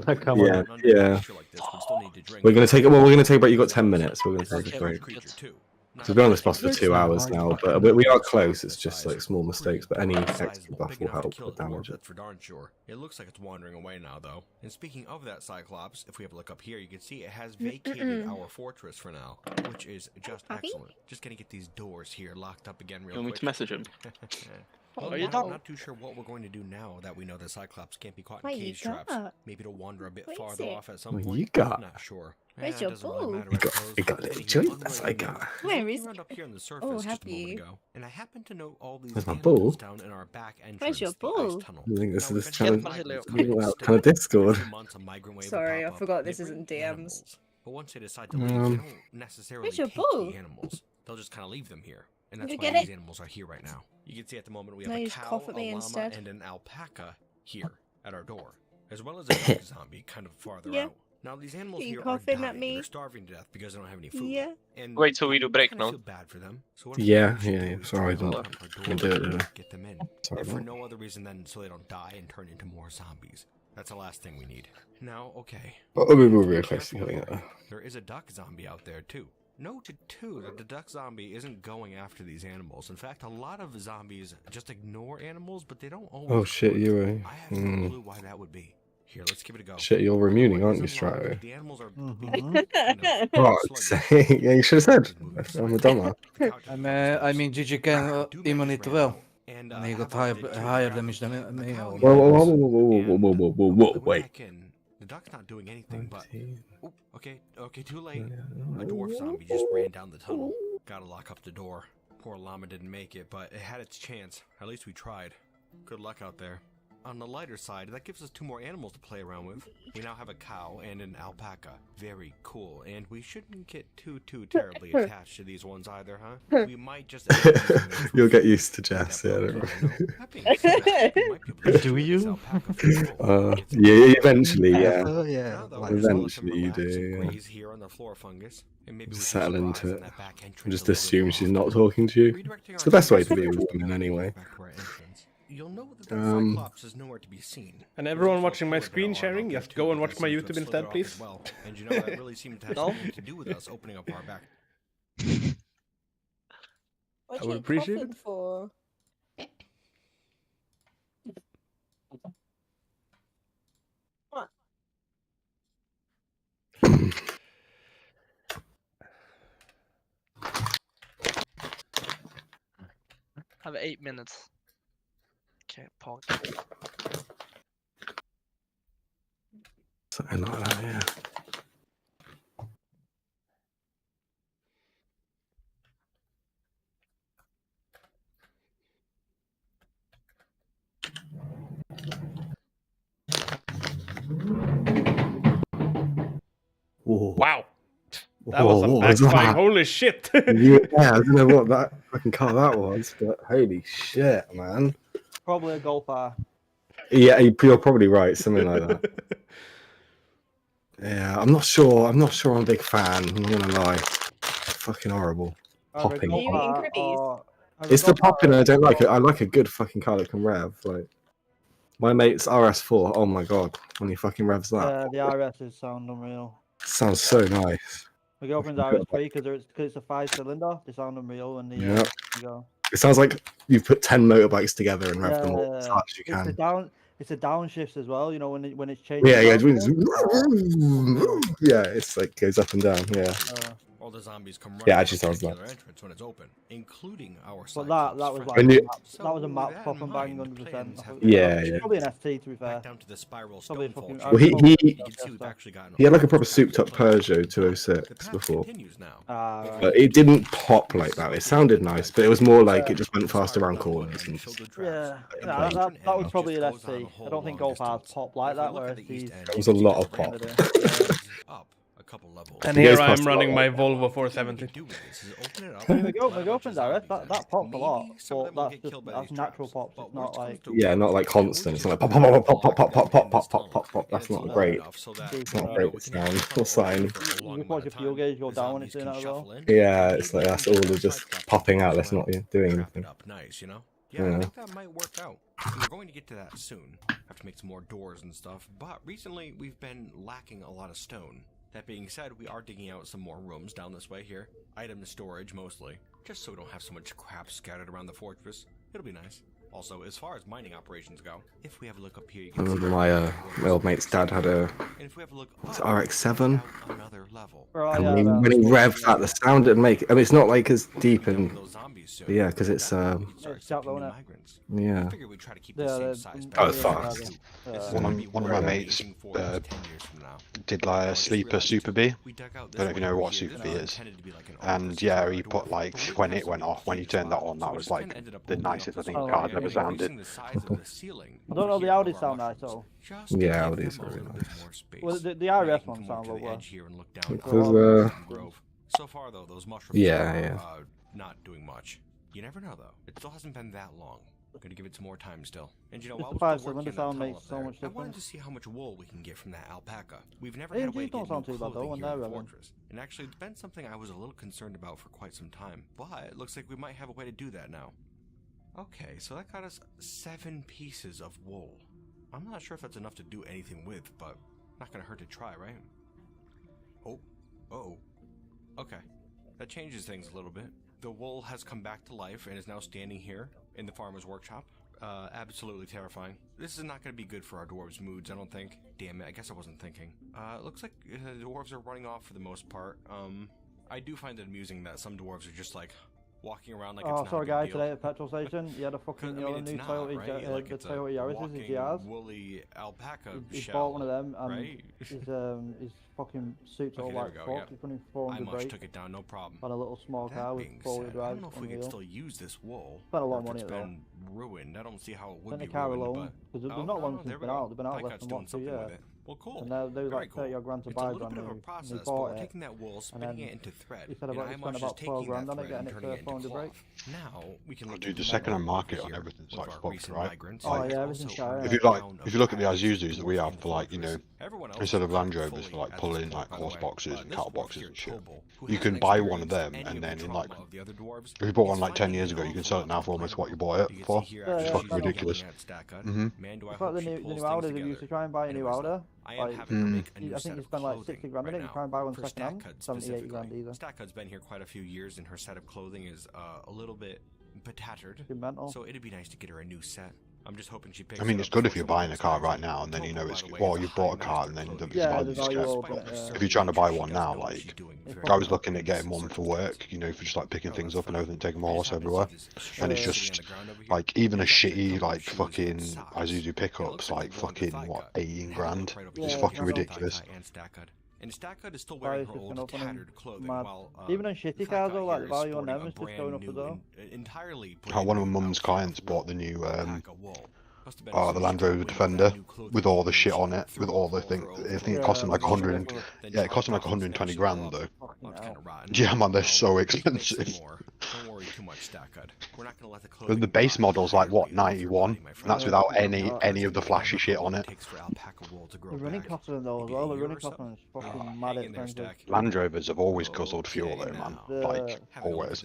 milk. Come Yeah, on. yeah. Like this would still need to drink. We're gonna take. Well, we're gonna take. But you got 10 minutes. We're gonna It's a take a huge break. creature, too. Not So we've been on this a boss for huge 2 hours now, but we are close. It's just like small mistakes, but any extra sizable, buff big will enough to help kill with a dwarf, damage. that's for darn sure. It looks like it's wandering away now, though. And speaking of that Cyclops, if we have a look up here, you can see it has vacated our fortress for now, which is just excellent. Just gonna get these doors here locked up again real You want me quick. to message him? Well, Are you I'm done? not too sure what we're going to do now that we know the Cyclops can't be caught in What you cage traps. got? Maybe to wander a bit What is farther it? off at some What point. you got? Not sure. Where's Eh, your doesn't really boo? matter, You I got- suppose. you got a little Anywho, joint, on that's the what I way got. down, Where we is ran it? up here on the surface Oh, just a happy. moment ago, and I happened to note all these Where's my animals ball? down in our back entrance, Where's your the ice ball? tunnel. I think this Now, is we've trying been to trying to figure find out still kind of Discord. 2 months, a migrant wave will Sorry, pop I up, forgot and this they isn't bring DMs. animals. But once they decide to leave, they don't necessarily Where's your take ball? the animals. They'll just kind of leave them here. And Did that's you why get these it? animals are here right now. You can see at the moment we No, have you a just cow, cough at a me llama, instead. and an alpaca here at our door, as well as a dog zombie kind of farther Yeah. out. Now these animals You here are coughing at dying. me? They're starving to death because they don't have any food. Yeah. And Wait till we do break kinda now. feel bad for them. So what Yeah, we should yeah, do yeah. is Sorry, I try to didn't. open up our Can door do it, and yeah. get them in. Sorry, If for mate. no other reason than so they don't die and turn into more zombies. That's the last thing we need. Now, okay. But we'll be Be real close to careful, getting it. though. There is a duck zombie out there too. Noted too that the duck zombie isn't going after these animals. In fact, a lot of zombies just ignore animals, but they don't always. Oh shit, you were. I have no clue why that would be. Here, let's give it a go. Shit, you're immuning, aren't you, straight away? The animals are Fuck's sake. Yeah, you should have said. I'm a dumber. I mean, GG can immune it well. And And he got have a dig higher to damage than the me. cow Oh here. my Whoa, God. whoa, Put wait. back in. The duck's not doing anything, but Oop, okay, too late. A dwarf zombie just ran down the tunnel. Gotta lock up the door. Poor llama didn't make it, but it had its chance. At least we tried. Good luck out there. On the lighter side, that gives us 2 more animals to play around with. We now have a cow and an alpaca. Very cool, and we shouldn't get too terribly attached to these ones either, huh? We might just end up using them for You'll get food. used to Jess, yeah. Don't worry. That being said, we might be able to Do ship this you? alpaca for wool. Yeah, eventually, yeah. For now, though, Like we're just gonna let them eventually you relax and do, yeah. graze here on the floor fungus, and maybe we can Settle keep our into eyes it. on that back entrance And just a little bit assume more she's often. not talking to you. Redirecting It's our the best way to attention be a towards the woman, anyway. back to our entrance. You'll know that that Um, Cyclops is nowhere to be seen. And There's everyone also a watching my polar screen bear sharing, out there just too, go and but watch that my seems to YouTube have instead, slithered off please. as well. And you know that really seemed to have No? something to do with us opening up our back. What I are would you appreciate coughing it. for? What? Have 8 minutes. Okay, pause. Something like that, yeah. Whoa. Wow. That was some what was backfiring. that? Holy shit. Yeah, I don't know what that fucking car that was, but holy shit, man. Probably a golfer. Yeah, you're probably right, something like that. Yeah, I'm not sure. I'm not sure I'm a big fan. I'm not gonna lie. Fucking horrible. Either a Popping. golfer or It's the popping I don't like it. I like a good fucking car that can rev. Like my mate's RS4. Oh my god, when he fucking revs that, the RS sound unreal. sounds so nice. My girlfriend's RS3 because it's a 5-cylinder. They sound unreal when they Yeah. go. It sounds like you've put 10 motorbikes together and rev them all as hard as you It's the can. it's a downshift as well. You know when it's changing. Yeah, yeah, downshift. yeah. It's like goes up and down. Yeah. All the zombies come running Yeah, actually from sounds the regular nice. entrance when it's open, including our But that was friend. like When you- that was a map pop and bang 100%. Yeah, yeah. Probably an ST to be fair. Down to the spiral Probably stone fucking. Well, he You can see we've actually gotten had like a proper souped up Peugeot 206 before. But it didn't pop like that. It sounded nice, but it was more like it just went fast around corners. And Yeah, that was probably an ST. I don't think Golf R's pop like that. Where ST's. There was a lot of pop. And It here goes I'm past a running my lot. Volvo 470. I mean, my girlfriend's RS, that pops a lot, but that's natural pops. It's not like. Yeah, not like constant. It's not like pop, pop, pop, pop, pop, pop, pop, pop, pop, pop, pop. That's not great. It's not great sound or sign. You just watch your fuel gauge go down when it's doing that as well. Yeah, it's like that's all of just popping out. That's not doing anything. Nice, you know? Yeah, I think that might work out. And we're going to get to that soon. Have to make some more doors and stuff. But recently, we've been lacking a lot of stone. That being said, we are digging out some more rooms down this way here. Item storage, mostly. Just so we don't have so much crap scattered around the fortress. It'll be nice. Also, as far as mining operations go, if we have a look up here, you I can see remember my old mate's dad had a and if we have a look it's up, RX-7. another level. And when he revved that, the sound it'd make. I mean, it's not like as deep and yeah, because it's It's sharp though, isn't it? yeah. Oh, it's fast. One of my mates did like a sleeper Super B. I don't know if you know what Super B is. And yeah, he put like when it went off, when he turned that on, that was like the nicest I think card ever sounded. I don't know the Audi sound nice though. Yeah, Audi's very nice. Well, the RS one sounds a lot There's, So far though, those mushrooms Yeah, are yeah. not doing much. You never know though. It still hasn't been that long. Gonna give it some more time still. And you know, Just while the we're still 5-cylinder working in that sound tunnel makes up so there, much I wanted difference. to see how much wool we can get from that alpaca. We've never Yeah, had a way these to don't get sound new too bad though clothing when here in they're the revving. fortress. And actually, it's been something I was a little concerned about for quite some time. But it looks like we might have a way to do that now. Okay, so that got us 7 pieces of wool. I'm not sure if that's enough to do anything with, but not gonna hurt to try, right? Oh, uh-oh. Okay, that changes things a little bit. The wool has come back to life and is now standing here in the farmer's workshop. Absolutely terrifying. This is not going to be good for our dwarves' moods, I don't think. Damn it, I guess I wasn't thinking. It looks like the dwarves are running off for the most part. I do find it amusing that some dwarves are just like, walking around like Oh, it's I saw not a a guy big today deal. at the petrol station. He had a fucking I mean, yellow it's new not, Toyota, right? Like the it's a Toyota Yaris, walking his GRs. woolly alpaca He's shell, bought one of them, and right? his fucking suit's all Okay, there like we go, fuck. yeah. He's running I 400 much brakes took it down, no problem. on a little small That car with being 4-wheel said, I drive don't know if on we the can wheel. still use this wool. Spent a lot or of if money it's though. been ruined. I don't see how it would Sent be the car ruined, alone but because they're not long since there we been go. out. They've been out less Tycut's than doing 1-2 something years. with it. Well, cool. And there was Very like 30 odd grand to It's buy a little brand bit of a new. process, And he but bought we're it. taking that wool, And spinning then it into thread. he said about he spent about 12 grand on it, getting it for 400 bricks. Now we can Oh, make dude, the it second-hand more market on here everything's with like our fucked, recent right? migrants. Oh Like, yeah, everything's shiny. if you look at the Isuzus that we have for like, you know, instead of Land Rovers for like pulling like horse boxes and cattle boxes and shit, you can buy one of them and then in like, if you bought one like 10 years ago, you can sell it now for almost what you bought it for. It's fucking ridiculous. It's like the new Audi. If you used to try and buy a new Audi, like, I think you spend like 60 grand on it. You try and buy one second hand, 70, 80 grand either. Stackcud's been here quite a few years, and her set of clothing is a little bit tattered. So it'd be nice to get her a new set. I'm just hoping she picks. I mean, it's good if you're buying a car right now and then you know it's, well, you've bought a car and then the value's kept. If you're trying to buy one now, like, I was looking at getting one for work, you know, for just like picking things up and everything, taking my horse everywhere. And it's just, like, even a shitty, like, fucking Isuzu pickups, like, fucking, what, 18 grand? It's fucking ridiculous. And Stackcud is still wearing her old tattered clothing, while even on shitty cars, though, like the value on them is just going up as well. Entirely One of my mum's clients bought the new, the Land Rover Defender with all the shit on it, with all the things. I think it cost him like 100. Yeah, it cost him like 120 grand though. Yeah, man, they're so expensive. Don't worry too much, Stackcud. We're not gonna let the The base model's like what, 91, and that's without any of the flashy shit on it. The running costs on those as well. The running costs on is fucking mad expensive. Land Rovers have always guzzled fuel though, man. Like always.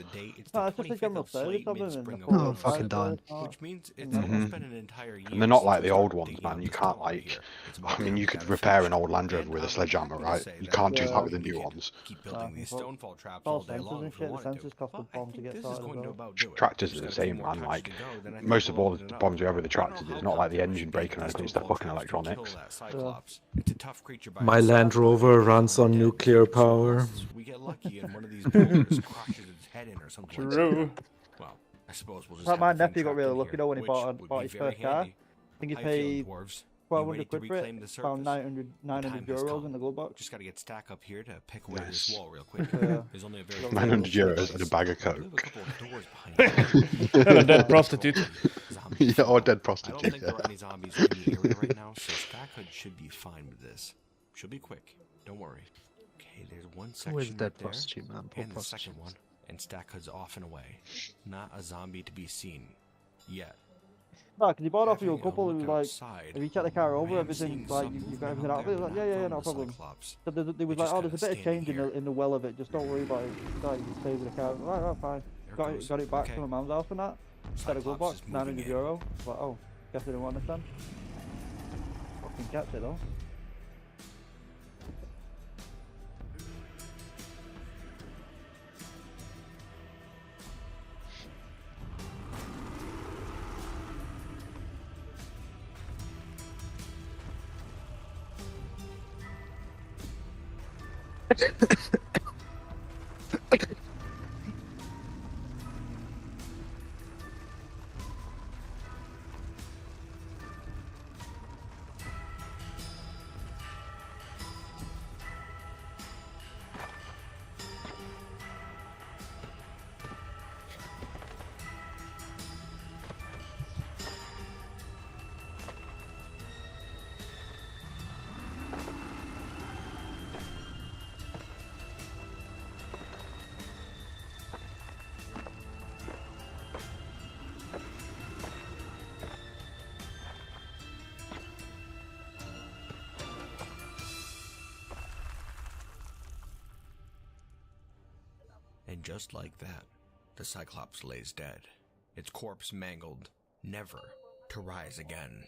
No, it's just a general service of them. Oh, fucking done. Which means it's Mhm. been an entire year. And they're not like the old ones, man. You can't like, I mean, you could repair an old Land Rover with a sledgehammer, right? You can't do that with the new ones. Keep building these stonefall traps All all day sensors long and if we shit. The wanted to. sensors cost a bomb to get This is started as going to well. about do it. Tractors are the same, man. Like most of all the bombs we have with the tractors, it's not like the engine braking or anything. It's the fucking electronics. It's a tough creature by My Land Rover runs on nuclear power. We get lucky and one of these boulders crushes its head in or something. True. Well, I suppose we'll just Like have my the thing nephew got trapped really in lucky here, though when he which bought would be his very first car. handy. I think he How you feeling, paid dwarves? 1,200 quid for reclaim it. the Found surface? 900 euros in the glove box. Just got to get Stack up here to pick away Nice. this wall real quick. Yeah. There's only a very 900 euros and a bag of coke. And a dead prostitute. Yeah, or a dead I don't prostitute. think there are any zombies in the area right now, so Stackhood should be fine with this. Should be quick. Don't worry. Okay, there's one section Where's the right dead there, prostitute, man? Poor and the second prostitutes. one, and Stackhood's off and away. Not a zombie to be seen yet. No, because he bought off you a Having a couple who look like, outside, if you check the car over, I am everything seeing like some you've got movement everything out out. there, Like, but yeah, not no from the problem. Cyclops. So there was We're like, just oh, there's a kinda bit of change standing in the well of it. Just don't worry about it. Like, you stay with the car. Right, fine. Got it back from my mum's house and that. Set a glove box, 900 euro. Like, oh, guess I didn't want this then. Fucking kept it though. And just like that, the Cyclops lays dead, its corpse mangled, never to rise again.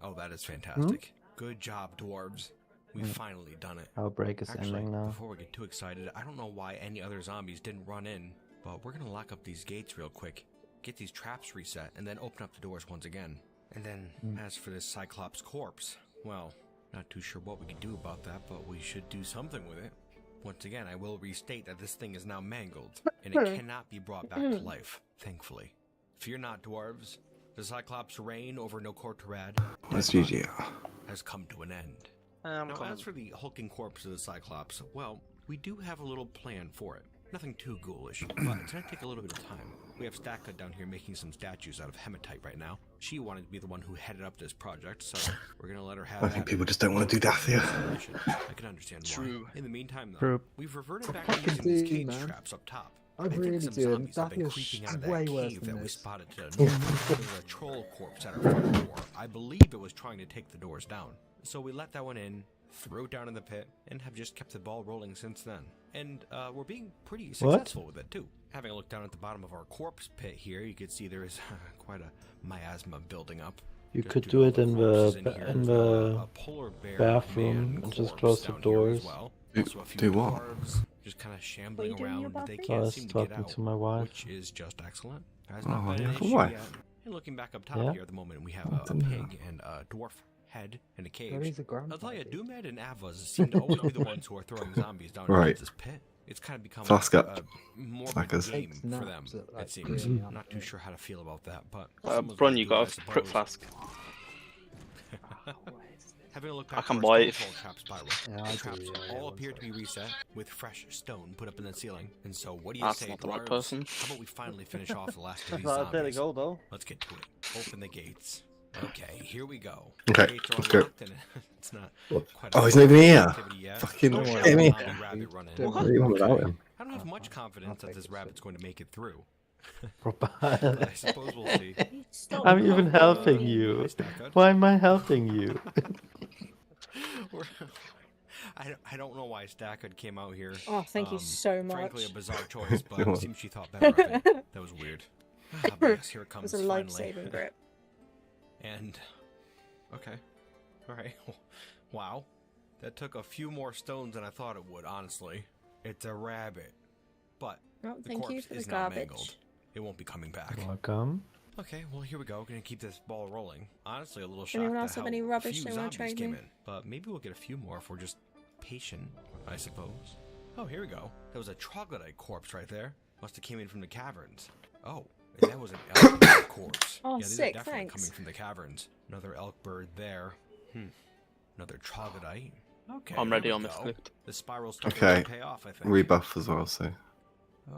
Oh, that is fantastic. Good job, dwarves. We've finally done it. Outbreak is Actually, ending now. before we get too excited, I don't know why any other zombies didn't run in, but we're gonna lock up these gates real quick, get these traps reset, and then open up the doors once again. And then, as for this Cyclops corpse, well, not too sure what we can do about that, but we should do something with it. Once again, I will restate that this thing is now mangled. and it cannot be brought back to life, thankfully. Fear not, dwarves. The Cyclops' reign over Nokortorad That's GG. has come to an end. Now, as for the hulking corpse of the Cyclops, well, we do have a little plan for it. Nothing too ghoulish, but it's going to take a little bit of time. We have Stacka down here making some statues out of hematite right now. She wanted to be the one who headed up this project, so we're going to let her have I think people just don't want to do Dathia. I can understand why. In the meantime, though, True. we've reverted back to using these cage traps up top. I think really some do. zombies have been Dathia's creeping out of way that worse cave than that we this. spotted to the north. There was a troll corpse at our front door. I believe it was trying to take the doors down. So we let that one in, threw it down in the pit, and have just kept the ball rolling since then. And we're being pretty successful with it, too. Having a look down at the bottom of our corpse pit here, you can see there is quite a miasma building up. You Just could due do to it all in corpses the here. in There's now the a polar bear bathroom man and just corpse close the down here as doors. well. Do- Also a few do what? dwarves just kind of shambling doing in your around, but they bathroom? I can't was seem to get talking out, to my wife. which is just excellent. Has Oh, not been yeah, an for issue wife. yet. And looking back up top Yeah. here at the moment, we have Oh, a didn't pig and a dwarf head and a cage. There is a grandpa. I'll tell you, Doomed and Avas seem to always be the ones who are throwing zombies down Right. into this pit. It's kind of become Flask a up. morbid Flackers. game Takes for them, naps at, like, it seems. 3 a.m. I'm not too sure how to feel about that, but... Bron, you got a crit flask. Having a look I back can to buy our it. stone wall trap spiral, Yeah, I the do, traps yeah, all one appear to be reset with fresh stone put up in the ceiling. And so, what do you That's say, not the right dwarves? person. How about we finally finish off the last of these There they zombies? go, though. Let's get to it. Open the gates. Okay, here we go. Okay, The gates are let's go. unlocked and it's not quite Oh, a he's not even here. activity yet. Fucking Don't shit worry, me. zombie rabbit running. What do you want without him? I don't have much confidence that this rabbit's going to make it through. But I suppose we'll see. I'm even helping you. Why am I helping you? I don't know why Stackhood came out here. Oh, thank you so much. Frankly, a bizarre choice, but it seems she thought better of it. That was weird. Ah, but yes, here it It comes was a finally. life-saving grip. And okay, all right. Wow, that took a few more stones than I thought it would. Honestly, it's a rabbit, but Oh, the thank you corpse for the is not mangled. garbage. It won't be coming back. Welcome. Okay, well here we go. Gonna keep this ball rolling. Honestly, a little Does shocked anyone at else have how any rubbish few they wanna zombies trade came me? in. But maybe we'll get a few more if we're just patient, I suppose. Oh, here we go. There was a troglodyte corpse right there. Must have came in from the caverns. Oh, and that was an elk corpse. Oh, yeah, these sick, are definitely thanks. coming from the caverns. Another elk bird there. Another troglodyte. Okay, I'm ready here on we this go. clip. The spiral's starting Okay. to pay off, I think. Rebuff as well, so.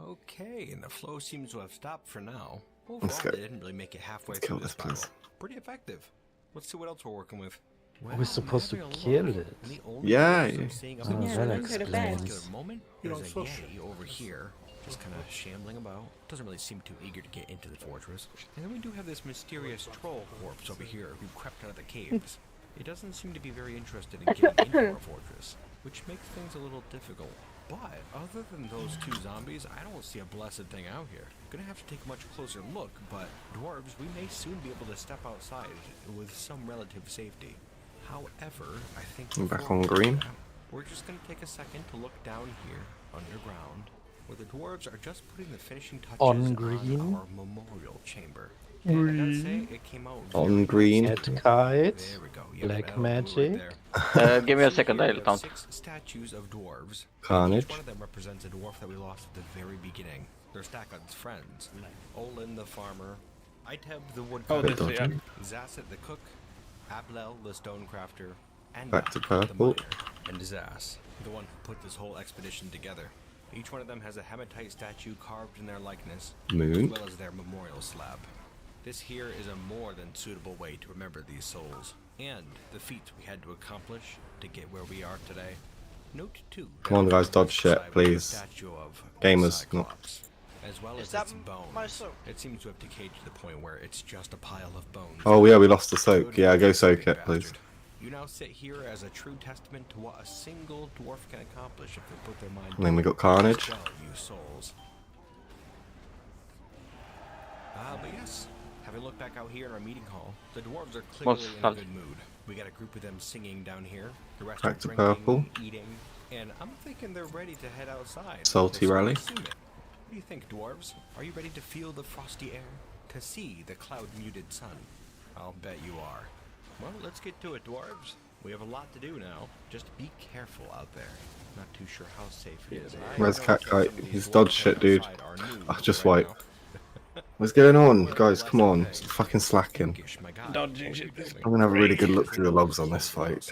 Okay, and the flow seems to have stopped for now. Let's Overall, go. they didn't really make it halfway Let's kill through the this spiral. place. Pretty effective. Let's see what else we're working with. We're supposed to having a kill look, it. and the only Yeah, person yeah. seeing up Oh, in the that center explains. at this particular moment, You there's don't a fuss. Yeti over here, just kind of shambling about. Doesn't really seem too eager to get into the fortress. And then we do have this mysterious troll corpse over here who crept out of the caves. It doesn't seem to be very interested in getting into our fortress, which makes things a little difficult. But other than those two zombies, I don't see a blessed thing out here. Gonna have to take a much closer look, but dwarves, we may soon be able to step outside with some relative safety. However, I think I'm back before on we do green. that, we're just gonna take a second to look down here underground, where the dwarves are just putting the finishing touches On green? our memorial chamber. And I gotta say, it came out On very green. nice. Ed kite. There we go. Yep, Black that'll do it right magic. there. Give me a second, Here I'll we have count. 6 statues of dwarves. Carnage. Each one of them represents a dwarf that we lost at the very beginning. They're Stackhod's friends. Olin the farmer, Iteb the woodcutter, this, yeah. Zasset the cook, Ablel the stonecrafter, and Back to the purple. miner, and Zas, the one who put this whole expedition together. Each one of them has a hematite statue carved in their likeness, Moon. as well as their memorial slab. This here is a more than suitable way to remember these souls, and the feats we had to accomplish to get where we are today. Note too. Come on, guys, dodge shit, please. Gamers, not. As well as its bones. It seems to have decayed to the point where it's just a pile of bones. Oh yeah, we lost the soak. Yeah, go soak it, please. You now sit here as a true testament to what a single dwarf can accomplish if they put their mind And then we to got it. Carnage. Well, you souls. But yes, having looked back out here in our meeting hall, the dwarves are clearly in a good mood. We got a group of them singing down here. The rest Back are to drinking, purple. eating, and I'm thinking they're ready to head outside. Salty They rally. certainly seem it. What do you think, dwarves? Are you ready to feel the frosty air? To see the cloud-muted sun? I'll bet you are. Well, let's get to it, dwarves. We have a lot to do now. Just be careful out there. Not too sure how safe it is. Where's Cat Guy? He's dodged shit, dude. Oh, just wipe. What's going on, guys? Come on, it's fucking slacking. Dodging shit. I'm gonna have a really good look through the logs on this fight.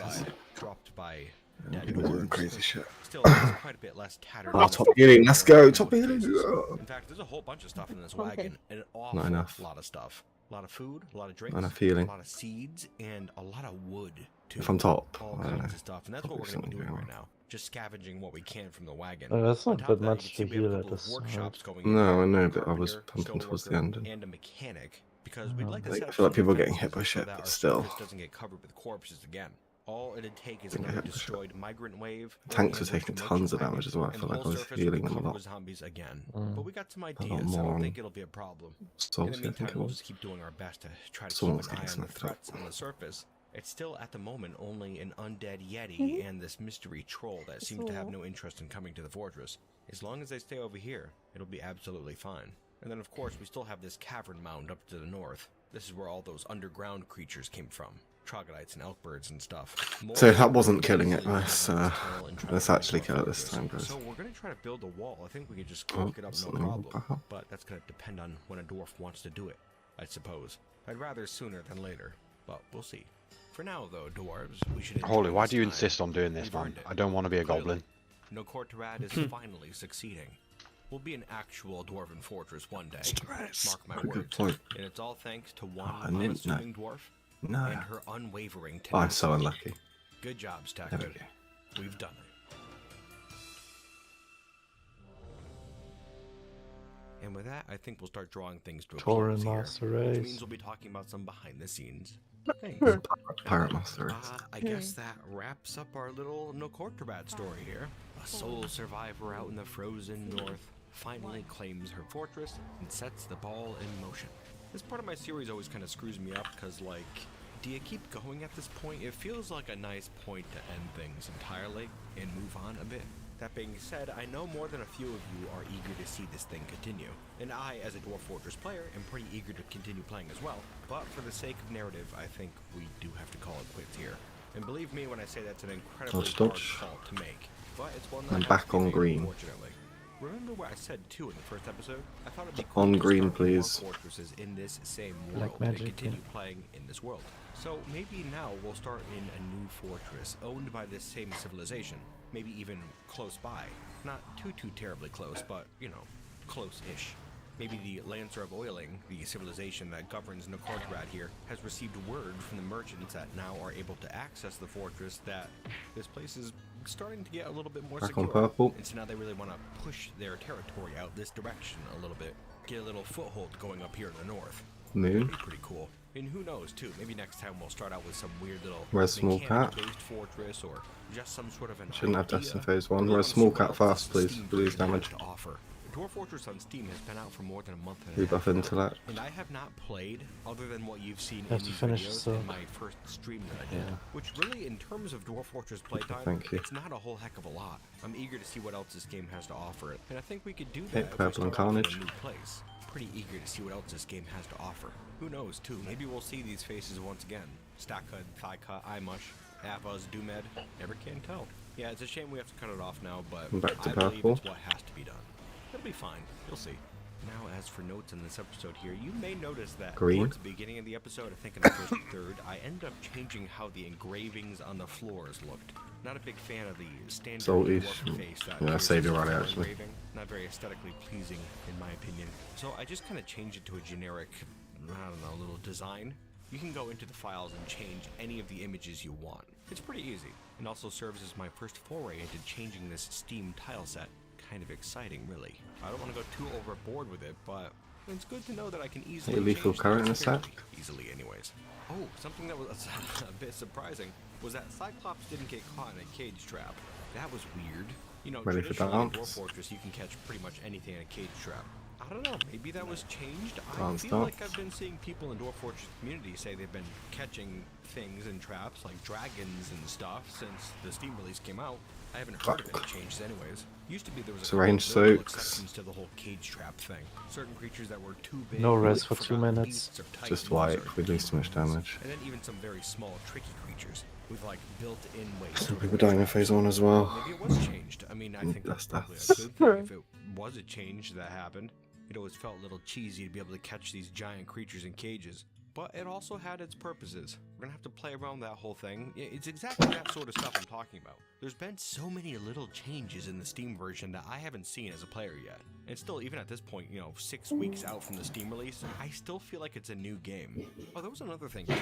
Dropped by Doing crazy shit. Still, there's quite a bit less tattered. Oh, top healing, let's go, top healing. In fact, there's a whole bunch of stuff in this wagon. An awful lot of stuff. A lot of food, a lot of drinks, Not enough healing. a lot of seeds, and a lot of wood, too. If I'm top, All I don't kinds know. of stuff, and that's what we're going to be doing right now. Just scavenging what we can from the wagon. That's On not top that of that, you much can to see we have a heal at couple of this workshops point. going No, I in. know, but I was Carpenter, pumping towards the end. and a mechanic, because we'd like to Like, set I up feel like some people are getting defenses hit by so shit, that but our still. surface doesn't get covered with corpses again. All it'd take is Didn't get another hit by shit. destroyed migrant wave. Tanks or were taking tons of damage as well. I and feel the like I whole was surface would healing be them a covered lot. with zombies again. Mm. But we got some lot ideas. I more don't on think it'll be a problem. In Salty, the I meantime, think it we'll was. just keep doing our best to try to Someone was keep an eye getting on the sniped up. threats on the surface. It's still, at the moment, only an undead yeti and this mystery troll that seems to have no interest in coming to the fortress. As long as they stay over here, it'll be absolutely fine. And then, of course, we still have this cavern mound up to the north. This is where all those underground creatures came from. Troglodytes and elkbirds and stuff. More So that wasn't killing it. easily Let's actually kill it this time, guys. So we're going to try to build a wall. I think we could just Oh, cloak it up, no something problem. about- But that's going to depend on when a dwarf wants to do it, I suppose. I'd rather sooner than later, but we'll see. For now, though, dwarves, we should. Holy, why enjoy do you this time. insist on doing this, We've man? earned it. I don't want to be a Clearly, goblin. No Courterad is finally succeeding. We'll be an actual dwarven fortress one day. Mark my Good words. point. And it's all thanks to one I didn't know. unassuming dwarf No. and her unwavering Oh, I'm so tenacity. unlucky. Good job, There Stackhood. we go. We've done it. And with that, I think we'll start drawing things to a Tauren close here, Master which Race. means we'll be talking about some behind-the-scenes things. Pirate Master Race. I guess that wraps up our little Nokortabat story here. A sole survivor out in the frozen north finally claims her fortress and sets the ball in motion. This part of my series always kind of screws me up because, like, do you keep going at this point? It feels like a nice point to end things entirely and move on a bit. That being said, I know more than a few of you are eager to see this thing continue, and I, as a Dwarf Fortress player, am pretty eager to continue playing as well, but for the sake of narrative, I think we do have to call it quits here. And believe me when I say that's an incredibly Dodge, hard dodge. call to make, but it's one that I'm has back to be on made, green. unfortunately. Remember what I said too in the first episode? I thought it'd be cool On to green, start more please. fortresses in this same Black world and magic, continue yeah. playing in this world. So maybe now we'll start in a new fortress owned by this same civilization, maybe even close by. Not too terribly close, but, you know, close-ish. Maybe the Lancer of Oiling, the civilization that governs Nokortarat here, has received word from the merchants that now are able to access the fortress that this place is starting to get a little bit more Back on secure. purple. And so now they really want to push their territory out this direction a little bit. Get a little foothold going up here in the north. Moon. That'd be pretty cool. And who knows, too, maybe next time we'll start out with some weird little Where's Small Cat? mechanic-based fortress or just some sort of an Shouldn't have idea. deaths in phase 1. Really Where's wanna Small see Cat what fast, else please? this Steam Please version has damage. to offer. Dwarf Fortress on Steam has been out for more than a month and a half. Rebuff intellect. And I have not played other than what you've seen Have in to these finish videos the in sub. my first stream that I did. Yeah. Which really, in terms of Dwarf Fortress playtime, Thank you. it's not a whole heck of a lot. I'm eager to see what else this game has to offer. And I think we could do that Hit if we Purple and start off in a Carnage. new place. Pretty eager to see what else this game has to offer. Who knows, too? Maybe we'll see these faces once again. Stackhood, Thigh-Cut, Eyemush, Avaz, Doomed. Never can tell. Yeah, it's a shame we have to cut it off now, but Back to I believe purple. it's what has to be done. It'll be fine. You'll see. Now, as for notes in this episode here, you may notice that Green. towards the beginning of the episode, I think in the first third, I end up changing how the engravings on the floors looked. Not a big fan of the standard Salty. dwarf face that Yeah, I appears saved in it right the out, actually. engraving. Not very aesthetically pleasing, in my opinion. So I just kind of changed it to a generic, I don't know, little design. You can go into the files and change any of the images you want. It's pretty easy, and also serves as my first foray into changing this Steam tile set. Kind of exciting, really. I don't want to go too overboard with it, but it's good to know that I can easily Hey, lethal change the current in a appearance sec. easily anyways. Oh, something that was a bit surprising was that Cyclops didn't get caught in a cage trap. That was weird. You know, Ready for traditionally in Dwarf dance? Fortress you can catch pretty much anything in a cage trap. I don't know, maybe that was changed. I Dance, feel like dance. I've been seeing people in Dwarf Fortress community say they've been catching things in traps like dragons and stuff since the Steam release came out. I haven't heard of any changes anyways. Used to be there was a It's couple range of notable soaks. exceptions to the whole cage trap thing. Certain creatures that were too big. No like rest for 2 forgotten minutes. beasts or Just titans wipe. or We lose too much damage. and then even some very small, tricky creatures. with like built-in ways. Some people dying in phase 1 as well. Maybe it was changed. I mean, I think that's probably a That's- good thing if it was a change that happened. It always felt a little cheesy to be able to catch these giant creatures in cages. But it also had its purposes. We're gonna have to play around that whole thing. It's exactly that sort of stuff I'm talking about. There's been so many little changes in the Steam version that I haven't seen as a player yet. And still, even at this point, 6 weeks out from the Steam release, I still feel like it's a new game. Oh, there was another thing too.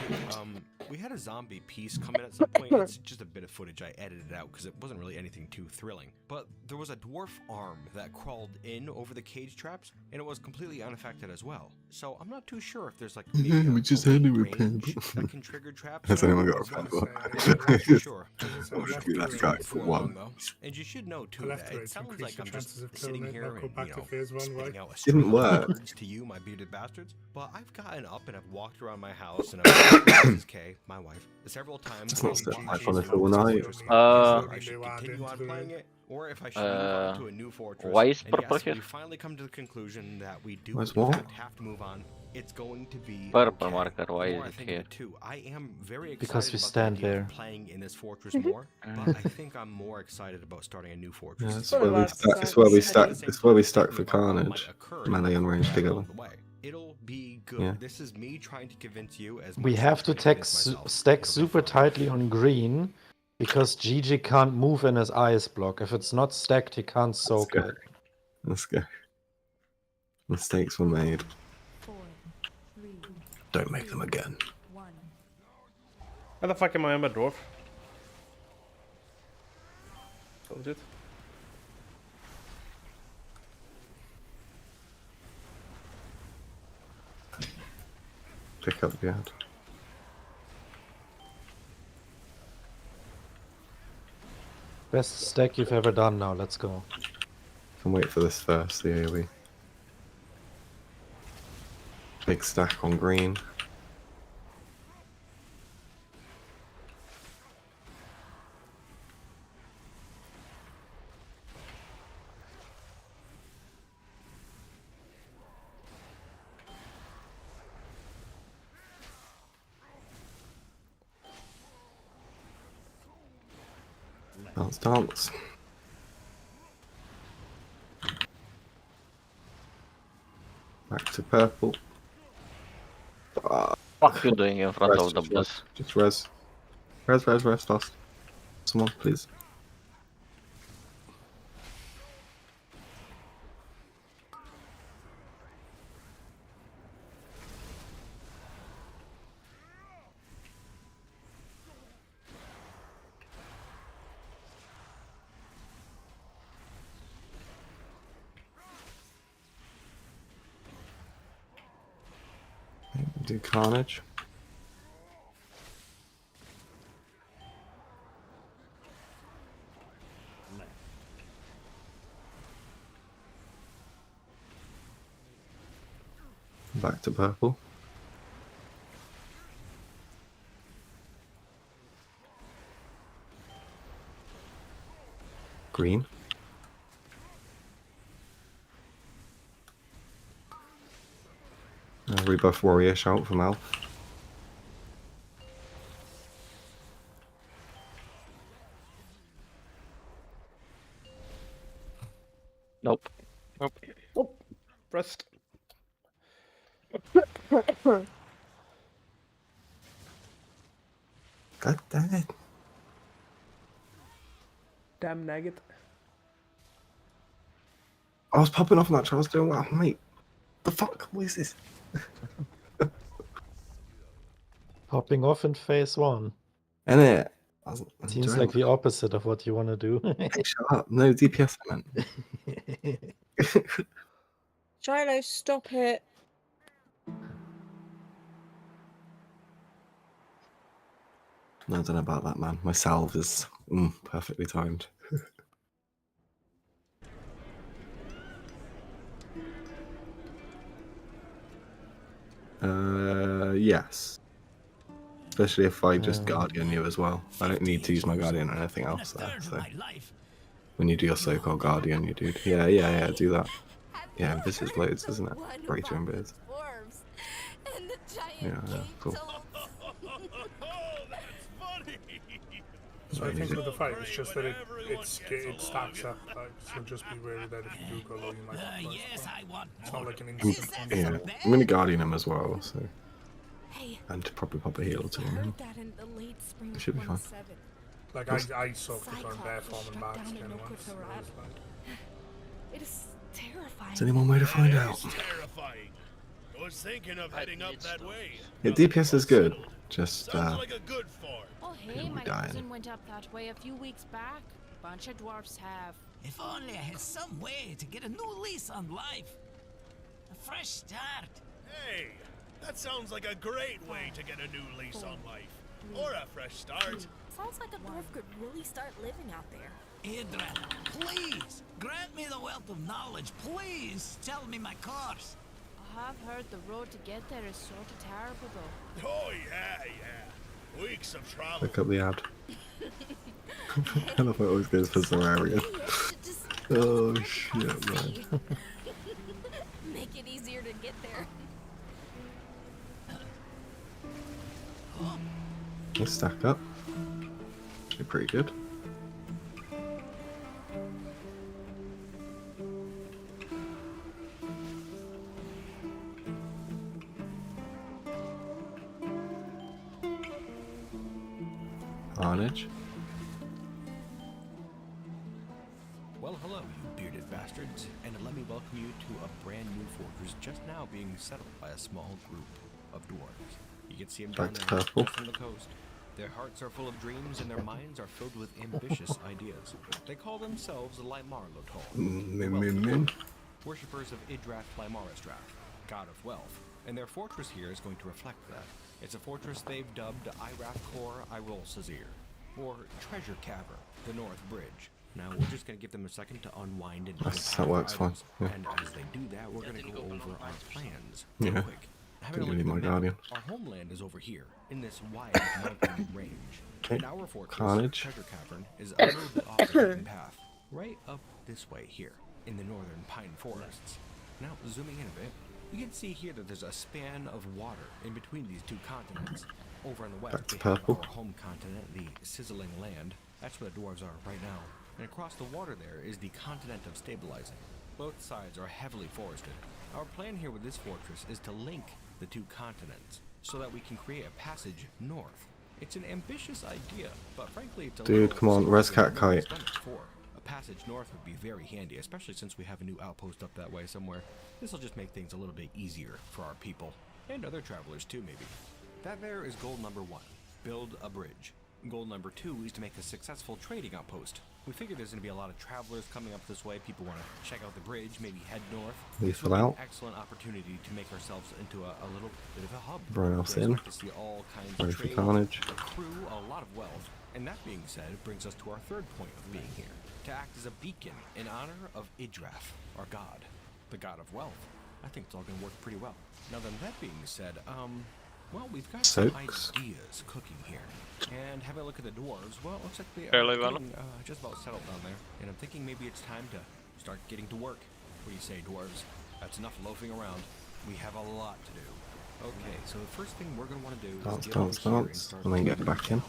We had a zombie piece come in at some point. It's just a bit of footage I edited out because it wasn't really anything too thrilling. But there was a dwarf arm that crawled in over the cage traps, and it was completely unaffected as well. So I'm not too sure if there's like maybe we just had a repair. that can trigger traps. Has anyone got a repair? Sure. Should be that guy for one. And you should know too I'll that have to it increase sounds like your I'm chances just of killing sitting it, here not go and back to phase 1, spitting right? out a Didn't string of work. words to you, my bearded bastards. But I've gotten up and I've walked around my house and I've Mrs. K, my wife, several times. It's not saying, set "Gee, life geez, on a I'm full so night. interested. I should continue on playing it, or if I should move on to a new fortress." Why is And purple yes, here? we finally come to the conclusion that we do Where's in what? fact have to move on. It's going to be Purple okay. marker, why The is more I it think of here? it too, I am very excited Because we about stand the idea there. of playing in this fortress more, but I think I'm more excited about starting a new fortress. Yeah, it's where we stack. It's where we stack for Carnage. Melee and range together. It'll be good. Yeah. This is me trying to convince you as We much have as to I convince stack myself. super tightly on green because Gigi can't move in his ice block. If it's not stacked, he can't soak go. it. Let's go. Mistakes were made. 4, 3, Don't make them again. 1. How the fuck am I on my dwarf? Told it. Pick up the ad. Best stack you've ever done now, let's go. Can wait for this first, the AoE. Big stack on green. Dance, dance. Back to purple. What you doing in front of the boss? Just res. Res fast. Someone, please. Do Carnage. Back to purple. Green. Rebuff warrior shout from Alf. Nope. Nope. Pressed. God damn it. Damn nugget. I was popping off on that Charles doing well, mate. The fuck? What is this? Popping off in phase 1. Innit? Seems like the opposite of what you want to do. Hey, shut up. No DPS, I meant. Shiloh, stop it. No, I don't know about that, man. My salve is perfectly timed. Yes. Especially if I just Guardian you as well. I don't need to use my Guardian or anything else there, so... When you do your so-called Guardian, you do... Yeah, do that. Yeah, this is loads, isn't it? Greater and beards. Yeah, cool. So I think with the fight, it's just that it stacks up. Like, so just be wary that if you do go low, you might have to. It's not like an instant. Yeah, I'm gonna guardian him as well, so. And to probably pop a heal or two on him. It should be fine. Like I soaked the current bear form and back again once. It is terrifying. Is there any one way to find out? Terrifying. I was thinking of heading up that way. Yeah, DPS is good. Just Like a good farm. Oh hey, People my dying. cousin went up that way a few weeks back. Bunch of dwarfs have. If only I had some way to get a new lease on life. A fresh start. Hey, that sounds like a great way to get a new lease on life. Or a fresh start. Sounds like a dwarf could really start living out there. Idra, please, grant me the wealth of knowledge. Please tell me my course. I have heard the road to get there is sort of terrible though. Oh yeah. Weeks of travel. pick up the ad. I love how it always goes for Zararian. Oh shit, man. Make it easier to get there. Let's stack up. Actually pretty good. Carnage. Well, hello, you bearded bastards, and let me welcome you to a brand new fortress just now being settled by a small group of dwarves. You can see them down Back to there purple. just on the coast. Their hearts are full of dreams and their minds are filled with ambitious ideas. They call themselves the Min. worshippers of Idrath Lymarastrath, god of wealth, and their fortress here is going to reflect that. It's a fortress they've dubbed Irath Kor Irol Sazir, or Treasure Cavern, the North Bridge. Now we're just going to give them a second to unwind and That works fine. Yeah. and as they do that, we're going to go over our plans. Yeah. Real quick. Having a Didn't look need at the my map, guardian. our homeland is over here, in this wide mountain range. Okay. And our fortress, Carnage. Treasure Cavern, is a little bit off the beaten path, right up this way here, in the northern pine forests. Now, zooming in a bit, you can see here that there's a span of water in between these two continents. Over on the west, Back to we have purple. our home continent, the sizzling land. That's where the dwarves are right now. And across the water there is the continent of stabilizing. Both sides are heavily forested. Our plan here with this fortress is to link the two continents so that we can create a passage north. It's an ambitious idea, but frankly it's a Dude, little come on, slower res than cat no one's kite. done it before. A passage north would be very handy, especially since we have a new outpost up that way somewhere. This will just make things a little bit easier for our people, and other travelers too maybe. That there is goal number 1, build a bridge. Goal number 2 is to make a successful trading outpost. We figure there's going to be a lot of travelers coming up this way. People want to check out the bridge, maybe head north. This Lethal would be out. an excellent opportunity to make ourselves into a little bit of a hub. Everyone else We in. expect to see all kinds Ready of for trade, carnage. accrue a lot of wealth. And that being said, it brings us to our third point of being here, to act as a beacon in honor of Idrath, our god, the god of wealth. I think it's all going to work pretty well. Now then, that being said, well, we've got some Soaks. ideas cooking here. And having a look at the dwarves, well, it looks like they are Fairly well. getting, just about settled down there. And I'm thinking maybe it's time to start getting to work. What do you say, dwarves? That's enough loafing around. We have a lot to do. Okay, so the first thing we're going to want to do Dance, is get over dance, here and dance, start and then get digging back in. down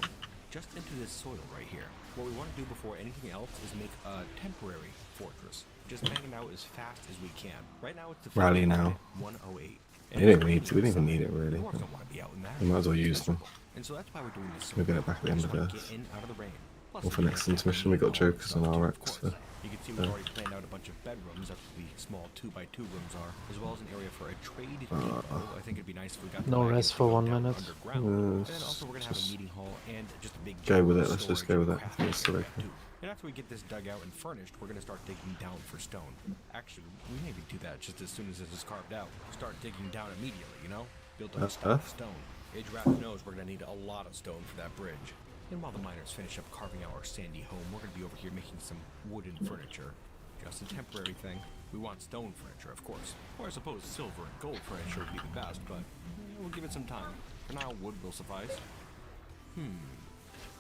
just into this soil right here. What we want to do before anything else is make a temporary fortress. Just bang it out as fast as we can. Right now it's the Rally now. 108. We didn't need to. We didn't even need it really. Dwarves don't want to be out in that. We might as well use them. And so that's why we're doing this. We'll get it back at the end of Get this. in out of the rain. Plus, Or for we next have intermission, we got all the Jokers stuff and too, of RX. course. So, You can see we've already planned out a bunch of bedrooms up to the small 2x2 rooms are, as well as an area for a trade depot. I think it'd be nice if we got the No wagon rest for to go 1 down minute. underground. And then also we're gonna have a just meeting hall and just a big go with general it. Let's just storage go with and it. I think it's still crafting area, okay. too. And after we get this dug out and furnished, we're gonna start digging down for stone. Actually, we maybe do that just as soon as this is carved out. Start digging down immediately, you know? Build up Earth? stone. Idrath knows we're gonna need a lot of stone for that bridge. And while the miners finish up carving out our sandy home, we're gonna be over here making some wooden furniture. Just a temporary thing. We want stone furniture, of course. Or I suppose silver and gold furniture would be the best, but we'll give it some time. For now, wood will suffice.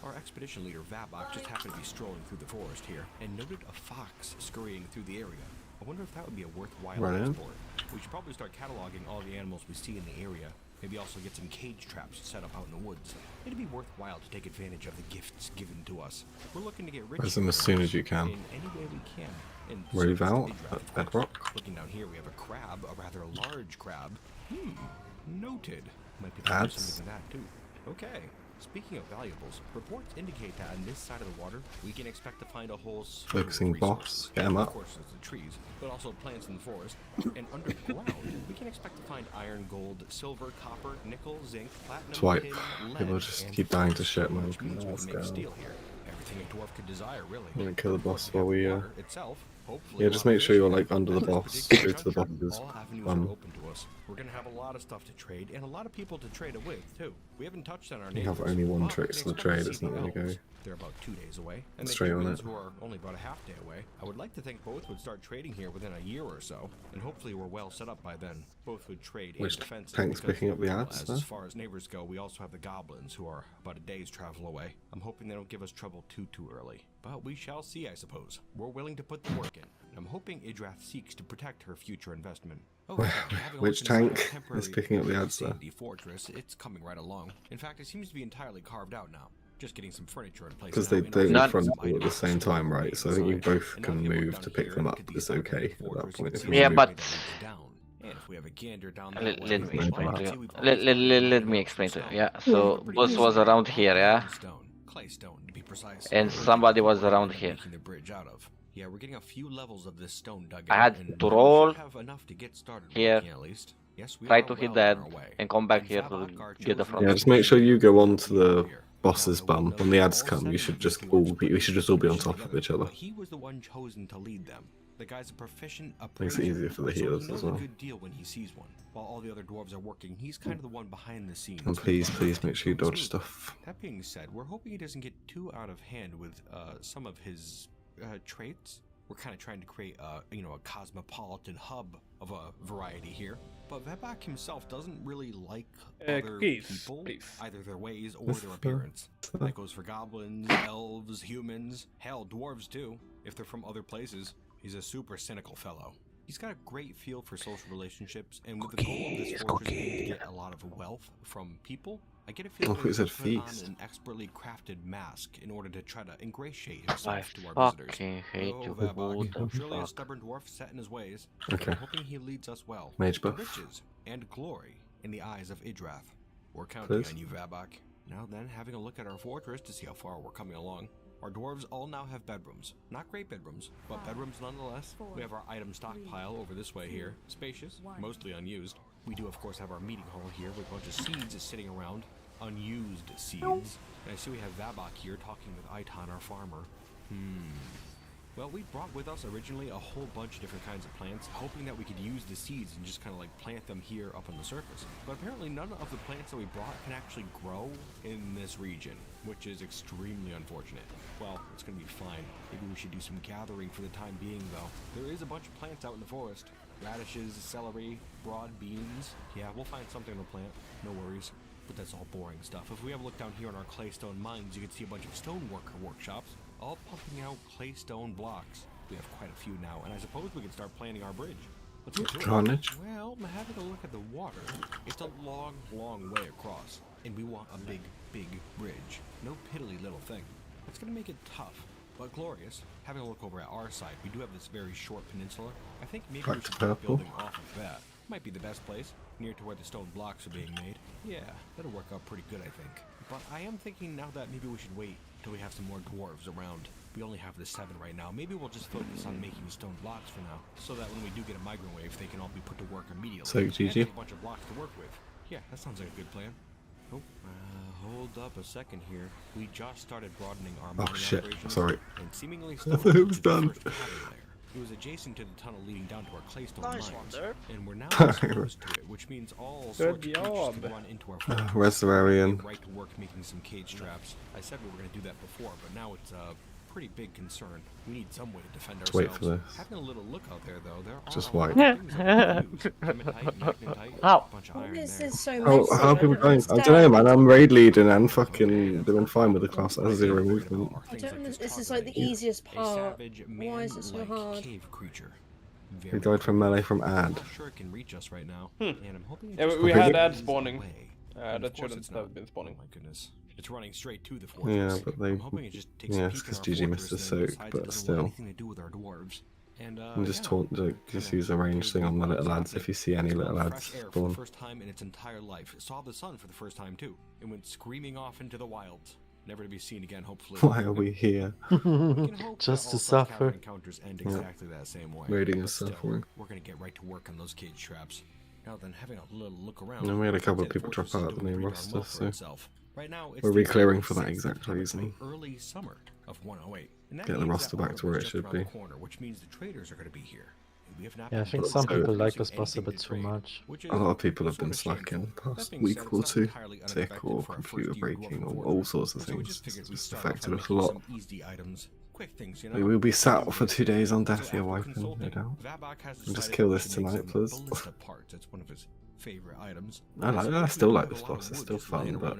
Our expedition leader, Vabok, just happened to be strolling through the forest here and noted a fox scurrying through the area. I wonder if that would be a worthwhile Right in. export. We should probably start cataloging all the animals we see in the area Maybe also get some cage traps set up out in the woods. It'd be worthwhile to take advantage of the gifts given to us. We're looking to get rich Raise them as soon as you can. in any way we can. And Move service out the Idra, at of course. bedrock. Looking down here, we have a crab, a rather large crab. Noted. Might be Ads. something to that too. Okay. Speaking of valuables, reports indicate that on this side of the water, we can expect to find a whole slew of Focusing resources. boss, get him Of up. course, there's the trees, but also plants in the forest. And underground, we can expect to find iron, gold, silver, copper, nickel, zinc, platinum, Swipe. tin, lead, People just and keep dying to shit, man. which means we Let's can make go. steel here. Everything a dwarf could desire, really. I'm gonna kill the boss while We we have water itself. Hopefully yeah, just make sure you're like under the boss. Go to the boss's all avenues are open to us. We're gonna have a lot of stuff to trade and a lot of people to trade it with too. We haven't touched on our You have neighbors, only one but trick we to can the expect trade, to it's see not the gonna go. elves. They're about 2 days away, and the Straight on humans it. who are only about a half day away. I would like to think both would start trading here within a year or so, and hopefully we're well set up by then. Both would trade and Which defense. tank's picking up the ads, As though? far as neighbors go, we also have the goblins who are about a day's travel away. I'm hoping they don't give us trouble too early, but we shall see, I suppose. We're willing to put the work in. I'm hoping Idrath seeks to protect her future investment. Which tank is picking up the ads there? The fortress, it's coming right along. In fact, it seems to be entirely carved out now. Just getting some furniture in place. Because now, they and don't also front some all at the items same time, right? So I think you both And can now if you look move down to pick here them and up. look at It's the okay side of the at that fortress, point. you If can you see Yeah, move. but down. And if we have a gander down that let, way, let, we me, can Yeah. see we've let me explain to you. Yeah, so boss was around here, yeah, Claystone to be precise. and somebody was around here. Making the bridge out of. Yeah, we're getting a few levels of this stone dug I out, had and to we roll should have enough to get started here, working at least. Yes, we try are to hit well that, on our way. and come back And here to Zavok, our get the chosen front. Yeah, just make sure you go on to the boss's bum. When the ads come, you should just all be. We should just all be on top of each other. But he was the one chosen to lead them. The guy's a proficient Makes it appraiser, easier for the so healers he knows as well. a good deal when he sees one. While all the other dwarves are working, he's kind of the one behind the scenes. And please make sure you dodge stuff. That being said, we're hoping he doesn't get too out of hand with some of his traits. We're kind of trying to create a cosmopolitan hub of a variety here. But Vebak himself doesn't really like other people, either their ways or their appearance. That goes for goblins, elves, humans, hell, dwarves too, if they're from other places. He's a super cynical fellow. He's got a great feel for social relationships, and with the goal of this fortress being to get a lot of wealth from people, I get a feeling I thought it said he'll put on feast. an expertly crafted mask in order to try to ingratiate himself to our I visitors. fucking hate you, Vebak, what the surely a fuck? stubborn dwarf set in his ways. Okay. I'm hoping he leads us well. Mage to buff. riches and glory in the eyes of Idrath. We're counting Please. on you, Vebak. Now then, having a look at our fortress to see how far we're coming along. Our dwarves all now have bedrooms. Not great bedrooms, but bedrooms nonetheless. We have our item stockpile over this way here. Spacious, mostly unused. We do, of course, have our meeting hall here with a bunch of seeds sitting around. Unused seeds. And I see we have Vabak here talking with Aitan, our farmer. Well, we brought with us originally a whole bunch of different kinds of plants, hoping that we could use the seeds and just kind of like plant them here up on the surface. But apparently none of the plants that we brought can actually grow in this region, which is extremely unfortunate. Well, it's going to be fine. Maybe we should do some gathering for the time being, though. There is a bunch of plants out in the forest. Radishes, celery, broad beans. Yeah, we'll find something to plant. No worries. But that's all boring stuff. If we have a look down here on our claystone mines, you can see a bunch of stoneworker workshops, all pumping out claystone blocks. We have quite a few now, and I suppose we can start planning our bridge. Let's get to it. Carnage. Well, I'm having a look at the water. It's a long, long way across, and we want a big, big bridge. No piddly little thing. That's gonna make it tough, but glorious. Having a look over at our side, we do have this very short peninsula. I think maybe we Back should to start purple. building off of that. Might be the best place, near to where the stone blocks are being made. Yeah, that'll work out pretty good, I think. But I am thinking now that maybe we should wait till we have some more dwarves around. We only have the 7 right now. Maybe we'll just focus on making stone blocks for now, so that when we do get a migrant wave, they can all be put to work immediately. So, And GG. have a bunch of blocks to work with. Yeah, that sounds like a good plan. Oh, hold up a second here. We just started broadening our mining shit, operations, sorry. and seemingly I stumbled thought it was into the done. first cabin layer. It was adjacent to the tunnel leading down to our claystone Nice mines, one, there. and we're now exposed to it, which means all sorts of creatures can run into our fortress. Resurarian. Right to work making some cage traps. I said we were going to do that before, but now it's a pretty big concern. We need some way to defend Let's ourselves. wait for this. Having a little look out there, though, there are Just a lot of white. things that we can use. Hematite, magnetite, How? a bunch of Why iron is there. this so How messy? are people going? I don't know, man. I'm raid leading and fucking doing fine with the class that has 0 movement. I don't know. This is like the easiest part. Why is it so hard? Cave creature. He died from melee from ad. I'm not sure it can reach us right now, and I'm hoping it Yeah, just we had Okay. ad spawning. And That of course shouldn't it's have not. been spawning. Oh my goodness. It's running straight to the fortress. Yeah, but they. I'm hoping it just takes Yeah, a peek because in our GG missed the fortress and then soak, decides it but doesn't want still. anything to do with our dwarves. And And just yeah, taunt, just use a range thing on the little lads if you see any little smelled lads fresh air for the spawn. first time in its entire life. It saw the sun for the first time too. It went screaming off into the wilds, never to be seen again. Hopefully. Why are we here? We can hope Just that to all such suffer. cavern encounters end Yeah. exactly that same way. Raiding But is still, suffering. we're gonna get right to work on those cage traps. Now then, having a little look around. And we had a couple of I'd say the people drop fortress is out of the doing main pretty darn roster, well for so itself. Right now, it's we're the re-clearing for that 26th exact time reason. between early summer of 108. And that Get the means roster that back to where autumn it is should just around be. the corner, which means the traders are going to be here. And we have not Yeah, I been think doing some much people like producing this boss a anything bit to too trade, much. which is A lot of people have sort been of shameful. slacking That past being week said, or it's not two. entirely Sick unexpected or for our computer first year breaking dwarf or forge. all sorts of So we things. just figured It's we'd just start off by affected us a making lot. some easy items. Quick things, you know. We will be sat for Nothing 2 days on So Death Year after Wiping, no consulting, doubt. Vabok has And just decided kill we this should make tonight, some please. ballista parts. It's one of his favorite items. I still like this boss, it's still fun, but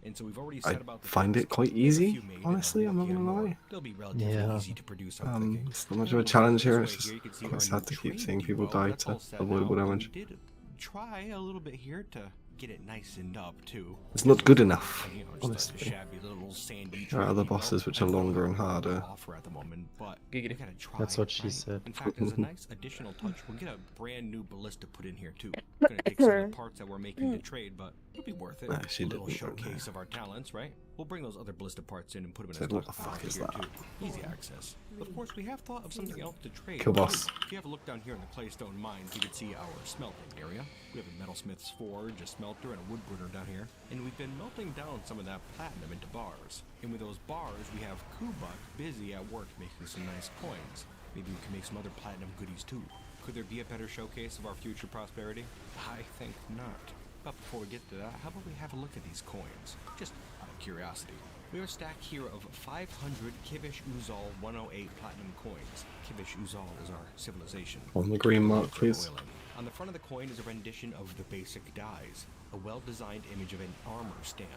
And so we've already I set about the find it task. quite We have a easy, few made, and honestly, I'm not lucky gonna more, lie. they'll be relatively Yeah. easy to produce, I'm thinking. It's not much of And a challenge this here, way it's just you can see quite our sad new to keep trade seeing people depot. die That's to all set avoidable now, and damage. we did try a little bit here to get it nicened up too. It's not good enough, You know, just a honestly. shabby little sandy There are other trade depot. bosses which are I don't longer know and what harder. they'll offer at the moment, but we Giggity. gotta try, That's what she right? said. In fact, as a nice additional touch, we'll get a brand new ballista put in here too. It's gonna take some of the parts that we're making to trade, but it'll be worth it. Nah, she A little didn't go showcase there. of our talents, right? We'll bring those other ballista parts in and put them in Said, a what the stockpile fuck is here that? too. Easy access. Of course, we have thought of something else to trade. Kill too. boss. If you have a look down here in the claystone mines, you can see our smelting area. We have a metalsmith's forge, a smelter, and a wood burner down here. And we've been melting down some of that platinum into bars. And with those bars, we have Kubuk busy at work making some nice coins. Maybe we can make some other platinum goodies too. Could there be a better showcase of our future prosperity? I think not. But before we get to that, how about we have a look at these coins? Just out of curiosity. We have a stack here of 500 Kivish Uzal 108 platinum coins. Kivish Uzal is our civilization. On the green mark, please. On the front of the coin is a rendition of the basic dies, a well-designed image of an armor stand,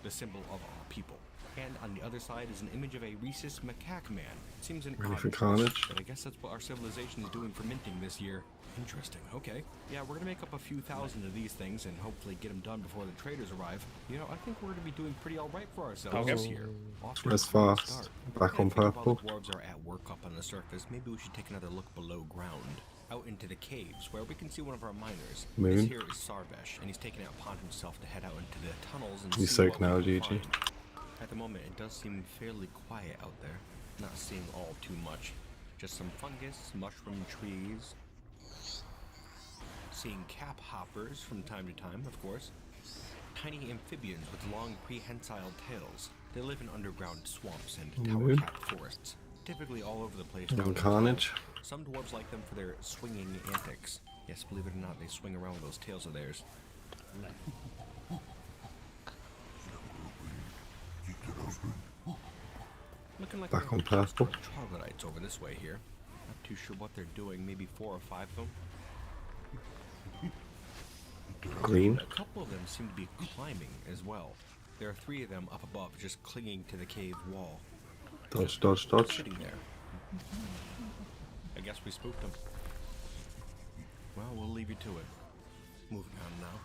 the symbol of our people. And on the other side is an image of a rhesus macaque man. Seems an Ready odd for choice, carnage? but I guess that's what our civilization is doing for minting this year. Interesting, okay. Yeah, we're gonna make up a few thousand of these things and hopefully get them done before the traders arrive. You know, I think we're gonna be doing pretty alright for ourselves this year. Off to a That's great fast. start. Back on I think while purple. the dwarves are at work up on the surface, maybe we should take another look below ground. Out into the caves, where we can see one of our miners. Moon. This here is Sarvesh, and he's taken it upon himself to head out into the tunnels and You see soak what we now, can GG. find. At the moment, it does seem fairly quiet out there. Not seeing all too much. Just some fungus, mushroom trees. Seeing cap hoppers from time to time, of course. Tiny amphibians with long prehensile tails. They live in underground swamps and tower-capped forests. Typically all over the place. around Carnage. Some dwarves like them for their swinging antics. Yes, believe it or not, they swing around with those tails of theirs. Looking like Back we on have a cluster purple. of troglodytes over this way here. Not too sure what they're doing. Maybe 4 or 5 of them. Green. A couple of them seem to be climbing as well. There are 3 of them up above, just clinging to the cave wall. Dodge, dodge, dodge. Sitting there. I guess we spooked them. Well, we'll leave you to it. Moving on now.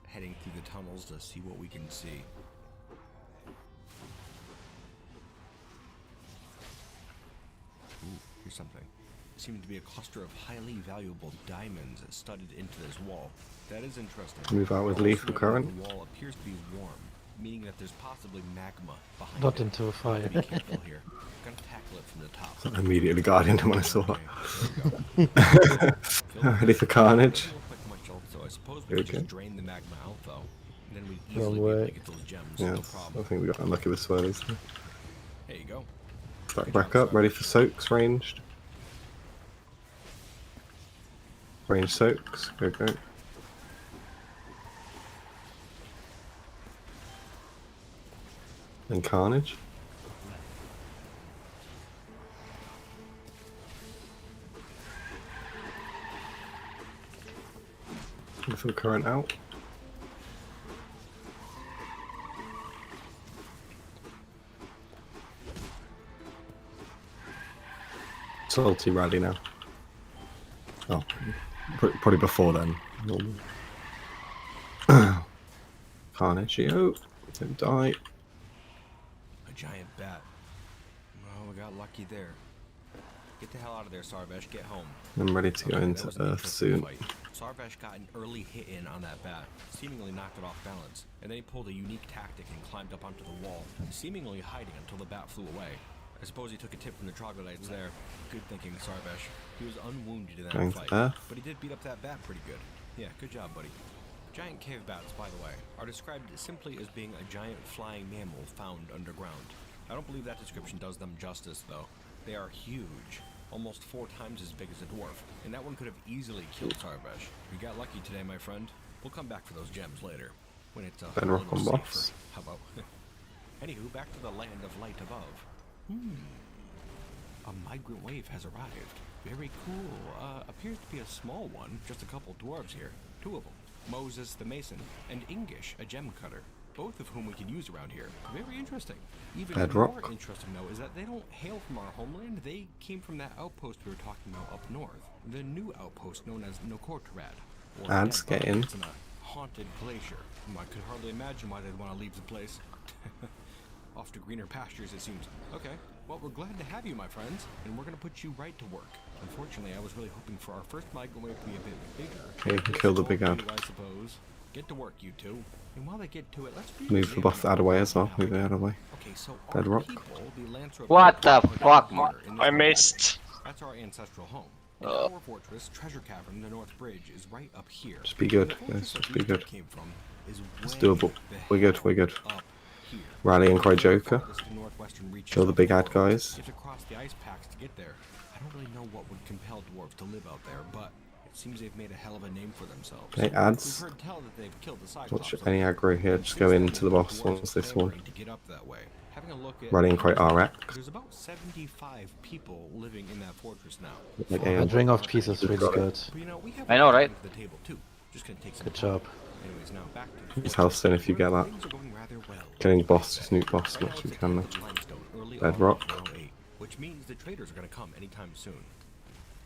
Heading through the tunnels to see what we can see. Ooh, here's something. Seemed to be a cluster of highly valuable diamonds studded into this wall. That is interesting. Move out with Also lethal noting current. The wall appears to be warm, meaning that there's possibly magma behind Not it. into a fire. Be careful here. Gonna tackle it from the top. I immediately guarded him when I saw it. Ready for carnage? So I suppose we could Okay. just drain the magma out though. And then we'd Wrong easily be able way. to get those gems, Yeah, no I problem. think we got unlucky with swirlies. There you go. Back up, ready for soaks, ranged. Range soaks, go go. And carnage. Lethal current out. Salty rally now. Oh, probably before then. Carnage, don't die. A giant bat. Oh, we got lucky there. Get the hell out of there, Sarvesh. Get home. I'm ready to go into Earth soon. Sarvesh got an early hit in on that bat, seemingly knocked it off balance, and then he pulled a unique tactic and climbed up onto the wall, seemingly hiding until the bat flew away. I suppose he took a tip from the troglodytes there. Good thinking, Sarvesh. He was unwounded in that fight, but he did beat up that bat pretty good. Yeah, good job, buddy. Giant cave bats, by the way, are described simply as being a giant flying mammal found underground. I don't believe that description does them justice, though. They are huge, almost 4 times as big as a dwarf, and that one could have easily killed Sarvesh. You got lucky today, my friend. We'll come back for those gems later, when it's a Bedrock little on safer. boss. How about? Anywho, back to the land of light above. A migrant wave has arrived. Very cool. Appears to be a small one. Just a couple dwarves here. 2 of them. Moses the Mason and Ingish, a gem cutter. Both of whom we can use around here. Very interesting. Even Bedrock. more interesting, though, is that they don't hail from our homeland. They came from that outpost we were talking about up north. The new outpost known as Nokortrad. Ads, get in. It's in a haunted glacier. I could hardly imagine why they'd want to leave the place. Off to greener pastures, it seems. Okay, well, we're glad to have you, my friends, and we're going to put you right to work. Unfortunately, I was really hoping for our first migrant wave to be a bit bigger. Okay, you can kill the big ad. I suppose. Get to work, you two. And while they get to it, let's Move the boss ad away as well. Move the ad away. Okay, so Bedrock. What the fuck? I missed. That's our ancestral home. And our fortress, Treasure Cavern, the North Bridge, is right up here. Just be good, guys. Just be good. It's doable. We're good. We're good. Rally and cry Joker. Kill the big ad guys. You have to cross the ice packs to get there. I don't really know what would compel dwarves to live out there, but it seems they've made a hell of a name for themselves. Okay, ads. We've heard tell that they've killed the Cyclops. Watch any aggro here. Just go into the boss once this one. To get up that way. Having a look at Rally and cry RX. There's about 75 people living in that fortress now. Like That ring of peace is really good. I know, right? The table too. Just gonna take some Good job. Anyways, now back to Use Healthstone if you get that. Killing boss, just nuke boss as much as you can now. Bedrock. Which means the traders are going to come anytime soon.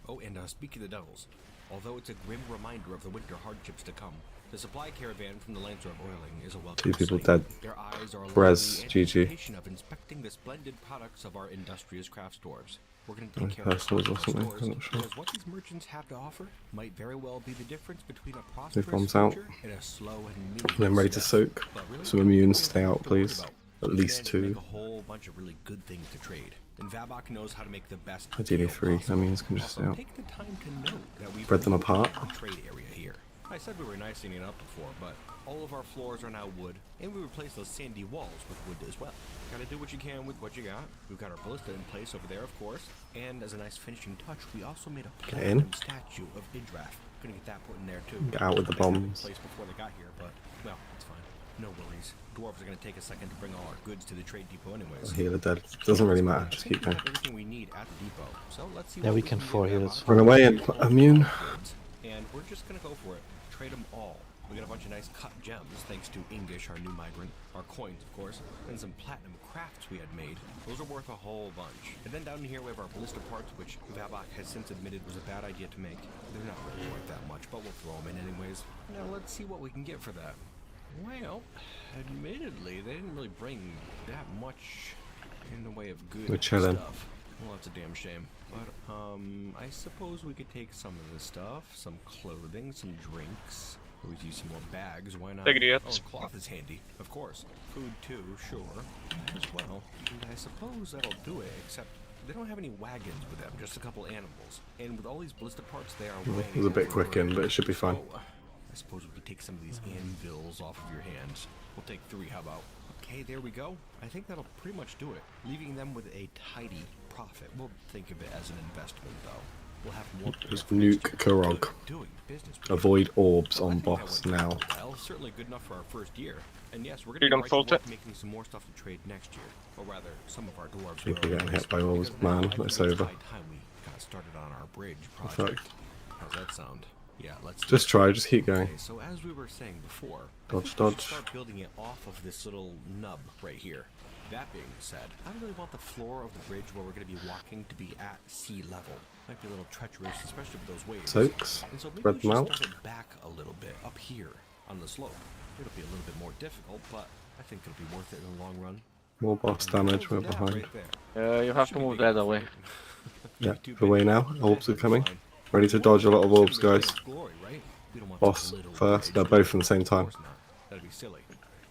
Oh, and speaking of the devils, although it's a grim reminder of the winter hardships to come, the supply caravan from the Lancer of Oiling is a welcome 2 people sight. dead. Their eyes are Res, in GG. anticipation of inspecting the splendid products of our industrious craft stores. We're going to take care of Personals or our something, stores, I'm not sure. because what these merchants have to offer might very well be the difference between a Move prosperous bombs out. future and a slow and meaningless And I'm ready to death. soak. But really, Some immunes, stay out please. At least stand to 2. make a whole bunch of really good things to trade. And Vabok knows how to make the best. Ideally deal 3. possible. Immunes can just stay Also, out. take the time to note that we Spread them apart. the trade area here. I said we were nicing it up before, but all of our floors are now wood, and we replaced those sandy walls with wood as well. Gotta do what you can with what you got. We've got our ballista in place over there, of course, and as a nice finishing touch, we also made a Get in. platinum statue of Idrath. Gonna get that put in there too. Get out with the I had it in bombs. place before they got here, but well, it's fine. No worries. Dwarves are gonna take a second to bring all our goods to the trade depot anyways. Healer dead. Doesn't really matter. Just keep We going. have everything we need at the depot. So let's see Yeah, what we can get 4 at heals. Vabok. Run away and immune. And we're just gonna go for it. Trade them all. We got a bunch of nice cut gems, thanks to Ingish, our new migrant. Our coins, of course, and some platinum crafts we had made. Those are worth a whole bunch. And then down here we have our ballista parts, which Vabok has since admitted was a bad idea to make. They're not really worth that much, but we'll throw them in anyways. Now let's see what we can get for that. Well, admittedly, they didn't really bring that much in the way of good We're chilling. stuff. Well, that's a damn shame. But, I suppose we could take some of this stuff, some clothing, some drinks. Always use some more bags, why not? Take it, Oh, cloth is handy, of course. Food too, sure. As well. And I suppose that'll do it, except they don't have any wagons with them, just a couple animals. And with all these ballista parts, they are way It was a bit quick in, but it should be fine. So, I suppose we could take some of these anvils off of your hands. We'll take 3, how about? Okay, there we go. I think that'll pretty much do it. Leaving them with a tidy profit. We'll think of it as an investment, though. We'll have more Just nuke Kurog. doing business with Avoid orbs you. on I think that boss went now. well. Certainly good enough for our first year. And yes, we're You going to don't be fault right to it. work making some more stuff to trade next year. Or rather, some of our dwarves People will getting anyways, hit by orbs, because now man. I think It's it's over. high time we got started on our bridge Fuck. project. How's that sound? Yeah, let's do Just it. try, just keep going. Okay, so as we were saying before, I Dodge, think we should dodge. start building it off of this little nub right here. That being said, I don't really want the floor of the bridge where we're going to be walking to be at sea level. Might be a little treacherous, especially with those waves. Soaks. And so maybe Spread we them should out. start it back a little bit up here on the slope. It'll be a little bit more difficult, but I think it'll be worth it in the long run. More boss damage. We're behind. You have to move that away. Yeah, away now. Orbs are coming. Ready to dodge a lot of orbs, guys. Boss first. They're both from the same time. That'd be silly.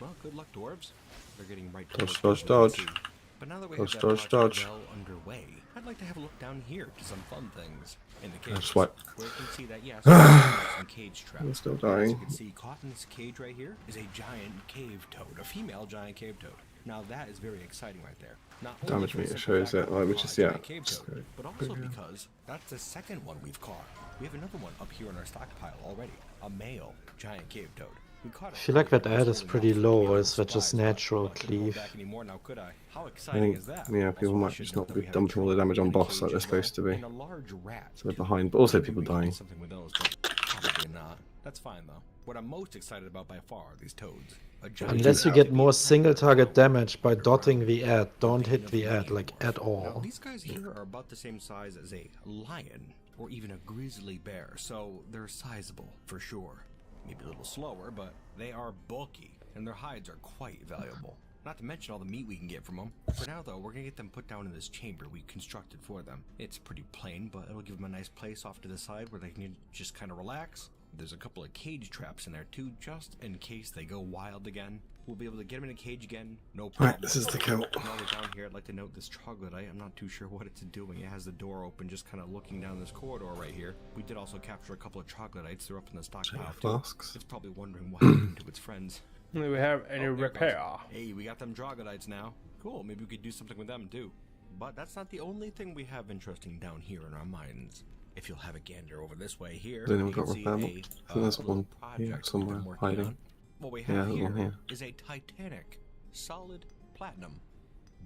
Well, good luck, dwarves. They're getting right Dodge, towards dodge, the sea. dodge. But now that we Dodge, have that dodge, project dodge. well underway, I'd like to have a look down here to some fun things in the I cage. swipe. Where you can see that, yes, there's some cage traps. I'm still As dying. you can see, caught in this cage right here is a giant cave toad, a female giant cave toad. Now that is very exciting right there. Not only Damage for the meter simple shows fact it, that like, we which caught is, a yeah, giant cave just toad, but also because that's the second one we've caught. We have another one up here in our stockpile already, a male giant cave toad. We caught I feel like that ad is pretty low, or is that just natural cleave? How I think, yeah, people might just not be dumping all the damage on boss like they're supposed to be. So they're behind, but also people dying. Something with those, but probably not. That's fine though. What I'm most excited about by far are these toads. A giant Unless you get more single target damage by dotting the ad, don't hit the ad like at Now, all. these guys here are about the same size as a lion or even a grizzly bear, so they're sizable for sure. Maybe a little slower, but they are bulky, and their hides are quite valuable. Not to mention all the meat we can get from them. For now, though, we're gonna get them put down in this chamber we constructed for them. It's pretty plain, but it'll give them a nice place off to the side where they can just kind of relax. There's a couple of cage traps in there too, just in case they go wild again. We'll be able to get them in a cage again, no problem. Right, this is the kill. While we're down here, I'd like to note this troglodyte. I'm not too sure what it's doing. It has the door open, just kind of looking down this corridor right here. We did also capture a couple of troglodytes. They're up in the stockpile too. Flasks. It's probably wondering what happened to its friends. Do we have any repair? Hey, we got them troglodytes now. Cool, maybe we could do something with them too. But that's not the only thing we have interesting down here in our mines. If you'll have a gander over this way here, Has anyone you can got see repair? I a think there's little one here project we've somewhere been working hiding. on. What we Yeah, have there's one here here. is a Titanic solid platinum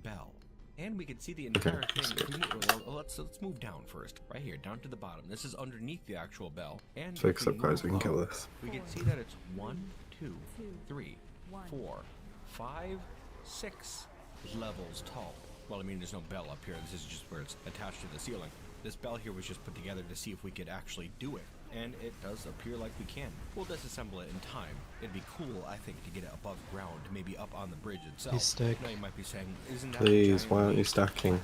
bell. And we can see the entire thing. Well, let's move down first. Right here, down to the bottom. This is underneath the actual bell. And Fix if up, guys, we can move kill up, this. We can see that it's 1, 2, 3, 4, 5, 6 levels tall. Well, I mean, there's no bell up here. This is just where it's attached to the ceiling. This bell here was just put together to see if we could actually do it. And it does appear like we can. We'll disassemble it in time. It'd be cool, I think, to get it above ground, maybe up on the bridge itself. Please stack. Now you might be saying, isn't that Please, why aren't you stacking?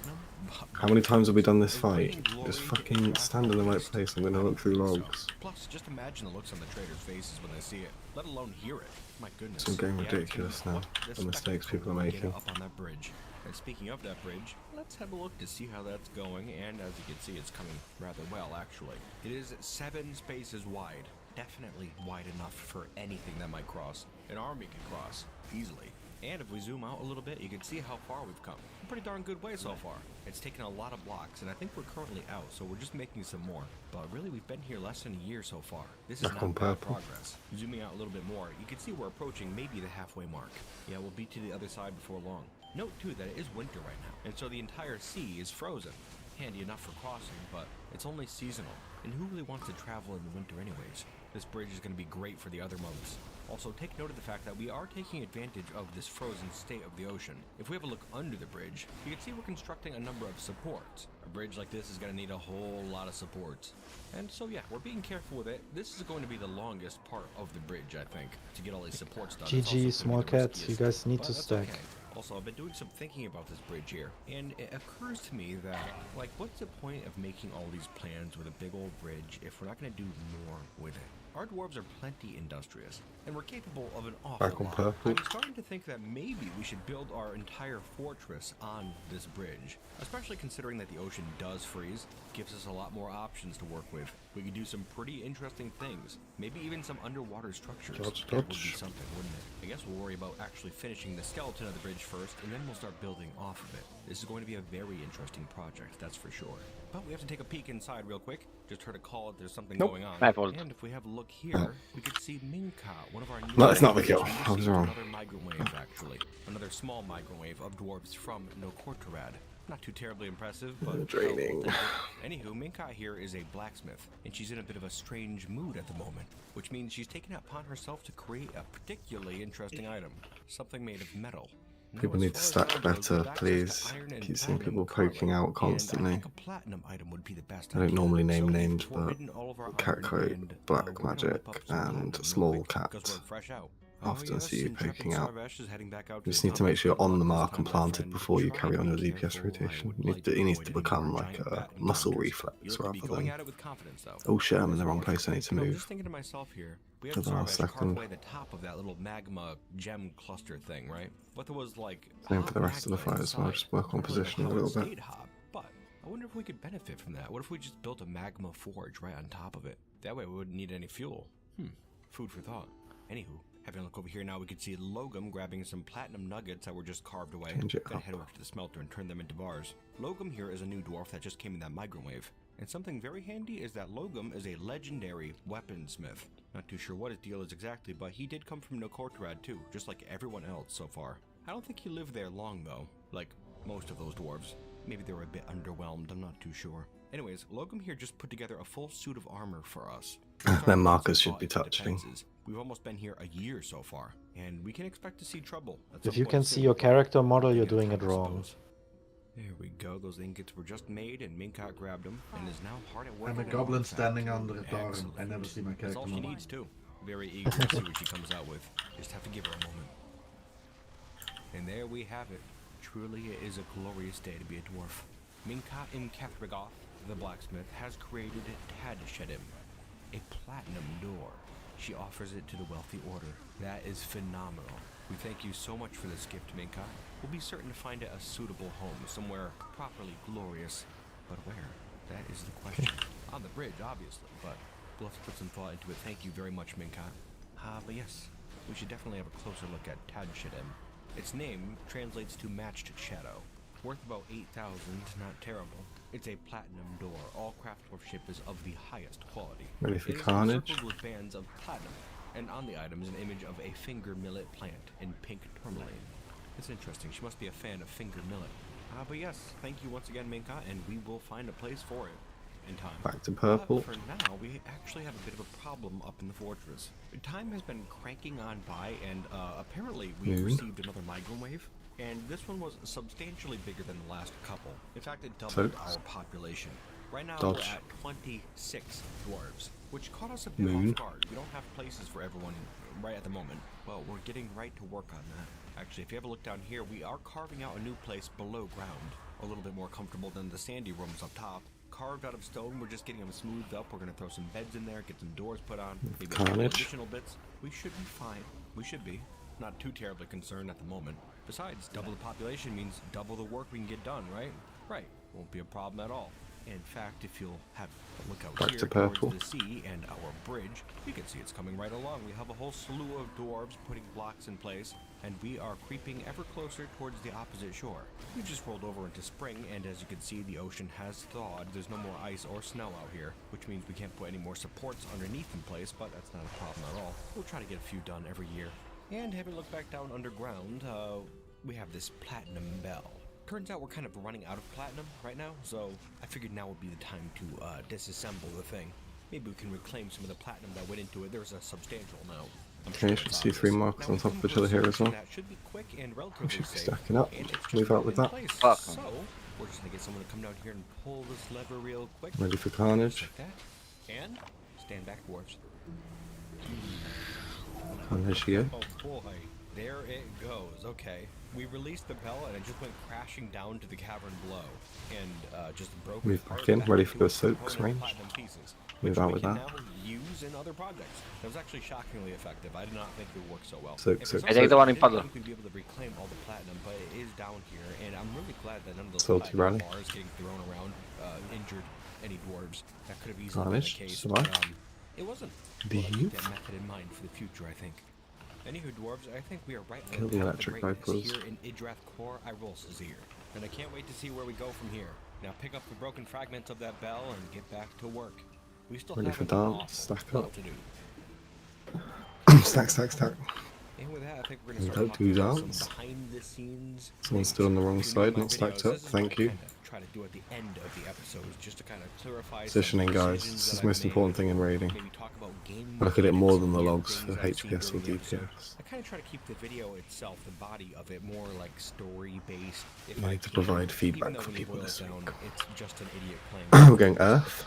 How many times have we done this fight? Just fucking stand in the right place. I'm gonna look through logs. Plus, just imagine the looks on the traders' faces when they see it, let alone hear it. My goodness. It's getting Yeah, it's gonna be ridiculous now, quite the mistakes spectacle people are when we get it making. up on that bridge. And speaking of that bridge, let's have a look to see how that's going. And as you can see, it's coming rather well, actually. It is 7 spaces wide. Definitely wide enough for anything that might cross. An army can cross easily. And if we zoom out a little bit, you can see how far we've come. A pretty darn good way so far. It's taken a lot of blocks, and I think we're currently out, so we're just making some more. But really, we've been here less than a year so far. This is Back on not bad purple. progress. Zooming out a little bit more, you can see we're approaching maybe the halfway mark. Yeah, we'll be to the other side before long. Note too that it is winter right now, and so the entire sea is frozen. Handy enough for crossing, but it's only seasonal. And who really wants to travel in the winter anyways? This bridge is going to be great for the other months. Also, take note of the fact that we are taking advantage of this frozen state of the ocean. If we have a look under the bridge, you can see we're constructing a number of supports. A bridge like this is going to need a whole lot of supports. And so yeah, we're being careful with it. This is going to be the longest part of the bridge, I think, to get all these supports done. It's also GG, gonna small be the cats, you riskiest, guys need but to that's stack. okay. Also, I've been doing some thinking about this bridge here, and it occurs to me that, like, what's the point of making all these plans with a big old bridge if we're not going to do more with it? Our dwarves are plenty industrious, and we're capable of an awful Back on lot. purple. I'm starting to think that maybe we should build our entire fortress on this bridge, especially considering that the ocean does freeze. Gives us a lot more options to work with. We could do some pretty interesting things, maybe even some underwater structures. Dodge, That would be dodge. something, wouldn't it? I guess we'll worry about actually finishing the skeleton of the bridge first, and then we'll start building off of it. This is going to be a very interesting project, that's for sure. But we have to take a peek inside real quick. Just heard a call if there's something Nope. going on. My fault. And if we have a look here, we can see Minka, one of our new... No, it's not the kill. We I was received wrong. Another migrant wave, actually. Another small migrant wave of dwarves from Nokortorad. Not too terribly impressive, but... Draining. Anywho, Minka here is a blacksmith, and she's in a bit of a strange mood at the moment, which means she's taken it upon herself to create a particularly interesting item. Something made of metal. People need to stack better, please. Keep seeing people poking out constantly. I don't normally name names, but Catcoat, Black Magic, and Small Cat often see you poking out. You just need to make sure you're on the mark and planted before you carry on your DPS rotation. It needs to become like a muscle reflex rather than, oh shit, I'm in the wrong place, I need to move. Just thinking to myself here, we For have the Sarvesh last carved second. away the top of that little magma gem cluster thing, right? But there was like Same for the rest of the fight as well, just work on position a little bit. But I wonder if we could benefit from that. What if we just built a magma forge right on top of it? That way we wouldn't need any fuel. Food for thought. Anywho, having a look over here now, we can see Logum grabbing some platinum nuggets that were just carved away. Gonna head over to the smelter and turn them into bars. Logum here is a new dwarf that just came in that migrant wave. And something very handy is that Logum is a legendary weaponsmith. Not too sure what his deal is exactly, but he did come from Nokortrad too, just like everyone else so far. I don't think he lived there long though, like most of those dwarves. Maybe they were a bit underwhelmed, I'm not too sure. Anyways, Logum here just put together a full suit of armor for us. Their markers should be touching. We've almost been here a year so far, and we can expect to see trouble. If you can see your character model, you're doing it wrong. There we go, those ingots were just made and Minkat grabbed them and is now hard at work. I'm a goblin standing under a door and I never see my That's character all she model. needs too. Very eager to see what she comes out with. Just have to give her a moment. And there we have it. Truly it is a glorious day to be a dwarf. Minkat in Kathrigoth, the blacksmith, has created Tadshedim, a platinum door. She offers it to the wealthy order. That is phenomenal. We thank you so much for this gift, Minkat. We'll be certain to find it a suitable home, somewhere properly glorious. But where? That is the question. On the bridge, obviously, but we'll have to put some thought into it. Thank you very much, Minkat. But yes, we should definitely have a closer look at Tadshedim. Its name translates to matched shadow. Worth about 8,000, not terrible. It's a platinum door. All craft workmanship is of the highest quality. Ready for It is carnage? encircled with bands of platinum, and on the item is an image of a finger millet plant in pink tourmaline. It's interesting. She must be a fan of finger millet. But yes, thank you once again, Minka, and we will find a place for it in time. Back to purple. For now, we actually have a bit of a problem up in the fortress. Time has been cranking on by, and apparently we received another migrant wave. And this one was substantially bigger than the last couple. In fact, it doubled our population. Right now we're at 26 dwarves, which caught us a bit off guard. We don't have places for everyone right at the moment. Well, we're getting right to work on that. Actually, if you have a look down here, we are carving out a new place below ground. A little bit more comfortable than the sandy rooms up top. Carved out of stone, we're just getting them smoothed up. We're going to throw some beds in there, get some doors put on, maybe a couple additional bits. We should be fine. We should be. Not too terribly concerned at the moment. Besides, double the population means double the work we can get done, right? Right. Won't be a problem at all. In fact, if you'll have a look out here towards the sea and our bridge, you can see it's coming right along. We have a whole slew of dwarves putting blocks in place, and we are creeping ever closer towards the opposite shore. We just rolled over into spring, and as you can see, the ocean has thawed. There's no more ice or snow out here, which means we can't put any more supports underneath in place, but that's not a problem at all. We'll try to get a few done every year. And having a look back down underground, we have this platinum bell. Turns out we're kind of running out of platinum right now, so I figured now would be the time to disassemble the thing. Maybe we can reclaim some of the platinum that went into it. There's a substantial amount. Okay, you should see 3 marks on top of each other here as well. That should be quick and We relatively should be safe. stacking up. Move out with that. So, we're just gonna get someone to come down here and pull this lever real quick. Ready for carnage. Like that. And stand back, dwarves. And there she goes. Oh boy, there it goes. Okay, we released the bell and it just went crashing down to the cavern below, and just broke. Move back in, ready for the soaks range. Move out with that. Now use in other projects. That was actually shockingly effective. I did not think it would work so well. I take the one in puddle. I think we'd be able to reclaim all the platinum, but it is down here, and I'm really glad that none of those Salty platinum rally. bars getting thrown around injured any dwarves. That could have easily Carnage, been the case. survive. But, it wasn't. We'll keep that method in mind for the future, I think. Anywho, dwarves, I think we are right Kill on the top of electric greatness vipers. here in Idrath Core Irulsazir. And I can't wait to see where we go from here. Now pick up the broken fragments of that bell and get back to work. We still Ready have for an dance, awful stack lot up. to do. Stack, stack, stack. And with that, I think we're going to Don't start do talking about dance. some behind the scenes. Someone's still on the wrong side, not stacked up. Thank you. Try to do at the end of the episode just to kind of clarify Positioning, guys. This is the most important thing in raiding. Maybe talk about game Look at it more than the logs for HPS or DPS. I kind of try to keep the video itself, the body of it, more like story-based. You need to provide feedback for people this week. It's just an idiot playing. We're going Earth.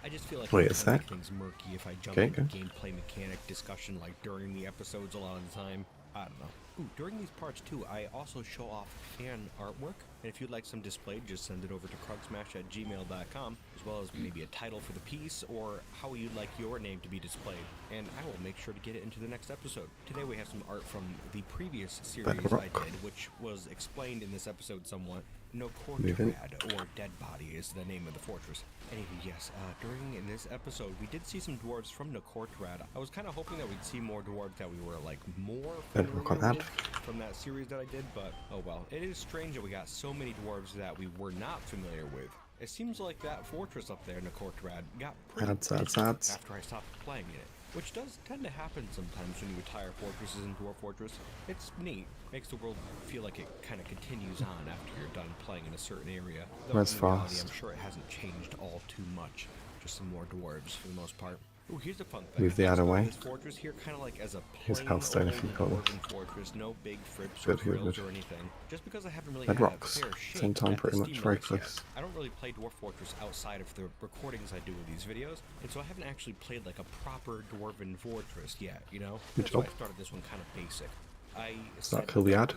I just feel like Wait a it sec. makes things murky if I jump Okay, into go. gameplay mechanic discussion like during the episodes a lot of the time. I don't know. Ooh, during these parts too, I also show off fan artwork, and if you'd like some displayed, just send it over to krugsmash@gmail.com, as well as maybe a title for the piece, or how you'd like your name to be displayed, and I will make sure to get it into the next episode. Today we have some art from the previous series I did, which was explained in this episode somewhat. No Kortrad, or Dead Body, is the name of the fortress. Anywho, yes, during in this episode, we did see some dwarves from Nokortrad. I was kind of hoping that we'd see more dwarves that we were, like, more familiar with from that series that I did, but oh well. It is strange that we got so many dwarves that we were not familiar with. It seems like that fortress up there, Nokortrad, got pretty busy after I stopped playing in it. Which does tend to happen sometimes when you retire fortresses in Dwarf Fortress. It's neat. Makes the world feel like it kind of continues on after you're done playing in a certain area. Though That's in reality, fast. I'm sure it hasn't changed all too much. Just some more dwarves for the most part. Ooh, here's a fun thing. Move the ad away. This fortress here, kind of like as a Here's plain Hellstone if old you've got this. dwarven fortress, no big frips Good, or good, frills good. or anything. Just because I haven't really Bedrocks. had a fair shake Same time, at pretty the much, Steam very release yet. close. I don't really play Dwarf Fortress outside of the recordings I do of these videos, and so I haven't actually played like a proper Dwarven Fortress yet, you know? Good That's why job. I started this one kind of basic. I Does that kill the ad?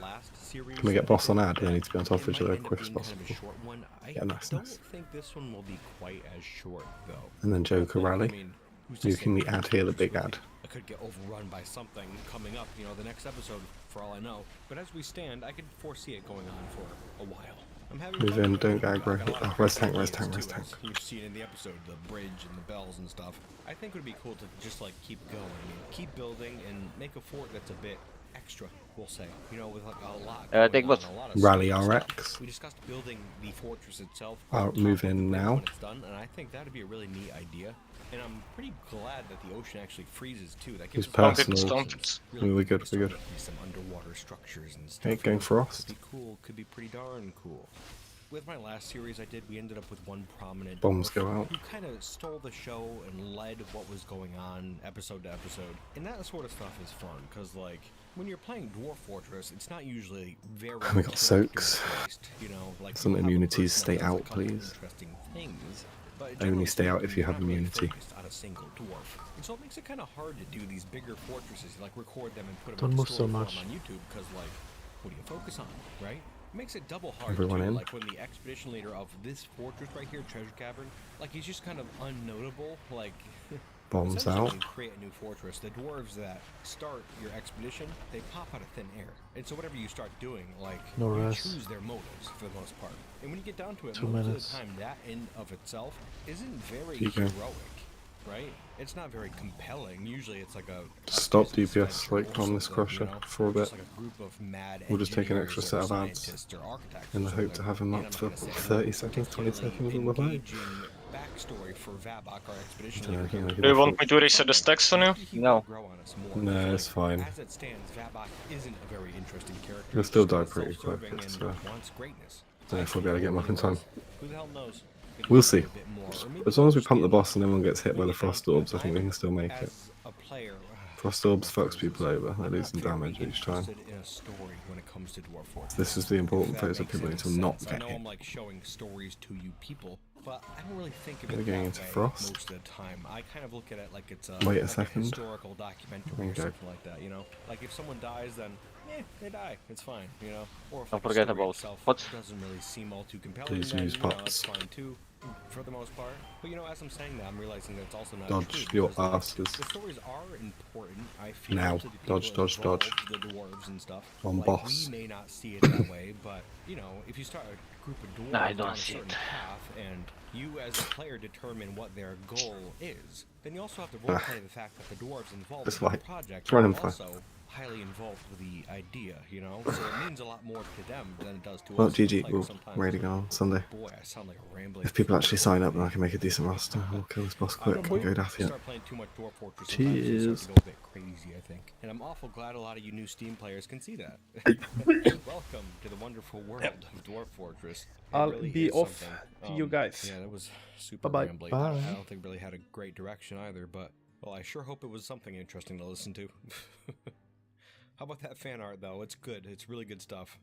Can we get boss on ad? They need to be on top of each other as quick as possible. Yeah, nice, don't nice. think this one will be quite as short, though. And then Joker Rally. You can the ad here, the big ad. I could get overrun by something coming up, you know, the next episode, for all I know. But as we stand, I could foresee it going on for a while. I'm having Move fun in, with don't it. go I aggro. got a lot of Oh, res tank, ideas res tank, res too, tank. as You've seen in the episode, the bridge and the bells and stuff. I think it would be cool to just like keep going, keep building, and make a fort that's a bit extra, we'll say. You know, with like a lot. I think what's Rally stuff. RX. We discussed building the fortress itself. I'll move in now. When it's done, and I think that'd be a really neat idea. And I'm pretty glad that the ocean actually freezes too. That gives Who's us personal? We're good, we're good. some underwater structures and stuff. Hey, going Frost. Could be cool. Could be pretty darn cool. With my last series I did, we ended up with one prominent Bombs dwarf go out. who kind of stole the show and led what was going on episode to episode. And that sort of stuff is fun, because like, when you're playing Dwarf Fortress, it's not usually very We got soaks. character-based, you know, like Some you'll have a immunities, person stay that does a out, couple please. interesting things, but Only generally stay out speaking, if you you're have not really immunity. focused on a single dwarf. And so it makes it kind of hard to do these bigger fortresses, like record them and put them Don't in move so story form much. on YouTube, because like, what do you focus on, right? It makes it double hard Everyone too, in? like when the expedition leader of this fortress right here, Treasure Cavern, like he's just kind of unnotable, like Bombs essentially out. when you create a new fortress, the dwarves that start your expedition, they pop out of thin air. And so whatever you start doing, like, No you rest. choose their motives for the most part. And when you get down to it, 2 most minutes. of the time, that in of itself isn't very Keep going. heroic, right? It's not very compelling. Usually it's like a Stop business DPS venture like or on this something, crusher you know? for a bit. Just like a group of mad We'll just take an engineers extra or set of ads scientists or architects in or the hope to something. have him And up I'm for not gonna say 30 seconds, 20 seconds of the fight. engaging backstory for Vabok, our expedition Dunno, leader I don't here. know, Do you want me to reset the stacks on you? No. No, it's fine. As it stands, Vabok isn't a very interesting character. He'll still He's die kinda pretty quick. self-serving It's, and wants greatness. don't know if we'll be able to get him up in time. Who the hell knows? Maybe We'll do see. a bit more, or maybe As long as we just pump the in boss and everyone gets hit by when the you frost have orbs, I think we can still make it. as a player, Frost orbs fucks people over. They lose some I'm not damage very each time. interested in a story when it comes to Dwarf Fortress. This is the important If that phase that makes people any need to not sense. I get know hit. I'm like showing stories to you people, but I don't really think of Are we it going that into way Frost? most of the time. I kind of look at it like it's a, Wait a like second. historical documentary or Okay. something like that, you know? Like if someone dies, then they die. It's fine, you know? Or if Don't like, a forget story about itself what's- doesn't really seem all too compelling, Please then use you know, bots. it's fine too, for the most part. But you know, as I'm saying that, I'm realizing that it's also not Dodge true. your because, like, asses. the stories are important, I feel, Now. to the people Dodge, dodge, dodge. involved, the dwarves and stuff. On Like, boss. we may not see it that way, but you know, if you start a group of dwarves I don't down a see certain it. path, and you as a player determine what their goal is, then you also have to roleplay the fact that the dwarves involved It's in the fine. project It's running are fine. also highly involved with the idea, you know? So it means a lot more to them than it does to Well, us. GG, Like, we'll sometimes- ready to go on Sunday. Boy, I sound like a rambling. If people actually sign up, then I can make a decent roster. We'll kill this boss quick and go Dathia. Start playing too much Dwarf Fortress, sometimes you Cheers. start to go a bit crazy, I think. And I'm awful glad a lot of you new Steam players can see that. Welcome to the wonderful world of Dwarf Fortress. It I'll really be is off something. to you guys. Yeah, that was super Bye-bye. rambly. Bye. I don't think really had a great direction either, but Well, I sure hope it was something interesting to listen to. How about that fan art, though? It's good. It's really good stuff.